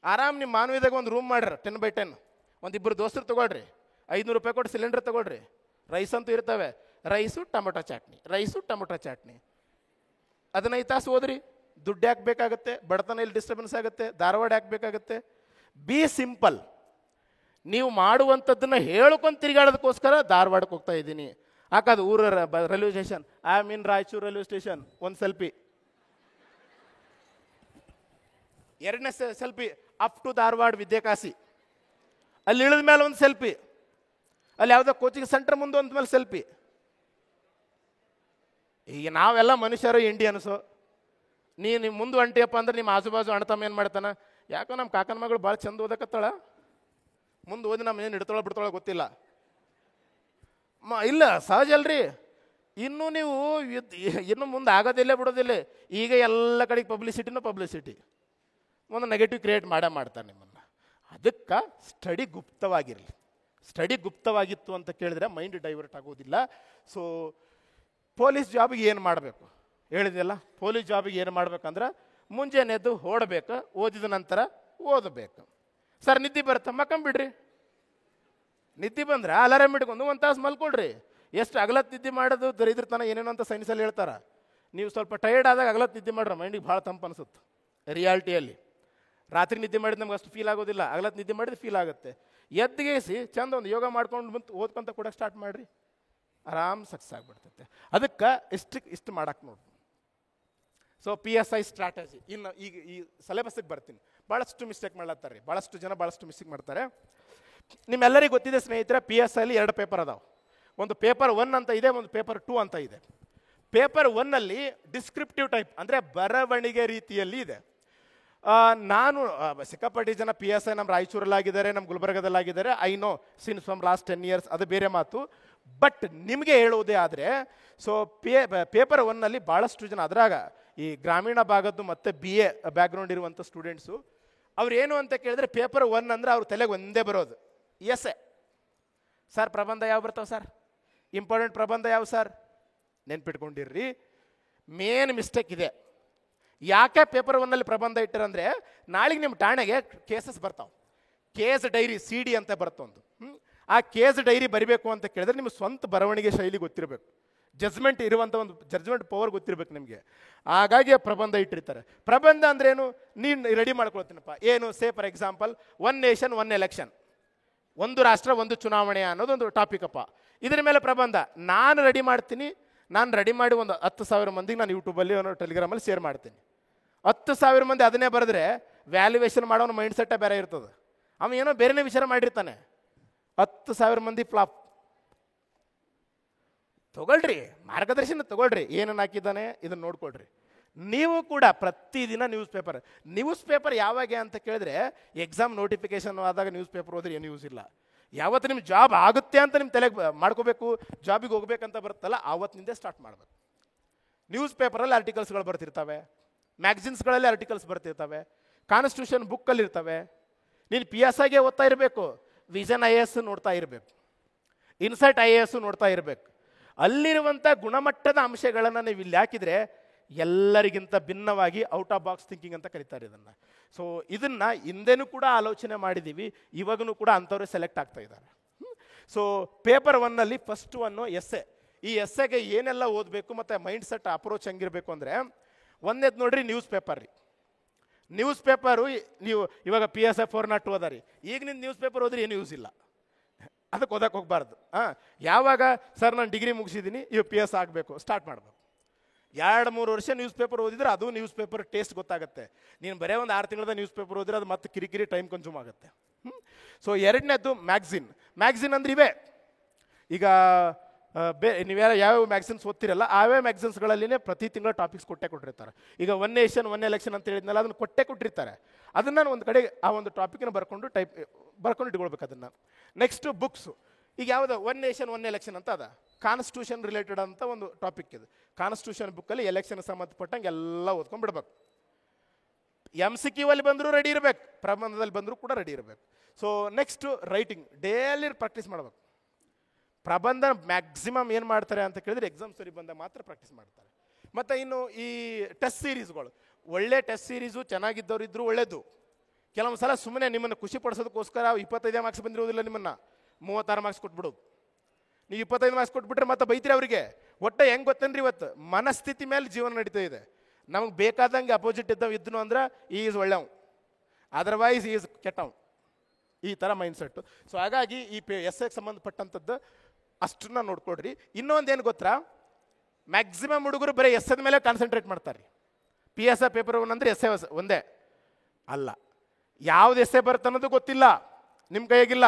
ಆರಾಮ್ ನಿಮ್ಮ ಮಾನವಿದಾಗ ಒಂದು ರೂಮ್ ಮಾಡ್ರಿ 10x10. ಒಂದಿಬ್ಬರು ದೋಸ್ತರು ತೊಗೊಳ್ರಿ, 500 ರೂಪಾಯಿ ಕೊಟ್ಟು ಸಿಲಿಂಡರ್ ತೊಗೊಳ್ರಿ. ರೈಸ್ ಅಂತೂ ಇರ್ತವೆ, ರೈಸು ಟೊಮೊಟೊ ಚಟ್ನಿ. 15 ತಾಸು ಓದ್ರಿ. ದುಡ್ಡು ಯಾಕೆ ಬೇಕಾಗುತ್ತೆ? ಬಡತನ ಇಲ್ಲಿ ಡಿಸ್ಟರ್ಬೆನ್ಸ್ ಆಗುತ್ತೆ. ಧಾರವಾಡ ಯಾಕೆ ಬೇಕಾಗುತ್ತೆ? Be simple. ನೀವು ಮಾಡುವಂಥದ್ದನ್ನು ಹೇಳ್ಕೊಂಡು ತಿರುಗಾಡೋದಕ್ಕೋಸ್ಕರ ಧಾರವಾಡಕ್ಕೆ ಹೋಗ್ತಾ ಇದ್ದೀನಿ. ಹಾಕೋದು ಊರ railway station, I mean Raichur railway station, ಒಂದು ಸೆಲ್ಫಿ. ಎರಡನೇ selfie up to Dharwad Vidyakashi. ಅಲ್ಲಿ ಇಳಿದ ಮೇಲೆ ಒಂದು ಸೆಲ್ಫಿ. ಅಲ್ಲಿ ಯಾವುದೋ ಕೋಚಿಂಗ್ ಸೆಂಟರ್ ಮುಂದೆ ಒಂದು ಮೇಲೆ ಸೆಲ್ಫಿ. ಈಗ ನಾವೆಲ್ಲ ಮನುಷ್ಯರು, ಇಂಡಿಯನ್ಸು. ನೀವು ಮುಂದೆ ಹೊಂಟಿಯಪ್ಪ ಅಂದ್ರೆ ನಿಮ್ಮ ಆಜುಬಾಜು ಅಣ್ತಮ್ಮ ಏನು ಮಾಡ್ತಾನೆ? ಯಾಕೋ ನಮ್ಮ ಕಾಕನ ಮಗಳು ಭಾಳ ಚಂದ ಓದಕತ್ತಾಳ, ಮುಂದೆ ಓದಿ ನಮ್ಮ ಏನು ಇಡ್ತಾಳೋ ಬಿಡ್ತಾಳೋ ಗೊತ್ತಿಲ್ಲ. ಇಲ್ಲ ಸಹಜ ಅಲ್ರಿ. ಇನ್ನೂ ನೀವು ಇನ್ನು ಮುಂದೆ ಆಗೋದಿಲ್ಲ ಬಿಡೋದಿಲ್ಲ. ಈಗ ಎಲ್ಲ ಕಡೆಗೆ ಪಬ್ಲಿಸಿಟಿ ಒಂದು ನೆಗೆಟಿವ್ ಕ್ರಿಯೇಟ್ ಮಾಡ್ತಾರೆ ನಿಮ್ಮನ್ನು. ಅದಕ್ಕೆ ಸ್ಟಡಿ ಗುಪ್ತವಾಗಿರಲಿ. ಸ್ಟಡಿ ಗುಪ್ತವಾಗಿತ್ತು ಅಂತ ಕೇಳಿದ್ರೆ ಮೈಂಡ್ ಡೈವರ್ಟ್ ಆಗೋದಿಲ್ಲ. ಸೊ ಪೊಲೀಸ್ ಜಾಬಿಗೆ ಏನು ಮಾಡಬೇಕು ಹೇಳಿದೆಯಲ್ಲ, ಪೊಲೀಸ್ ಜಾಬಿಗೆ ಏನು ಮಾಡ್ಬೇಕಂದ್ರೆ ಮುಂಜಾನೆ ಎದ್ದು ಓಡಬೇಕು, ಓದಿದ ನಂತರ ಓದಬೇಕು. ಸರ್ ನಿದ್ದೆ ಬರುತ್ತೆ, ಮಕ್ಕಂಬಿಡ್ರಿ. ನಿದ್ದೆ ಬಂದ್ರೆ ಅಲಾರಾಮ್ ಇಟ್ಕೊಂಡು ಒಂದು ತಾಸು ಮಲ್ಕೊಳ್ರಿ. ಎಷ್ಟು ಅಗಲತ್ ನಿದ್ದೆ ಮಾಡೋದು ದರಿದ್ರತನ ಏನೇನೋ ಅಂತ ಸೈನ್ಸಲ್ಲಿ ಹೇಳ್ತಾರೆ. ನೀವು ಸ್ವಲ್ಪ ಟಯರ್ಡ್ ಆದಾಗ ಅಗಲತ್ ನಿದ್ದೆ ಮಾಡ್ರೆ ಮೈಂಡಿಗೆ ಭಾಳ ತಂಪು ಅನಿಸುತ್ತೆ. ರಿಯಾಲಿಟಿಯಲ್ಲಿ ರಾತ್ರಿ ನಿದ್ದೆ ಮಾಡಿದ್ರೆ ನಮ್ಗೆ ಅಷ್ಟು ಫೀಲ್ ಆಗೋದಿಲ್ಲ, ಅಗಲತ್ ನಿದ್ದೆ ಮಾಡಿದ್ರೆ ಫೀಲ್ ಆಗುತ್ತೆ. ಎದ್ದಿಗೇಸಿ ಚಂದ ಒಂದು ಯೋಗ ಮಾಡ್ಕೊಂಡು ಬಂತು ಓದ್ಕೊಂತ ಕೊಡೋಕೆ ಸ್ಟಾರ್ಟ್ ಮಾಡಿರಿ, ಆರಾಮ್ ಸಕ್ಸಸ್ ಆಗಿಬಿಡ್ತೈತೆ. ಅದಕ್ಕೆ ಇಷ್ಟು ಮಾಡಕ್ಕೆ ನೋಡಿ. So PSI strategy. ಇನ್ನು ಈಗ ಈ ಸಿಲೆಬಸ್ಸಿಗೆ ಬರ್ತೀನಿ. ಭಾಳಷ್ಟು ಮಿಸ್ಟೇಕ್ ಮಾಡ್ಲತ್ತಾರೆ ರೀ, ಭಾಳಷ್ಟು ಜನ ಭಾಳಷ್ಟು ಮಿಸ್ಟೇಕ್ ಮಾಡ್ತಾರೆ. ನಿಮ್ಮೆಲ್ಲರಿಗೂ ಗೊತ್ತಿದೆ ಸ್ನೇಹಿತರೆ, PSIಲಿ 2 ಪೇಪರ್ ಅದಾವೆ. ಒಂದು ಪೇಪರ್ 1 ಅಂತ ಇದೆ, ಒಂದು ಪೇಪರ್ 2 ಅಂತ ಇದೆ. ಪೇಪರ್ 1ನಲ್ಲಿ ಡಿಸ್ಕ್ರಿಪ್ಟಿವ್ ಟೈಪ್ ಅಂದರೆ ಬರವಣಿಗೆ ರೀತಿಯಲ್ಲಿ ಇದೆ. ನಾನು ಸಿಕ್ಕಾಪಟ್ಟಿ ಜನ PSI ನಮ್ಮ ರಾಯಚೂರಲ್ಲಾಗಿದ್ದಾರೆ, ನಮ್ಮ ಗುಲ್ಬರ್ಗದಲ್ಲಾಗಿದ್ದಾರೆ. I know since from last 10 years, ಅದು ಬೇರೆ ಮಾತು. ಬಟ್ ನಿಮಗೆ ಹೇಳುವುದೇ ಆದರೆ, ಸೊ ಪೇಪರ್ 1ನಲ್ಲಿ ಭಾಳಷ್ಟು ಜನ ಅದ್ರಾಗ ಈ ಗ್ರಾಮೀಣ ಭಾಗದ್ದು ಮತ್ತು BA ಬ್ಯಾಕ್ಗ್ರೌಂಡ್ ಇರುವಂಥ ಸ್ಟೂಡೆಂಟ್ಸು ಅವ್ರು ಏನು ಅಂತ ಕೇಳಿದ್ರೆ, ಪೇಪರ್ 1 ಅಂದರೆ ಅವ್ರ ತಲೆಗೆ ಒಂದೇ ಬರೋದು ಎಸ್ಸೆ. ಸರ್ ಪ್ರಬಂಧ ಯಾವ ಬರ್ತಾವೆ ಸರ್, ಇಂಪಾರ್ಟೆಂಟ್ ಪ್ರಬಂಧ ಯಾವ ಸರ್, ನೆನ್ಪಿಟ್ಕೊಂಡಿರ್ರಿ. ಮೇನ್ ಮಿಸ್ಟೇಕ್ ಇದೆ. ಯಾಕೆ ಪೇಪರ್ 1ನಲ್ಲಿ ಪ್ರಬಂಧ ಇಟ್ಟಿರಂದರೆ, ನಾಳೆಗೆ ನಿಮ್ಮ ಠಾಣೆಗೆ ಕೇಸಸ್ ಬರ್ತಾವೆ. ಕೇಸ್ ಡೈರಿ CD ಅಂತ ಬರ್ತೊಂದು. ಆ ಕೇಸ್ ಡೈರಿ ಬರಿಬೇಕು ಅಂತ ಕೇಳಿದ್ರೆ ನಿಮ್ಗೆ ಸ್ವಂತ ಬರವಣಿಗೆ ಶೈಲಿ ಗೊತ್ತಿರಬೇಕು, ಜಜ್ಮೆಂಟ್ ಇರುವಂಥ ಒಂದು ಜಜ್ಮೆಂಟ್ ಪವರ್ ಗೊತ್ತಿರಬೇಕು ನಿಮಗೆ. ಹಾಗಾಗಿ ಪ್ರಬಂಧ ಇಟ್ಟಿರ್ತಾರೆ. ಪ್ರಬಂಧ ಅಂದ್ರೇನು, ನೀನು ರೆಡಿ ಮಾಡ್ಕೊಳ್ತೀನಪ್ಪ. ಏನು say for example, 1 nation 1 election, ಒಂದು ರಾಷ್ಟ್ರ ಒಂದು ಚುನಾವಣೆ ಅನ್ನೋದೊಂದು ಟಾಪಿಕ್ ಅಪ್ಪ. ಇದ್ರ ಮೇಲೆ ಪ್ರಬಂಧ ನಾನು ರೆಡಿ ಮಾಡ್ತೀನಿ. ನಾನು ರೆಡಿ ಮಾಡಿ ಒಂದು 10,000 ಮಂದಿಗೆ ನಾನು ಯೂಟ್ಯೂಬಲ್ಲಿ ಟೆಲಿಗ್ರಾಮಲ್ಲಿ ಶೇರ್ ಮಾಡ್ತೀನಿ. 10,000 ಮಂದಿ ಅದನ್ನೇ ಬರೆದ್ರೆ ವ್ಯಾಲ್ಯೂಯೇಷನ್ ಮಾಡೋನು ಮೈಂಡ್ ಸೆಟ್ಟೇ ಬೇರೆ ಇರ್ತದೆ. ಅವ ಏನೋ ಬೇರೆನೇ ವಿಚಾರ ಮಾಡಿರ್ತಾನೆ. 10,000 ಮಂದಿ ಫ್ಲಾಪ್. ತಗೊಳ್ರಿ, ಮಾರ್ಗದರ್ಶನ ತಗೊಳ್ರಿ, ಏನನ್ನು ಹಾಕಿದ್ದಾನೆ ಇದನ್ನು ನೋಡ್ಕೊಳ್ರಿ. ನೀವು ಕೂಡ ಪ್ರತಿದಿನ ನ್ಯೂಸ್ ಪೇಪರ್ ಯಾವಾಗ ಅಂತ ಕೇಳಿದ್ರೆ, ಎಕ್ಸಾಮ್ ನೋಟಿಫಿಕೇಶನ್ ಆದಾಗ ನ್ಯೂಸ್ ಪೇಪರ್ ಹೋದ್ರೆ ಏನು ಯೂಸ್ ಇಲ್ಲ. ಯಾವತ್ತು ನಿಮ್ಮ ಜಾಬ್ ಆಗುತ್ತೆ ಅಂತ ನಿಮ್ಮ ತಲೆಗೆ ಮಾಡ್ಕೋಬೇಕು, ಜಾಬಿಗೆ ಹೋಗ್ಬೇಕಂತ ಬರುತ್ತಲ್ಲ, ಆವತ್ತಿನಿಂದ ಸ್ಟಾರ್ಟ್ ಮಾಡಬೇಕು. ನ್ಯೂಸ್ ಪೇಪರಲ್ಲಿ ಆರ್ಟಿಕಲ್ಸ್ಗಳು ಬರ್ತಿರ್ತವೆ, ಮ್ಯಾಗಝಿನ್ಸ್ಗಳಲ್ಲಿ ಆರ್ಟಿಕಲ್ಸ್ ಬರ್ತಿರ್ತವೆ, ಕಾನ್ಸ್ಟಿಟ್ಯೂಷನ್ ಬುಕ್ಕಲ್ಲಿ ಇರ್ತವೆ. ನೀನು PSIಗೆ ಓದ್ತಾ ಇರಬೇಕು, ವಿಷನ್ IAS ನೋಡ್ತಾ ಇರಬೇಕು, ಇನ್ಸೈಟ್ IAS ನೋಡ್ತಾ ಇರಬೇಕು. ಅಲ್ಲಿರುವಂಥ ಗುಣಮಟ್ಟದ ಅಂಶಗಳನ್ನು ನೀವು ಇಲ್ಲಿ ಹಾಕಿದರೆ ಎಲ್ಲರಿಗಿಂತ ಭಿನ್ನವಾಗಿ ಔಟ್ ಆಫ್ ಬಾಕ್ಸ್ ಥಿಂಕಿಂಗ್ ಅಂತ ಕರೀತಾರೆ ಇದನ್ನು. ಸೊ ಇದನ್ನು ಹಿಂದೆನೂ ಕೂಡ ಆಲೋಚನೆ ಮಾಡಿದ್ದೀವಿ, ಇವಾಗೂ ಕೂಡ ಅಂಥವ್ರೆ ಸೆಲೆಕ್ಟ್ ಆಗ್ತಾ ಇದ್ದಾರೆ. ಸೊ ಪೇಪರ್ 1ನಲ್ಲಿ ಫಸ್ಟ್ 1 ಎಸ್ಸೆ. ಈ ಎಸ್ಸೆಗೆ ಏನೆಲ್ಲ ಓದಬೇಕು ಮತ್ತು ಮೈಂಡ್ ಸೆಟ್ ಅಪ್ರೋಚ್ ಹೆಂಗಿರಬೇಕು ಅಂದರೆ, ಒಂದೇದು ನೋಡ್ರಿ ನ್ಯೂಸ್ ಪೇಪರ್ ರೀ. ನ್ಯೂಸ್ ಪೇಪರು ನೀವು ಇವಾಗ PSI 402 ಅದ ರೀ. ಈಗ ನಿನ್ನ ನ್ಯೂಸ್ ಪೇಪರ್ ಓದ್ರಿ ಏನು ಯೂಸ್ ಇಲ್ಲ, ಅದಕ್ಕೆ ಓದಕ್ಕೆ ಹೋಗ್ಬಾರ್ದು. ಯಾವಾಗ ಸರ್ ನಾನು ಡಿಗ್ರಿ ಮುಗಿಸಿದ್ದೀನಿ, ಇವಾಗ PSI ಆಗಬೇಕು, ಸ್ಟಾರ್ಟ್ ಮಾಡಬೇಕು. 2-3 ವರ್ಷ ನ್ಯೂಸ್ ಪೇಪರ್ ಓದಿದ್ರೆ ಅದು ನ್ಯೂಸ್ ಪೇಪರ್ ಟೇಸ್ಟ್ ಗೊತ್ತಾಗುತ್ತೆ. ನೀನು ಬರೀ ಒಂದು 6 ತಿಂಗಳದ ನ್ಯೂಸ್ ಪೇಪರ್ ಓದಿದ್ರೆ ಅದು ಮತ್ತೆ ಕಿರಿಕಿರಿ ಟೈಮ್ ಕನ್ಸ್ಯೂಮ್ ಆಗುತ್ತೆ. ಸೊ ಎರಡನೇದು ಮ್ಯಾಗ್ಝಿನ್ ಅಂದ್ರೆ ಇವೆ. ಈಗ ನೀವ್ಯಾರ ಯಾವ್ಯಾವ ಮ್ಯಾಗ್ಝಿನ್ಸ್ ಓದ್ತಿರಲ್ಲ, ಯಾವ್ಯಾವ ಮ್ಯಾಗ್ಝಿನ್ಸ್ಗಳಲ್ಲಿನೇ ಪ್ರತಿ ತಿಂಗಳ ಟಾಪಿಕ್ಸ್ ಕೊಟ್ಟಿರ್ತಾರೆ. ಈಗ 1 ನೇಷನ್ 1 ಎಲೆಕ್ಷನ್ ಅಂತ ಹೇಳಿದ್ನಲ್ಲ, ಅದನ್ನು ಕೊಟ್ಟಿರ್ತಾರೆ. ಅದನ್ನು ನಾನು ಒಂದು ಕಡೆ ಆ ಒಂದು ಟಾಪಿಕ್ನ ಬರ್ಕೊಂಡು ಇಟ್ಕೊಳ್ಬೇಕು ಅದನ್ನು. Next books. ಈಗ ಯಾವುದು 1 ನೇಷನ್ 1 ಎಲೆಕ್ಷನ್ ಅಂತ ಅದ, ಕಾನ್ಸ್ಟಿಟ್ಯೂಷನ್ ರಿಲೇಟೆಡ್ ಅಂತ ಒಂದು ಟಾಪಿಕ್ ಇದು. ಕಾನ್ಸ್ಟಿಟ್ಯೂಷನ್ ಬುಕ್ಕಲ್ಲಿ ಎಲೆಕ್ಷನ್ ಸಂಬಂಧಪಟ್ಟಂಗೆ ಎಲ್ಲ ಓದ್ಕೊಂಡ್ಬಿಡ್ಬೇಕು. MCQ ಅಲ್ಲಿ ಬಂದರೂ ರೆಡಿ ಇರಬೇಕು, ಪ್ರಬಂಧದಲ್ಲಿ ಬಂದರೂ ಕೂಡ ರೆಡಿ ಇರಬೇಕು. So next writing, daily practice ಮಾಡಬೇಕು. ಪ್ರಬಂಧ ಮ್ಯಾಕ್ಸಿಮಮ್ ಏನು ಮಾಡ್ತಾರೆ ಅಂತ ಕೇಳಿದ್ರೆ ಎಕ್ಸಾಮ್ ಸರಿ ಬಂದಾಗ ಮಾತ್ರ ಪ್ರಾಕ್ಟೀಸ್ ಮಾಡ್ತಾರೆ. ಮತ್ತು ಇನ್ನು ಈ ಟೆಸ್ಟ್ ಸೀರೀಸ್ಗಳು, ಒಳ್ಳೆ ಟೆಸ್ಟ್ ಸೀರೀಸು ಚೆನ್ನಾಗಿದ್ದವ್ರು ಇದ್ದರೂ ಒಳ್ಳೆಯದು. ಕೆಲವೊಂದು ಸಲ ಸುಮ್ಮನೆ ನಿಮ್ಮನ್ನು ಖುಷಿ ಪಡಿಸೋದಕ್ಕೋಸ್ಕರ 25 ಮಾರ್ಕ್ಸ್ ಬಂದಿರೋದಿಲ್ಲ, ನಿಮ್ಮನ್ನು 36 ಮಾರ್ಕ್ಸ್ ಕೊಟ್ಬಿಡೋದು. ನೀವು 25 ಮಾರ್ಕ್ಸ್ ಕೊಟ್ಬಿಟ್ರೆ ಮತ್ತೆ ಬೈತೀರಿ ಅವರಿಗೆ. ಒಟ್ಟು ಹೆಂಗೆ ಗೊತ್ತೇನ್ರಿ, ಇವತ್ತು ಮನಸ್ಥಿತಿ ಮೇಲೆ ಜೀವನ ನಡೀತಾ ಇದೆ. ನಮಗೆ ಬೇಕಾದಂಗೆ ಅಪೋಸಿಟ್ ಇದ್ದನು ಅಂದ್ರೆ ಈಸ್ ಒಳ್ಳೆವ್, ಅದರ್ವೈಸ್ ಈಸ್ ಕೆಟ್ಟವ್, ಈ ಥರ ಮೈಂಡ್ಸೆಟ್ಟು. ಸೊ ಹಾಗಾಗಿ ಈ ಎಸ್ಸೆಗೆ ಸಂಬಂಧಪಟ್ಟಂಥದ್ದು ಅಷ್ಟನ್ನ ನೋಡ್ಕೊಡ್ರಿ. ಇನ್ನೊಂದೇನು ಗೊತ್ತಾ, ಮ್ಯಾಕ್ಸಿಮಮ್ ಹುಡುಗರು ಬರೀ ಎಸ್ಸೆದ ಮೇಲೆ ಕಾನ್ಸಂಟ್ರೇಟ್ ಮಾಡ್ತಾರೆ. PSI ಪೇಪರ್ 1 ಅಂದರೆ ಎಸ್ಸೆ ಒಂದೇ ಅಲ್ಲ, ಯಾವ್ದು ಎಸ್ಸೆ ಬರುತ್ತೆ ಅನ್ನೋದು ಗೊತ್ತಿಲ್ಲ, ನಿಮ್ಮ ಕೈಯಾಗಿಲ್ಲ.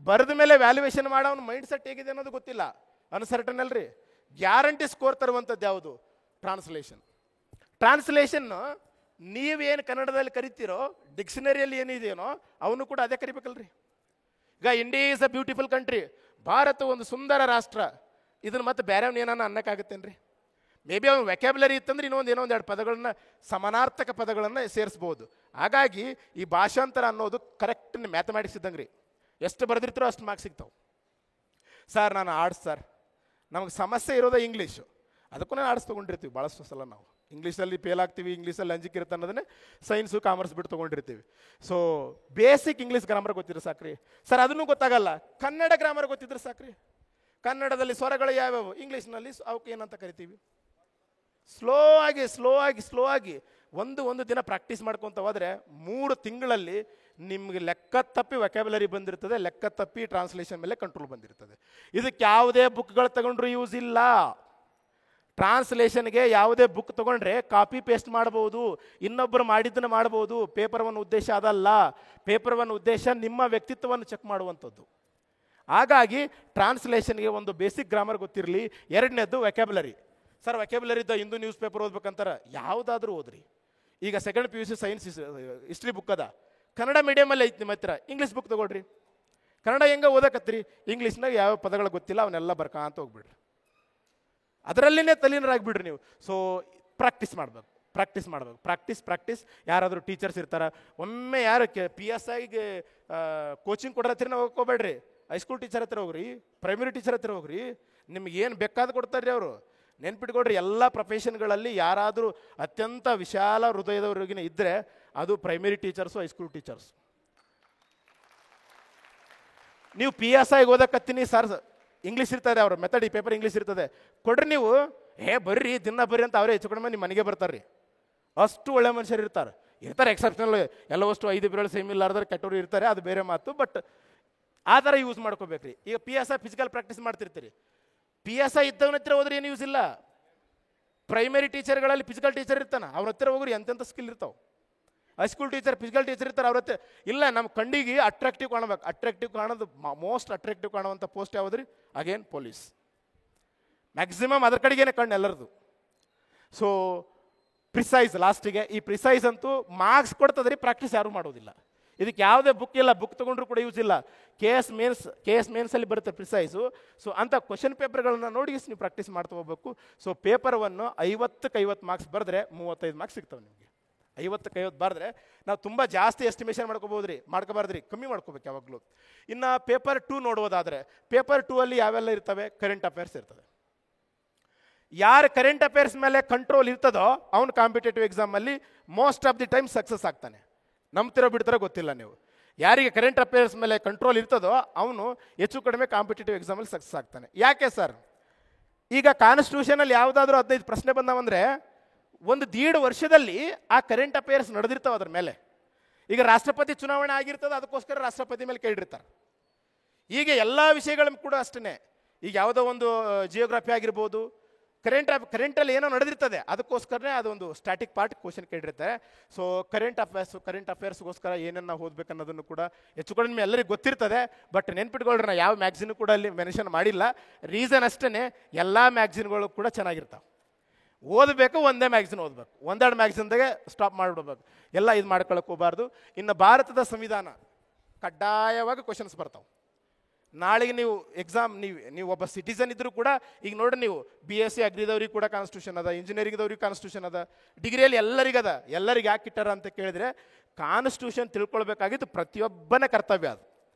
ಬರೆದ ಮೇಲೆ ವ್ಯಾಲ್ಯೂಯೇಷನ್ ಮಾಡೋನು ಮೈಂಡ್ ಸೆಟ್ ಹೇಗಿದೆ ಅನ್ನೋದು ಗೊತ್ತಿಲ್ಲ, ಅನ್ಸರ್ಟನ್ ಅಲ್ರಿ. ಗ್ಯಾರಂಟಿ ಸ್ಕೋರ್ ತರುವಂಥದ್ದು ಯಾವುದು, ಟ್ರಾನ್ಸ್ಲೇಷನ್. ನೀವೇನು ಕನ್ನಡದಲ್ಲಿ ಕರಿತೀರೋ ಡಿಕ್ಷನರಿಯಲ್ಲಿ ಏನಿದೆಯೋ ಅವನು ಕೂಡ ಅದೇ ಕರಿಬೇಕಲ್ರಿ. ಈಗ India is a beautiful country, Bharat ಒಂದು ಸುಂದರ ರಾಷ್ಟ್ರ, ಇದನ್ನು ಮತ್ತೆ ಬೇರೆ ಏನಾನ ಅನ್ನಕ್ಕಾಗತ್ತೇನ್ರಿ? ಮೇ ಬಿ ಅವ್ನು ವ್ಯಾಕ್ಯಾಬ್ಯುಲರಿ ಇತ್ತಂದ್ರೆ ಇನ್ನೊಂದು ಎರಡು ಪದಗಳನ್ನ ಸಮಾನಾರ್ಥಕ ಪದಗಳನ್ನು ಸೇರಿಸ್ಬೋದು. ಹಾಗಾಗಿ ಈ ಭಾಷಾಂತರ ಅನ್ನೋದು ಕರೆಕ್ಟ್ ಮ್ಯಾಥಮೆಟಿಕ್ಸ್ ಇದ್ದಂಗೆ ರೀ. ಎಷ್ಟು ಬರೆದಿರ್ತಾರೋ ಅಷ್ಟು ಮಾರ್ಕ್ಸ್ ಸಿಗ್ತಾವೆ. ಸರ್ ನಾನು ಆರ್ಟ್ಸ್ ಸರ್, ನಮಗೆ ಸಮಸ್ಯೆ ಇರೋದೇ ಇಂಗ್ಲೀಷು, ಅದಕ್ಕೂ ನಾನು ಆರ್ಟ್ಸ್ ತೊಗೊಂಡಿರ್ತೀವಿ ಭಾಳಷ್ಟು ಸಲ. ನಾವು ಇಂಗ್ಲೀಷಲ್ಲಿ ಫೇಲ್ ಆಗ್ತೀವಿ, ಇಂಗ್ಲೀಷಲ್ಲಿ ಅಂಜಿಕೆ ಇರುತ್ತೆ ಅನ್ನೋದನ್ನೇ ಸೈನ್ಸು ಕಾಮರ್ಸ್ ಬಿಟ್ಟು ತೊಗೊಂಡಿರ್ತೀವಿ. ಸೊ ಬೇಸಿಕ್ ಇಂಗ್ಲೀಷ್ ಗ್ರಾಮರ್ ಗೊತ್ತಿದ್ರೆ ಸಾಕ್ರಿ. ಸರ್ ಅದನ್ನು ಗೊತ್ತಾಗಲ್ಲ, ಕನ್ನಡ ಗ್ರಾಮರ್ ಗೊತ್ತಿದ್ರೆ ಸಾಕ್ರಿ. ಕನ್ನಡದಲ್ಲಿ ಸ್ವರಗಳು ಯಾವ್ಯಾವು, ಇಂಗ್ಲೀಷ್ನಲ್ಲಿ ಅವಕ್ಕೆ ಏನಂತ ಕರಿತೀವಿ. ಸ್ಲೋ ಆಗಿ ಒಂದು ದಿನ ಪ್ರಾಕ್ಟೀಸ್ ಮಾಡ್ಕೊತ ಹೋದರೆ 3 ತಿಂಗಳಲ್ಲಿ ನಿಮಗೆ ಲೆಕ್ಕ ತಪ್ಪಿ ವೊಕ್ಯಾಬ್ಯುಲರಿ ಬಂದಿರ್ತದೆ, ಲೆಕ್ಕ ತಪ್ಪಿ ಟ್ರಾನ್ಸ್ಲೇಷನ್ ಮೇಲೆ ಕಂಟ್ರೋಲ್ ಬಂದಿರ್ತದೆ. ಇದಕ್ಕೆ ಯಾವುದೇ ಬುಕ್ಗಳು ತಗೊಂಡ್ರು ಯೂಸ್ ಇಲ್ಲ. ಟ್ರಾನ್ಸ್ಲೇಷನ್ಗೆ ಯಾವುದೇ ಬುಕ್ ತೊಗೊಂಡ್ರೆ ಕಾಪಿ ಪೇಸ್ಟ್ ಮಾಡ್ಬೋದು, ಇನ್ನೊಬ್ಬರು ಮಾಡಿದ್ದನ್ನು ಮಾಡ್ಬೋದು. ಪೇಪರ್ ಒನ್ ಉದ್ದೇಶ ಅದಲ್ಲ. ಪೇಪರ್ ಒನ್ ಉದ್ದೇಶ ನಿಮ್ಮ ವ್ಯಕ್ತಿತ್ವವನ್ನು ಚೆಕ್ ಮಾಡುವಂಥದ್ದು. ಹಾಗಾಗಿ ಟ್ರಾನ್ಸ್ಲೇಷನ್ಗೆ ಒಂದು ಬೇಸಿಕ್ ಗ್ರಾಮರ್ ಗೊತ್ತಿರಲಿ. ಎರಡನೇದು ವೊಕ್ಯಾಬ್ಯುಲರಿ. ಸರ್ ವೊಕ್ಯಾಬ್ಯುಲರಿದ್ದ ಹಿಂದೂ ನ್ಯೂಸ್ ಪೇಪರ್ ಓದ್ಬೇಕಂತಾರೆ, ಯಾವುದಾದ್ರೂ ಓದ್ರಿ. ಈಗ second PUC science history book ಅದ, ಕನ್ನಡ ಮೀಡಿಯಮಲ್ಲಿ ಐತಿ ನಿಮ್ಮ ಹತ್ರ. ಇಂಗ್ಲೀಷ್ ಬುಕ್ ತೊಗೊಳ್ರಿ. ಕನ್ನಡ ಹೆಂಗೆ ಓದಕತ್ರಿ, ಇಂಗ್ಲೀಷ್ನಾಗ ಯಾವ ಪದಗಳು ಗೊತ್ತಿಲ್ಲ ಅವನ್ನೆಲ್ಲ ಬರ್ಕಾಂತ ಹೋಗ್ಬಿಡ್ರಿ. ಅದರಲ್ಲಿನೇ ತಲೀನರಾಗ್ಬಿಡ್ರಿ ನೀವು. ಸೊ ಪ್ರಾಕ್ಟೀಸ್ ಮಾಡಬೇಕು. ಪ್ರಾಕ್ಟೀಸ್. ಯಾರಾದರೂ ಟೀಚರ್ಸ್ ಇರ್ತಾರೆ, ಒಮ್ಮೆ ಯಾರು PSIಗೆ ಕೋಚಿಂಗ್ ಕೊಡೋತ್ರ ನಾವು ಹೋಗ್ಕೋಬೇಡ್ರಿ. ಹೈಸ್ಕೂಲ್ ಟೀಚರ್ ಹತ್ರ ಹೋಗ್ರಿ, ಪ್ರೈಮರಿ ಟೀಚರ್ ಹತ್ರ ಹೋಗ್ರಿ, ನಿಮ್ಗೆ ಏನು ಬೇಕಾದ ಕೊಡ್ತಾರೆ ರೀ ಅವರು. ನೆನ್ಪಿಟ್ಕೊಡ್ರಿ, ಎಲ್ಲ ಪ್ರೊಫೆಷನ್ಗಳಲ್ಲಿ ಯಾರಾದರೂ ಅತ್ಯಂತ ವಿಶಾಲ ಹೃದಯದವರೆಗಿನ ಇದ್ದರೆ ಅದು ಪ್ರೈಮರಿ ಟೀಚರ್ಸು, ಹೈಸ್ಕೂಲ್ ಟೀಚರ್ಸ್. ನೀವು PSIಗೆ ಓದಕತ್ತೀನಿ ಸರ್, ಇಂಗ್ಲೀಷ್ ಇರ್ತದೆ, ಅವ್ರ ಮೆಥಡ್ ಈ ಪೇಪರ್ ಇಂಗ್ಲೀಷ್ ಇರ್ತದೆ ಕೊಡ್ರಿ. ನೀವು ಬರ್ರಿ ದಿನ ಬರ್ರಿ ಅಂತ ಅವರೇ ಹೆಚ್ಚು ಕಡಿಮೆ ನಿಮ್ಮ ಮನೆಗೆ ಬರ್ತಾರೆ ರೀ. ಅಷ್ಟು ಒಳ್ಳೆ ಮನುಷ್ಯರು ಇರ್ತಾರೆ ಎಕ್ಸೆಪ್ಷನಲ್. ಎಲ್ಲವಷ್ಟು 5 ಬೆರಳು ಸೇಮ್ ಇಲ್ಲಾರ್ದ್ರೆ ಕೆಟ್ಟವರು ಇರ್ತಾರೆ, ಅದು ಬೇರೆ ಮಾತು. ಬಟ್ ಆ ಥರ ಯೂಸ್ ಮಾಡ್ಕೋಬೇಕ್ರಿ. ಈಗ PSI ಫಿಸಿಕಲ್ ಪ್ರಾಕ್ಟೀಸ್ ಮಾಡ್ತಿರ್ತೀರಿ, PSI ಇದ್ದವನ ಹತ್ರ ಹೋದ್ರೆ ಏನು ಯೂಸ್ ಇಲ್ಲ. ಪ್ರೈಮರಿ ಟೀಚರ್ಗಳಲ್ಲಿ ಫಿಸಿಕಲ್ ಟೀಚರ್ ಇರ್ತಾನೆ, ಅವ್ರ ಹತ್ರ ಹೋಗ್ರಿ, ಎಂತೆಂಥ ಸ್ಕಿಲ್ ಇರ್ತಾವೆ. ಹೈಸ್ಕೂಲ್ ಟೀಚರ್ ಫಿಸಿಕಲ್ ಟೀಚರ್ ಇರ್ತಾರೆ, ಅವ್ರ ಹತ್ರ ಇಲ್ಲ. ನಮ್ಮ ಕಣ್ಣಿಗೆ ಅಟ್ರಾಕ್ಟಿವ್ ಕಾಣಬೇಕು. ಅಟ್ರಾಕ್ಟಿವ್ ಕಾಣೋದು ಮೋಸ್ಟ್ ಅಟ್ರಾಕ್ಟಿವ್ ಕಾಣುವಂಥ ಪೋಸ್ಟ್ ಯಾವುದ್ರಿ? Again police. ಮ್ಯಾಕ್ಸಿಮಮ್ ಅದ್ರ ಕಡೆಗೇನೆ ಕಣ್ಣು ಎಲ್ಲರದು. ಸೊ ಪ್ರಿಸೈಸ್ ಲಾಸ್ಟಿಗೆ. ಈ ಪ್ರಿಸೈಸ್ ಅಂತೂ ಮಾರ್ಕ್ಸ್ ಕೊಡ್ತದ್ರಿ, ಪ್ರಾಕ್ಟೀಸ್ ಯಾರೂ ಮಾಡೋದಿಲ್ಲ. ಇದಕ್ಕೆ ಯಾವುದೇ ಬುಕ್ ಇಲ್ಲ, ಬುಕ್ ತೊಗೊಂಡ್ರು ಕೂಡ ಯೂಸ್ ಇಲ್ಲ. KS ಮೇನ್ಸಲ್ಲಿ ಬರುತ್ತೆ ಪ್ರಿಸೈಸು. ಸೊ ಅಂಥ ಕ್ವಶನ್ ಪೇಪರ್ಗಳನ್ನ ನೋಡಿ ನೀವು ಪ್ರಾಕ್ಟೀಸ್ ಮಾಡ್ತಾ ಹೋಗ್ಬೇಕು. ಸೊ ಪೇಪರ್ 1 50ಕ್ಕೆ 50 ಮಾರ್ಕ್ಸ್ ಬರೆದ್ರೆ 35 ಮಾರ್ಕ್ಸ್ ಸಿಗ್ತವೆ ನಿಮಗೆ. 50ಕ್ಕೆ 50 ಬರೆದ್ರೆ ನಾವು ತುಂಬ ಜಾಸ್ತಿ ಎಸ್ಟಿಮೇಷನ್ ಮಾಡ್ಕೋಬಾರ್ದ್ರಿ, ಕಮ್ಮಿ ಮಾಡ್ಕೋಬೇಕು ಯಾವಾಗಲೂ. ಇನ್ನು ಪೇಪರ್ 2 ನೋಡೋದಾದರೆ, ಪೇಪರ್ 2 ಅಲ್ಲಿ ಯಾವೆಲ್ಲ ಇರ್ತವೆ? ಕರೆಂಟ್ ಅಫೇರ್ಸ್ ಇರ್ತದೆ. ಯಾರು ಕರೆಂಟ್ ಅಫೇರ್ಸ್ ಮೇಲೆ ಕಂಟ್ರೋಲ್ ಇರ್ತದೋ ಅವನು ಕಾಂಪಿಟೇಟಿವ್ ಎಕ್ಸಾಮಲ್ಲಿ most of the time success ಆಗ್ತಾನೆ. ನಂಬ್ತಿರೋ ಬಿಡ್ತಾರೋ ಗೊತ್ತಿಲ್ಲ ನೀವು. ಯಾರಿಗೆ ಕರೆಂಟ್ ಅಫೇರ್ಸ್ ಮೇಲೆ ಕಂಟ್ರೋಲ್ ಇರ್ತದೋ ಅವನು ಹೆಚ್ಚು ಕಡಿಮೆ ಕಾಂಪಿಟೇಟಿವ್ ಎಕ್ಸಾಮಲ್ಲಿ ಸಕ್ಸಸ್ ಆಗ್ತಾನೆ. ಯಾಕೆ ಸರ್? ಈಗ ಕಾನ್ಸ್ಟಿಟ್ಯೂಷನಲ್ಲಿ ಯಾವುದಾದ್ರೂ 15 ಪ್ರಶ್ನೆ ಬಂದವಂದರೆ 1.5 ವರ್ಷದಲ್ಲಿ ಆ ಕರೆಂಟ್ ಅಫೇರ್ಸ್ ನಡೆದಿರ್ತಾವೆ ಅದ್ರ ಮೇಲೆ. ಈಗ ರಾಷ್ಟ್ರಪತಿ ಚುನಾವಣೆ ಆಗಿರ್ತದೆ, ಅದಕ್ಕೋಸ್ಕರ ರಾಷ್ಟ್ರಪತಿ ಮೇಲೆ ಕೇಳಿರ್ತಾರೆ. ಹೀಗೆ ಎಲ್ಲ ವಿಷಯಗಳನ್ನು ಕೂಡ ಅಷ್ಟೇ. ಈಗ ಯಾವುದೋ ಒಂದು ಜಿಯೋಗ್ರಫಿ ಆಗಿರ್ಬೋದು, ಕರೆಂಟಲ್ಲಿ ಏನೋ ನಡೆದಿರ್ತದೆ, ಅದಕ್ಕೋಸ್ಕರನೇ ಅದೊಂದು ಸ್ಟ್ಯಾಟಿಕ್ ಪಾರ್ಟ್ ಕ್ವಶನ್ ಕೇಳಿರ್ತಾರೆ. ಸೊ ಕರೆಂಟ್ ಅಫೇರ್ಸ್ಗೋಸ್ಕರ ಏನನ್ನ ಓದ್ಬೇಕು ಅನ್ನೋದನ್ನು ಕೂಡ ಹೆಚ್ಚು ಕಡಿಮೆ ಎಲ್ಲರಿಗೂ ಗೊತ್ತಿರ್ತದೆ. ಬಟ್ ನೆನ್ಪಿಟ್ಕೊಳ್ರಿ, ನಾ ಯಾವ ಮ್ಯಾಗ್ಝಿನ್ ಕೂಡ ಅಲ್ಲಿ ಮೆನ್ಷನ್ ಮಾಡಿಲ್ಲ. ರೀಸನ್ ಅಷ್ಟೇ, ಎಲ್ಲ ಮ್ಯಾಗ್ಝಿನ್ಗಳು ಕೂಡ ಚೆನ್ನಾಗಿರ್ತಾವೆ. ಓದಬೇಕು, ಒಂದೇ ಮ್ಯಾಗ್ಝಿನ್ ಓದಬೇಕು, 1-2 ಮ್ಯಾಗ್ಝಿನ್ದಾಗೆ ಸ್ಟಾಪ್ ಮಾಡಿಬಿಡ್ಬೇಕು. ಎಲ್ಲ ಇದು ಮಾಡ್ಕೊಳಕ್ಕೆ ಹೋಗಬಾರ್ದು. ಇನ್ನು ಭಾರತದ ಸಂವಿಧಾನ ಕಡ್ಡಾಯವಾಗಿ ಕ್ವಶನ್ಸ್ ಬರ್ತಾವೆ. ನಾಳೆಗೆ ನೀವು ಎಕ್ಸಾಮ್, ನೀವು ಒಬ್ಬ ಸಿಟಿಸನ್ ಇದ್ದರೂ ಕೂಡ, ಈಗ ನೋಡ್ರಿ ನೀವು BSc ಅಗ್ರಿದವ್ರಿಗೆ ಕೂಡ ಕಾನ್ಸ್ಟಿಟ್ಯೂಷನ್ ಅದ, ಇಂಜಿನಿಯರಿಂಗ್ದವ್ರಿಗೆ ಕಾನ್ಸ್ಟಿಟ್ಯೂಷನ್ ಅದ, ಡಿಗ್ರಿಯಲ್ಲಿ ಎಲ್ಲರಿಗದ. ಎಲ್ಲರಿಗೆ ಯಾಕೆ ಇಟ್ಟಾರ ಅಂತ ಕೇಳಿದರೆ, ಕಾನ್ಸ್ಟಿಟ್ಯೂಷನ್ ತಿಳ್ಕೊಳ್ಬೇಕಾಗಿದ್ದು ಪ್ರತಿಯೊಬ್ಬನ ಕರ್ತವ್ಯ ಅದು.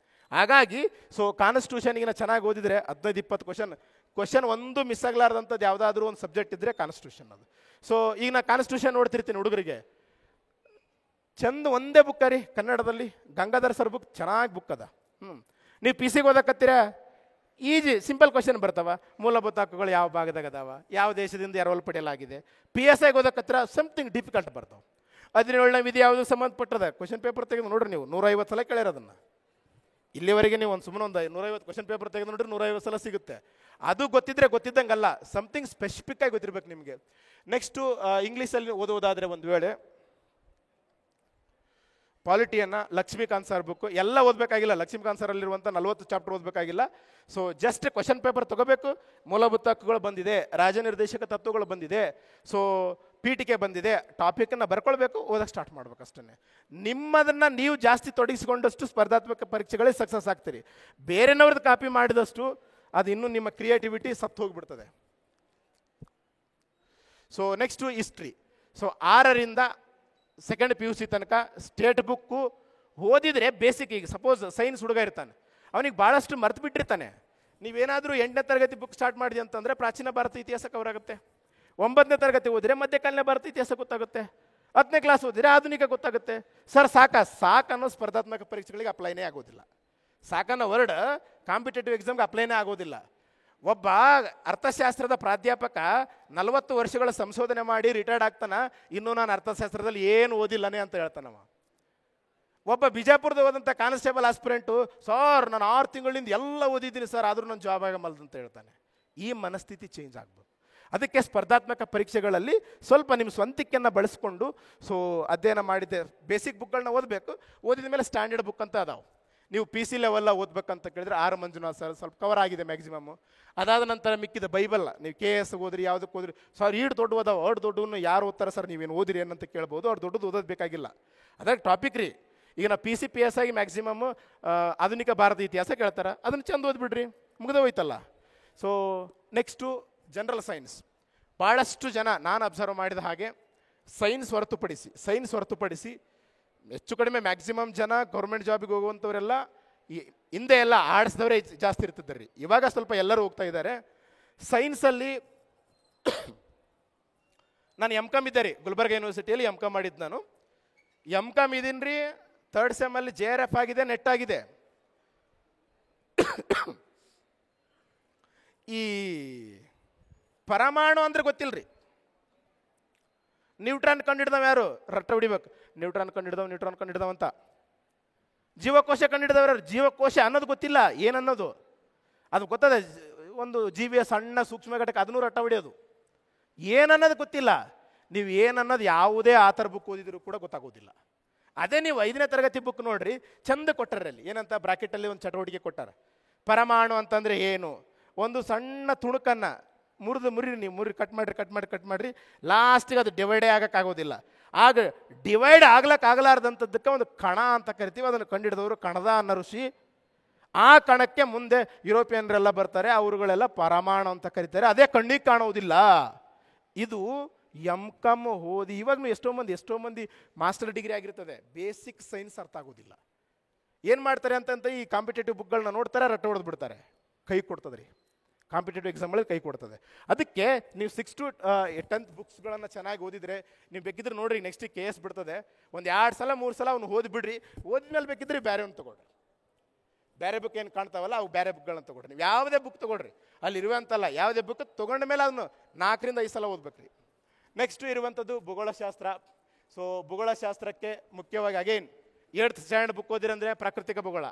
ಹಾಗಾಗಿ ಸೊ ಕಾನ್ಸ್ಟಿಟ್ಯೂಷನ್ಗಿನ ಚೆನ್ನಾಗಿ ಓದಿದರೆ 15-20 ಕ್ವಶನ್ ಒಂದು ಮಿಸ್ ಆಗಲಾರ್ದಂಥದ್ದು ಯಾವುದಾದ್ರೂ ಒಂದು ಸಬ್ಜೆಕ್ಟ್ ಇದ್ದರೆ ಕಾನ್ಸ್ಟಿಟ್ಯೂಷನ್ ಅದು. ಸೊ ಈಗ ನಾ ಕಾನ್ಸ್ಟಿಟ್ಯೂಷನ್ ನೋಡ್ತಿರ್ತೀನಿ ಹುಡುಗರಿಗೆ, ಚಂದ ಒಂದೇ ಬುಕ್ ರೀ ಕನ್ನಡದಲ್ಲಿ, ಗಂಗಾಧರ್ ಸರ್ ಬುಕ್, ಚೆನ್ನಾಗಿ ಬುಕ್ ಅದ. ನೀವು PCಗೆ ಓದಕತ್ತೀರ, ಈಜಿ ಸಿಂಪಲ್ ಕ್ವಶನ್ ಬರ್ತಾವ. ಮೂಲಭೂತ ಹಕ್ಕುಗಳು ಯಾವ ಭಾಗದಾಗ ಅದಾವ, ಯಾವ ದೇಶದಿಂದ ಎರವಲು ಪಡೆಯಲಾಗಿದೆ. PSIಗೆ ಓದಕತ್ತೀರ, ಸಮಥಿಂಗ್ ಡಿಫಿಕಲ್ಟ್ ಬರ್ತಾವೆ. 17ನೇ ವಿಧಿ ಯಾವುದಕ್ಕೆ ಸಂಬಂಧಪಟ್ಟದ ಕ್ವಶನ್ ಪೇಪರ್ ತೆಗೆದು ನೋಡ್ರಿ ನೀವು. 150 ಸಲ ಕೇಳಿರೋದನ್ನು. ಇಲ್ಲಿವರೆಗೆ ನೀವು ಸುಮ್ಮನೆ ಒಂದು 150 ಕ್ವಶನ್ ಪೇಪರ್ ತೆಗೆದು ನೋಡ್ರಿ, 150 ಸಲ ಸಿಗುತ್ತೆ. ಅದು ಗೊತ್ತಿದ್ರೆ ಗೊತ್ತಿದ್ದಂಗಲ್ಲ, ಸಮಥಿಂಗ್ ಸ್ಪೆಸಿಫಿಕ್ ಆಗಿ ಗೊತ್ತಿರ್ಬೇಕು ನಿಮಗೆ. ನೆಕ್ಸ್ಟು ಇಂಗ್ಲೀಷಲ್ಲಿ ಓದೋದಾದರೆ ಒಂದು ವೇಳೆ ಪಾಲಿಟಿಯನ್ನು ಲಕ್ಷ್ಮೀಕಾಂತ್ ಸರ್ ಬುಕ್ ಎಲ್ಲ ಓದಬೇಕಾಗಿಲ್ಲ. ಲಕ್ಷ್ಮೀಕಾಂತ್ ಸರಲ್ಲಿರುವಂಥ 40 ಚಾಪ್ಟರ್ ಓದಬೇಕಾಗಿಲ್ಲ. ಸೊ ಜಸ್ಟ್ ಕ್ವಶನ್ ಪೇಪರ್ ತೊಗೋಬೇಕು. ಮೂಲಭೂತ ಹಕ್ಕುಗಳು ಬಂದಿದೆ, ರಾಜನಿರ್ದೇಶಕ ತತ್ವಗಳು ಬಂದಿದೆ. ಸೊ ಪೀಠಿಕೆ ಬಂದಿದೆ, ಟಾಪಿಕನ್ನು ಬರ್ಕೊಳ್ಬೇಕು, ಓದಕ್ಕೆ ಸ್ಟಾರ್ಟ್ ಮಾಡ್ಬೇಕು ಅಷ್ಟೇ. ನಿಮ್ಮದನ್ನು ನೀವು ಜಾಸ್ತಿ ತೊಡಗಿಸಿಕೊಂಡಷ್ಟು ಸ್ಪರ್ಧಾತ್ಮಕ ಪರೀಕ್ಷೆಗಳಿಗೆ ಸಕ್ಸಸ್ ಆಗ್ತೀರಿ. ಬೇರೆನವ್ರದ್ದು ಕಾಪಿ ಮಾಡಿದಷ್ಟು ಅದು ಇನ್ನೂ ನಿಮ್ಮ ಕ್ರಿಯೇಟಿವಿಟಿ ಸತ್ತು ಹೋಗ್ಬಿಡ್ತದೆ. So next history. ಸೊ 6ರಿಂದ 2nd PUC ತನಕ ಸ್ಟೇಟ್ ಬುಕ್ಕು ಓದಿದರೆ ಬೇಸಿಕ್. ಈಗ ಸಪೋಸ್ ಸೈನ್ಸ್ ಹುಡುಗ ಇರ್ತಾನೆ, ಅವನಿಗೆ ಭಾಳಷ್ಟು ಮರ್ತು ಬಿಟ್ಟಿರ್ತಾನೆ. ನೀವೇನಾದರೂ 8ನೇ ತರಗತಿ ಬುಕ್ ಸ್ಟಾರ್ಟ್ ಮಾಡಿದೆ ಅಂತಂದರೆ ಪ್ರಾಚೀನ ಭಾರತ ಇತಿಹಾಸ ಕವರ್ ಆಗುತ್ತೆ. 9ನೇ ತರಗತಿ ಓದಿದ್ರೆ ಮಧ್ಯಕಾಲೀನ ಭಾರತ ಇತಿಹಾಸ ಗೊತ್ತಾಗುತ್ತೆ. 10ನೇ ಕ್ಲಾಸ್ ಓದಿದ್ರೆ ಆಧುನಿಕ ಗೊತ್ತಾಗುತ್ತೆ. ಸರ್ ಸಾಕನ್ನೋ ಸ್ಪರ್ಧಾತ್ಮಕ ಪರೀಕ್ಷೆಗಳಿಗೆ ಅಪ್ಲೈನೇ ಆಗೋದಿಲ್ಲ. ಸಾಕನ್ನೋ ವರ್ಡ್ ಕಾಂಪಿಟೇಟಿವ್ ಎಕ್ಸಾಮ್ಗೆ ಅಪ್ಲೈನೇ ಆಗೋದಿಲ್ಲ. ಒಬ್ಬ ಅರ್ಥಶಾಸ್ತ್ರದ ಪ್ರಾಧ್ಯಾಪಕ 40 ವರ್ಷಗಳ ಸಂಶೋಧನೆ ಮಾಡಿ ರಿಟೈರ್ಡ್ ಆಗ್ತಾನ, ಇನ್ನೂ ನಾನು ಅರ್ಥಶಾಸ್ತ್ರದಲ್ಲಿ ಏನು ಓದಿಲ್ಲನೇ ಅಂತ ಹೇಳ್ತಾನವ. ಒಬ್ಬ ಬಿಜಾಪುರದ ಹೋದಂಥ ಕಾನ್ಸ್ಟೇಬಲ್ ಆಸ್ಪಿರೆಂಟು, ಸರ್ ನಾನು 6 ತಿಂಗಳಿಂದ ಎಲ್ಲ ಓದಿದ್ದೀನಿ ಸರ್, ಆದರೂ ನನ್ನ ಜಾಬ್ ಆಗಮಲ್ದು ಅಂತ ಹೇಳ್ತಾನೆ. ಈ ಮನಸ್ಥಿತಿ ಚೇಂಜ್ ಆಗ್ಬೇಕು. ಅದಕ್ಕೆ ಸ್ಪರ್ಧಾತ್ಮಕ ಪರೀಕ್ಷೆಗಳಲ್ಲಿ ಸ್ವಲ್ಪ ನಿಮ್ಮ ಸ್ವಂತಿಕೆಯನ್ನು ಬಳಸ್ಕೊಂಡು ಅಧ್ಯಯನ ಮಾಡಿದ್ದೆ ಬೇಸಿಕ್ ಬುಕ್ಗಳನ್ನ ಓದಬೇಕು. ಓದಿದ ಮೇಲೆ ಸ್ಟ್ಯಾಂಡರ್ಡ್ ಬುಕ್ ಅಂತ ಅದಾವೆ. ನೀವು PC ಲೆವೆಲ್ಲ ಓದ್ಬೇಕಂತ ಕೇಳಿದ್ರೆ ಆರ್ ಮಂಜುನಾಥ್ ಸರ್ ಸ್ವಲ್ಪ ಕವರ್ ಆಗಿದೆ ಮ್ಯಾಕ್ಸಿಮಮ್. ಅದಾದ ನಂತರ ಮಿಕ್ಕಿದ ಬೈಬಲ್, ನೀವು KS ಓದ್ರಿ, ಯಾವುದಕ್ಕೆ ಓದ್ರಿ, ಸರ್ ಈಡು ದೊಡ್ಡ ಓದಾವ, ಅವ್ರು ದೊಡ್ಡವನ್ನು ಯಾರು ಓದ್ತಾರೆ ಸರ್, ನೀವೇನು ಓದಿರಿ ಏನಂತ ಕೇಳ್ಬೋದು. ಅವ್ರು ದೊಡ್ಡದು ಓದೋದು ಬೇಕಾಗಿಲ್ಲ, ಅದಾಗ ಟಾಪಿಕ್ ರೀ. ಈಗ ನಾವು PC PS ಆಗಿ ಮ್ಯಾಕ್ಸಿಮಮ್ ಆಧುನಿಕ ಭಾರತ ಇತಿಹಾಸ ಕೇಳ್ತಾರೆ, ಅದನ್ನು ಚಂದ ಓದ್ಬಿಡ್ರಿ, ಮುಗಿದ ಹೋಯ್ತಲ್ಲ. So next general science. ಭಾಳಷ್ಟು ಜನ ನಾನು ಅಬ್ಸರ್ವ್ ಮಾಡಿದ ಹಾಗೆ ಸೈನ್ಸ್ ಹೊರತುಪಡಿಸಿ ಹೆಚ್ಚು ಕಡಿಮೆ ಮ್ಯಾಕ್ಸಿಮಮ್ ಜನ ಗೌರ್ಮೆಂಟ್ ಜಾಬಿಗೆ ಹೋಗುವಂಥವರೆಲ್ಲ ಹಿಂದೆ ಎಲ್ಲ ಆರ್ಟ್ಸ್ದವರೇ ಜಾಸ್ತಿ ಇರ್ತಿದ್ದಾರೆ ರೀ. ಇವಾಗ ಸ್ವಲ್ಪ ಎಲ್ಲರೂ ಹೋಗ್ತಾ ಇದ್ದಾರೆ ಸೈನ್ಸಲ್ಲಿ. ನಾನು MCOM ಇದ್ದೆ ರೀ, ಗುಲ್ಬರ್ಗ ಯೂನಿವರ್ಸಿಟಿಯಲ್ಲಿ MCOM ಮಾಡಿದ್ದು ನಾನು. MCOM ಇದೀನಿ ರೀ, 3rd ಸೆಮ್ಮಲ್ಲಿ JRF ಆಗಿದೆ, ನೆಟ್ ಆಗಿದೆ. ಈ ಪರಮಾಣು ಅಂದ್ರೆ ಗೊತ್ತಿಲ್ಲರಿ. ನ್ಯೂಟ್ರಾನ್ ಕಂಡಿಡ್ದವ ಯಾರು? ರಟ್ಟ ಹೊಡಿಬೇಕು, ನ್ಯೂಟ್ರಾನ್ ಕಂಡಿಡ್ದವ ಅಂತ. ಜೀವಕೋಶ ಕಂಡಿಡ್ದವ್ರು, ಜೀವಕೋಶ ಅನ್ನೋದು ಗೊತ್ತಿಲ್ಲ ಏನನ್ನೋದು. ಅದು ಗೊತ್ತದೆ, ಒಂದು ಜೀವಿಯ ಸಣ್ಣ ಸೂಕ್ಷ್ಮ ಘಟಕ, ಅದನ್ನೂ ರಟ್ಟ ಹೊಡಿಯೋದು. ಏನನ್ನೋದು ಗೊತ್ತಿಲ್ಲ. ನೀವು ಏನನ್ನೋದು ಯಾವುದೇ ಆಥರ್ ಬುಕ್ ಓದಿದ್ರು ಕೂಡ ಗೊತ್ತಾಗೋದಿಲ್ಲ. ಅದೇ ನೀವು 5ನೇ ತರಗತಿ ಬುಕ್ ನೋಡ್ರಿ, ಚಂದ ಕೊಟ್ಟರಲ್ಲಿ ಏನಂತ ಬ್ರಾಕೆಟಲ್ಲಿ ಒಂದು ಚಟುವಟಿಕೆ ಕೊಟ್ಟಾರ. ಪರಮಾಣು ಅಂತಂದರೆ ಏನು, ಒಂದು ಸಣ್ಣ ತುಣುಕನ್ನು ಮುರಿ ಕಟ್ ಮಾಡಿರಿ ಲಾಸ್ಟಿಗೆ ಅದು ಡಿವೈಡೇ ಆಗೋಕ್ಕಾಗೋದಿಲ್ಲ. ಆಗ ಡಿವೈಡ್ ಆಗ್ಲಾರ್ದಂಥದ್ದಕ್ಕೆ ಒಂದು ಕಣ ಅಂತ ಕರಿತೀವಿ. ಅದನ್ನು ಕಂಡಿಡಿದವರು ಕಣದ ಅನ್ನೋ ಋಷಿ. ಆ ಕಣಕ್ಕೆ ಮುಂದೆ ಯುರೋಪಿಯನ್ರೆಲ್ಲ ಬರ್ತಾರೆ, ಅವರುಗಳೆಲ್ಲ ಪರಮಾಣು ಅಂತ ಕರೀತಾರೆ. ಅದೇ ಕಣ್ಣಿಗೆ ಕಾಣೋದಿಲ್ಲ. ಇದು MCOM ಓದಿ ಇವಾಗಲೂ ಎಷ್ಟೋ ಮಂದಿ ಮಾಸ್ಟರ್ ಡಿಗ್ರಿ ಆಗಿರ್ತದೆ, ಬೇಸಿಕ್ ಸೈನ್ಸ್ ಅರ್ಥ ಆಗೋದಿಲ್ಲ. ಏನು ಮಾಡ್ತಾರೆ ಅಂತಂತ ಈ ಕಾಂಪಿಟೇಟಿವ್ ಬುಕ್ಗಳನ್ನ ನೋಡ್ತಾರೆ, ರಟ್ಟ ಹೊಡೆದು ಬಿಡ್ತಾರೆ. ಕೈ ಕೊಡ್ತದೆ ರೀ, ಕಾಂಪಿಟೇಟಿವ್ ಎಕ್ಸಾಮ್ಗಳಲ್ಲಿ ಕೈ ಕೊಡ್ತದೆ. ಅದಕ್ಕೆ ನೀವು 6 to 10th ಬುಕ್ಸ್ಗಳನ್ನು ಚೆನ್ನಾಗಿ ಓದಿದರೆ ನೀವು ಬೇಕಿದ್ರೆ ನೋಡ್ರಿ, ನೆಕ್ಸ್ಟ್ KS ಬಿಡ್ತದೆ. ಒಂದು 2 ಸಲ 3 ಸಲ ಅವ್ನು ಓದಿಬಿಡ್ರಿ. ಓದಿದ್ಮೇಲೆ ಬೇಕಿದ್ರೆ ಬೇರೆ ಒಂದು ತೊಗೊಳ್ರಿ. ಬೇರೆ ಬುಕ್ ಏನು ಕಾಣ್ತಾವಲ್ಲ ಅವು ಬೇರೆ ಬುಕ್ಗಳನ್ನ ತೊಗೊಳ್ರಿ. ನೀವು ಯಾವುದೇ ಬುಕ್ ತೊಗೊಳ್ರಿ, ಅಲ್ಲಿ ಇರುವಂತಲ್ಲ ಯಾವುದೇ ಬುಕ್ ತೊಗೊಂಡ ಮೇಲೆ ಅದನ್ನು 4ರಿಂದ 5 ಸಲ ಓದ್ಬೇಕ್ರಿ. ನೆಕ್ಸ್ಟು ಇರುವಂಥದ್ದು ಭೂಗೋಳಶಾಸ್ತ್ರ. ಸೊ ಭೂಗೋಳಶಾಸ್ತ್ರಕ್ಕೆ ಮುಖ್ಯವಾಗಿ ಅಗೇನ್ 8th ಸ್ಟ್ಯಾಂಡರ್ಡ್ ಬುಕ್ ಓದಿರಂದರೆ ಪ್ರಾಕೃತಿಕ ಭೂಗೋಳ,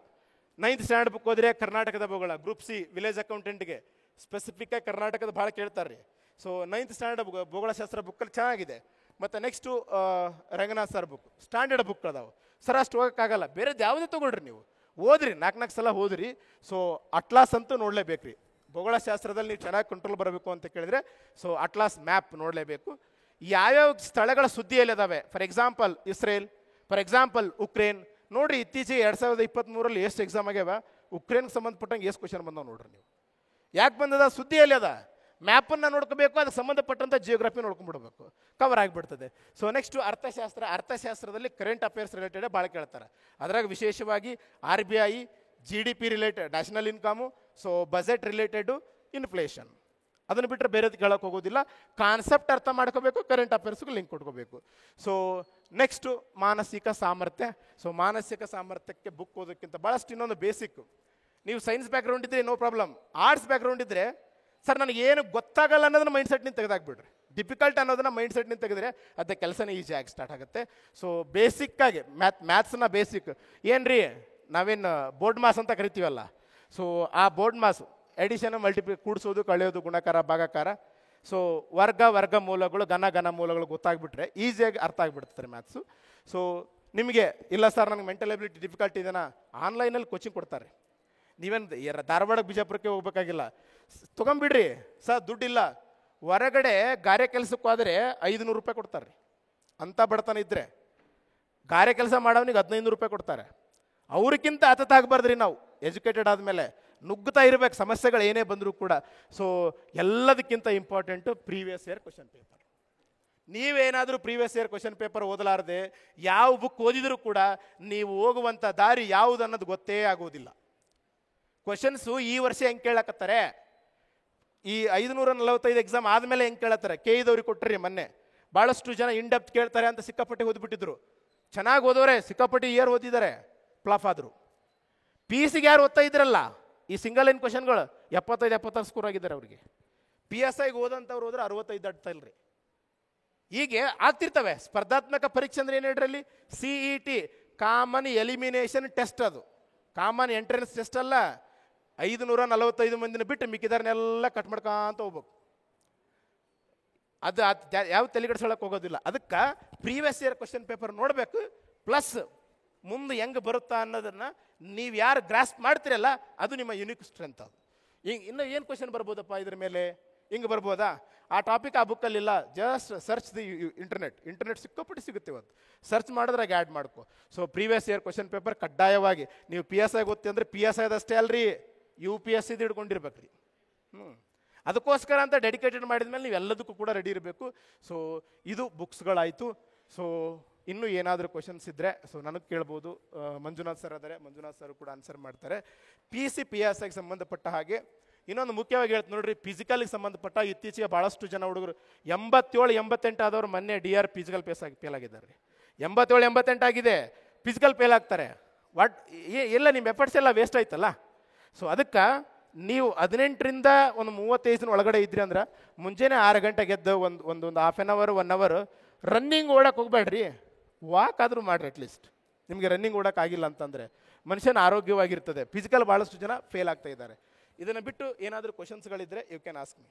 9th ಸ್ಟ್ಯಾಂಡರ್ಡ್ ಬುಕ್ ಓದಿದ್ರೆ ಕರ್ನಾಟಕದ ಭೂಗೋಳ. ಗ್ರೂಪ್ C ವಿಲೇಜ್ ಅಕೌಂಟೆಂಟ್ಗೆ ಸ್ಪೆಸಿಫಿಕ್ಕಾಗಿ ಕರ್ನಾಟಕದ ಭಾಳ ಕೇಳ್ತಾರೆ ರೀ. ಸೊ 9th ಸ್ಟ್ಯಾಂಡರ್ಡ್ ಭೂಗೋಳಶಾಸ್ತ್ರ ಬುಕ್ಕಲ್ಲಿ ಚೆನ್ನಾಗಿದೆ. ಮತ್ತು next Ranganath sir book, standard book ಅದಾವೆ. ಸರ್ ಅಷ್ಟು ಹೋಗೋಕ್ಕಾಗಲ್ಲ, ಬೇರೆದು ಯಾವುದೇ ತೊಗೊಳ್ರಿ, ನೀವು ಓದ್ರಿ, 4 ಸಲ ಓದ್ರಿ. ಸೊ ಅಟ್ಲಾಸ್ ಅಂತೂ ನೋಡಲೇಬೇಕು ರೀ. ಭೂಗೋಳಶಾಸ್ತ್ರದಲ್ಲಿ ನೀವು ಚೆನ್ನಾಗಿ ಕಂಟ್ರೋಲ್ ಬರಬೇಕು ಅಂತ ಕೇಳಿದ್ರೆ ಸೊ ಅಟ್ಲಾಸ್ ಮ್ಯಾಪ್ ನೋಡಲೇಬೇಕು. ಯಾವ್ಯಾವ ಸ್ಥಳಗಳ ಸುದ್ದಿಯಲ್ಲಿ ಅದಾವೆ, for example Israel, for example Ukraine. ನೋಡಿರಿ ಇತ್ತೀಚೆಗೆ 2023 ಎಷ್ಟು ಎಕ್ಸಾಮ್ ಆಗ್ಯಾವ, ಉಕ್ರೇನ್ಗೆ ಸಂಬಂಧಪಟ್ಟಂಗೆ ಎಷ್ಟು ಕ್ವಶನ್ ಬಂದಾವ ನೋಡ್ರಿ. ನೀವು ಯಾಕೆ ಬಂದದ, ಸುದ್ದಿಯಲ್ಲಿ ಅದ. ಮ್ಯಾಪನ್ನು ನೋಡ್ಕೋಬೇಕು, ಅದಕ್ಕೆ ಸಂಬಂಧಪಟ್ಟಂಥ ಜಿಯೋಗ್ರಫಿ ನೋಡ್ಕೊಂಡ್ಬಿಡ್ಬೇಕು, ಕವರ್ ಆಗಿಬಿಡ್ತದೆ. ಸೊ ನೆಕ್ಸ್ಟು ಅರ್ಥಶಾಸ್ತ್ರದಲ್ಲಿ ಕರೆಂಟ್ ಅಫೇರ್ಸ್ ರಿಲೇಟೆಡ್ ಭಾಳ ಕೇಳ್ತಾರೆ. ಅದ್ರಾಗ ವಿಶೇಷವಾಗಿ RBI, GDP related, national income, so budget related, inflation. ಅದನ್ನು ಬಿಟ್ಟರೆ ಬೇರೆದು ಕೇಳೋಕೆ ಹೋಗೋದಿಲ್ಲ. ಕಾನ್ಸೆಪ್ಟ್ ಅರ್ಥ ಮಾಡ್ಕೋಬೇಕು, ಕರೆಂಟ್ ಅಫೇರ್ಸ್ಗೂ ಲಿಂಕ್ ಕೊಟ್ಕೋಬೇಕು. ಸೊ ನೆಕ್ಸ್ಟು ಮಾನಸಿಕ ಸಾಮರ್ಥ್ಯ. ಸೊ ಮಾನಸಿಕ ಸಾಮರ್ಥ್ಯಕ್ಕೆ ಬುಕ್ ಓದೋಕ್ಕಿಂತ ಭಾಳಷ್ಟು ಇನ್ನೊಂದು ಬೇಸಿಕ್. ನೀವು ಸೈನ್ಸ್ ಬ್ಯಾಕ್ಗ್ರೌಂಡ್ ಇದ್ದರೆ ನೋ ಪ್ರಾಬ್ಲಮ್. ಆರ್ಟ್ಸ್ ಬ್ಯಾಕ್ಗ್ರೌಂಡ್ ಇದ್ದರೆ ಸರ್ ನನಗೇನು ಗೊತ್ತಾಗಲ್ಲ ಅನ್ನೋದನ್ನ ಮೈಂಡ್ಸೆಟ್ನಿಂದ ತೆಗೆದಾಕ್ಬಿಡ್ರಿ. ಡಿಫಿಕಲ್ಟ್ ಅನ್ನೋದನ್ನ ಮೈಂಡ್ಸೆಟ್ನಿಂದ ತೆಗೆದ್ರೆ ಅದಕ್ಕೆ ಕೆಲಸನೇ ಈಸಿಯಾಗಿ ಸ್ಟಾರ್ಟ್ ಆಗುತ್ತೆ. ಸೊ ಬೇಸಿಕ್ಕಾಗಿ ಮ್ಯಾಥ್ಸ್ನ ಬೇಸಿಕ್ ಏನ್ರಿ, ನಾವೇನು ಬೋರ್ಡ್ ಮಾಸ್ ಅಂತ ಕರಿತೀವಲ್ಲ, ಸೊ ಆ board mass edition, multiply, ಕೂಡಿಸೋದು, ಕಳೆಯೋದು, ಗುಣಕಾರ, ಭಾಗಾಕಾರ, so ವರ್ಗ ಮೂಲಗಳು, ಘನ ಮೂಲಗಳು ಗೊತ್ತಾಗ್ಬಿಟ್ರೆ ಈಸಿಯಾಗಿ ಅರ್ಥ ಆಗಿಬಿಡ್ತಾರೆ ಮ್ಯಾಥ್ಸು. ಸೊ ನಿಮಗೆ ಇಲ್ಲ ಸರ್ ನನಗೆ ಮೆಂಟಲ್ ಎಬಿಲಿಟಿ ಡಿಫಿಕಲ್ಟ್ ಇದೆನಾ, ಆನ್ಲೈನಲ್ಲಿ ಕೋಚಿಂಗ್ ಕೊಡ್ತಾರೆ. ನೀವೇನು ಧಾರವಾಡ ಬಿಜಾಪುರಕ್ಕೆ ಹೋಗ್ಬೇಕಾಗಿಲ್ಲ, ತೊಗೊಂಬಿಡ್ರಿ. ಸರ್ ದುಡ್ಡಿಲ್ಲ, ಹೊರಗಡೆ ಗಾರೆ ಕೆಲಸಕ್ಕೆ ಹೋದರೆ 500 ರೂಪಾಯಿ ಕೊಡ್ತಾರೆ ರೀ. ಅಂಥ ಬಡತನ ಇದ್ದರೆ ಗಾರೆ ಕೆಲಸ ಮಾಡೋನಿಗೆ 15 ರೂಪಾಯಿ ಕೊಡ್ತಾರೆ. ಅವ್ರಿಗಿಂತ ಹತತಾಗಬಾರ್ದ್ರಿ ನಾವು ಎಜುಕೇಟೆಡ್ ಆದಮೇಲೆ ನುಗ್ಗುತ್ತಾ ಇರಬೇಕು ಸಮಸ್ಯೆಗಳು ಏನೇ ಬಂದರೂ ಕೂಡ. ಸೊ ಎಲ್ಲದಕ್ಕಿಂತ important previous year question paper. ನೀವೇನಾದರೂ ಪ್ರೀವಿಯಸ್ ಇಯರ್ ಕ್ವಶನ್ ಪೇಪರ್ ಓದಲಾರದೆ ಯಾವ ಬುಕ್ ಓದಿದರೂ ಕೂಡ ನೀವು ಹೋಗುವಂಥ ದಾರಿ ಯಾವುದು ಅನ್ನೋದು ಗೊತ್ತೇ ಆಗೋದಿಲ್ಲ. ಕ್ವಶನ್ಸು ಈ ವರ್ಷ ಹೆಂಗೆ ಕೇಳಕತ್ತಾರೆ, ಈ 545 ಎಕ್ಸಾಮ್ ಆದಮೇಲೆ ಹೆಂಗೆ ಕೇಳತ್ತಾರೆ. KE ಕೊಟ್ಟರಿ ಮೊನ್ನೆ ಭಾಳಷ್ಟು ಜನ ಇನ್ ಡೆಪ್ತ್ ಕೇಳ್ತಾರೆ ಅಂತ ಸಿಕ್ಕಾಪಟ್ಟೆ ಓದ್ಬಿಟ್ಟಿದ್ರು. ಚೆನ್ನಾಗಿ ಓದೋರೆ ಸಿಕ್ಕಾಪಟ್ಟೆ ಇಯರ್ ಓದಿದ್ದಾರೆ, ಫ್ಲಾಪ್ ಆದರು. PSಗೆ ಯಾರು ಓದ್ತಾ ಇದ್ರಲ್ಲ ಈ ಸಿಂಗಲ್ ಲೈನ್ ಕ್ವಶನ್ಗಳು 75-76 ಸ್ಕೋರ್ ಆಗಿದ್ದಾರೆ ಅವ್ರಿಗೆ. PSIಗೆ ಓದಂಥವ್ರು ಹೋದ್ರೆ 65 ದಾಟ್ತಾ ಇಲ್ರಿ. ಹೀಗೆ ಆಗ್ತಿರ್ತವೆ. ಸ್ಪರ್ಧಾತ್ಮಕ ಪರೀಕ್ಷೆ ಅಂದ್ರೆ ಏನು ಹೇಳ್ರಿ, CET ಕಾಮನ್ ಎಲಿಮಿನೇಷನ್ ಟೆಸ್ಟ್. ಅದು ಕಾಮನ್ ಎಂಟ್ರೆನ್ಸ್ ಟೆಸ್ಟ್ ಅಲ್ಲ. 545 ಮಂದಿನ ಬಿಟ್ಟು ಮಿಕ್ಕಿದಾರನ್ನೆಲ್ಲ ಕಟ್ ಮಾಡ್ಕೊಂತ ಹೋಗ್ಬೇಕು. ಅದು ಯಾವ ತಲೆಗಡಿಸೋಳಕ್ಕೆ ಹೋಗೋದಿಲ್ಲ. ಅದಕ್ಕೆ ಪ್ರೀವಿಯಸ್ ಇಯರ್ ಕ್ವಶನ್ ಪೇಪರ್ ನೋಡಬೇಕು. ಪ್ಲಸ್ ಮುಂದೆ ಹೆಂಗೆ ಬರುತ್ತಾ ಅನ್ನೋದನ್ನು ನೀವು ಯಾರು ಗ್ರಾಸ್ಪ್ ಮಾಡ್ತೀರಲ್ಲ ಅದು ನಿಮ್ಮ ಯುನಿಕ್ ಸ್ಟ್ರೆಂತ್. ಅದು ಹಿಂಗೆ ಇನ್ನೂ ಏನು ಕ್ವಶನ್ ಬರ್ಬೋದಪ್ಪ ಇದ್ರ ಮೇಲೆ, ಹಿಂಗೆ ಬರ್ಬೋದಾ, ಆ ಟಾಪಿಕ್ ಆ ಬುಕ್ಕಲ್ಲಿಲ್ಲ. ಜಸ್ಟ್ ಸರ್ಚ್ ದಿ ಇಂಟರ್ನೆಟ್ ಸಿಕ್ಕಾಪಟ್ಟೆ ಸಿಗುತ್ತೆ ಇವತ್ತು. ಸರ್ಚ್ ಮಾಡಿದ್ರಾಗ ಆ್ಯಡ್ ಮಾಡ್ಕೊ. So previous year question paper ಕಡ್ಡಾಯವಾಗಿ ನೀವು PSI ಗೊತ್ತಿ ಅಂದರೆ PSIದಷ್ಟೇ ಅಲ್ರಿ, UPSCದು ಹಿಡ್ಕೊಂಡಿರ್ಬೇಕು ರೀ. ಅದಕ್ಕೋಸ್ಕರ ಅಂತ ಡೆಡಿಕೇಟೆಡ್ ಮಾಡಿದ್ಮೇಲೆ ನೀವು ಎಲ್ಲದಕ್ಕೂ ಕೂಡ ರೆಡಿ ಇರಬೇಕು. ಸೊ ಇದು ಬುಕ್ಸ್ಗಳಾಯಿತು. ಸೊ ಇನ್ನೂ ಏನಾದರೂ ಕ್ವಶನ್ಸ್ ಇದ್ದರೆ ಸೊ ನನಗೆ ಕೇಳ್ಬೋದು. ಮಂಜುನಾಥ್ ಸರ್ ಆದರೆ ಮಂಜುನಾಥ್ ಸರ್ ಕೂಡ ಆನ್ಸರ್ ಮಾಡ್ತಾರೆ. PSIಗೆ ಸಂಬಂಧಪಟ್ಟ ಹಾಗೆ ಇನ್ನೊಂದು ಮುಖ್ಯವಾಗಿ ಹೇಳ್ತು ನೋಡ್ರಿ, ಫಿಸಿಕಲ್ಗೆ ಸಂಬಂಧಪಟ್ಟ ಇತ್ತೀಚೆಗೆ ಭಾಳಷ್ಟು ಜನ ಹುಡುಗರು 87-88 ಆದವರು ಮೊನ್ನೆ DR ಫಿಸಿಕಲ್ ಫೇಲ್ ಆಗಿದ್ದಾರೆ ರೀ. 87-88 ಆಗಿದೆ, ಫಿಸಿಕಲ್ ಫೇಲ್ ಆಗ್ತಾರೆ. ಎಲ್ಲ ನಿಮ್ಮ ಎಫರ್ಟ್ಸ್ ಎಲ್ಲ ವೇಸ್ಟ್ ಆಯ್ತಲ್ಲ. ಸೊ ಅದಕ್ಕೆ ನೀವು 18ರಿಂದ ಒಂದು 35 ದಿನ ಒಳಗಡೆ ಇದ್ರಿ ಅಂದ್ರೆ ಮುಂಜಾನೆ 6 ಗಂಟೆಗೆ ಎದ್ದು ಒಂದು half an hour 1 hour running ಓಡಕ್ಕೆ ಹೋಗ್ಬೇಡ್ರಿ, ವಾಕ್ ಆದರೂ ಮಾಡಿರಿ. ಅಟ್ಲೀಸ್ಟ್ ನಿಮಗೆ ರನ್ನಿಂಗ್ ಓಡಕ್ಕೆ ಆಗಿಲ್ಲ ಅಂತಂದರೆ ಮನುಷ್ಯನ ಆರೋಗ್ಯವಾಗಿರ್ತದೆ. ಫಿಸಿಕಲ್ ಭಾಳಷ್ಟು ಜನ ಫೇಲ್ ಆಗ್ತಾ ಇದ್ದಾರೆ. ಇದನ್ನು ಬಿಟ್ಟು ಏನಾದರೂ ಕ್ವಶನ್ಸ್ಗಳಿದ್ದರೆ ಯು ಕ್ಯಾನ್ ಆಸ್ಕ್ ಮೀ.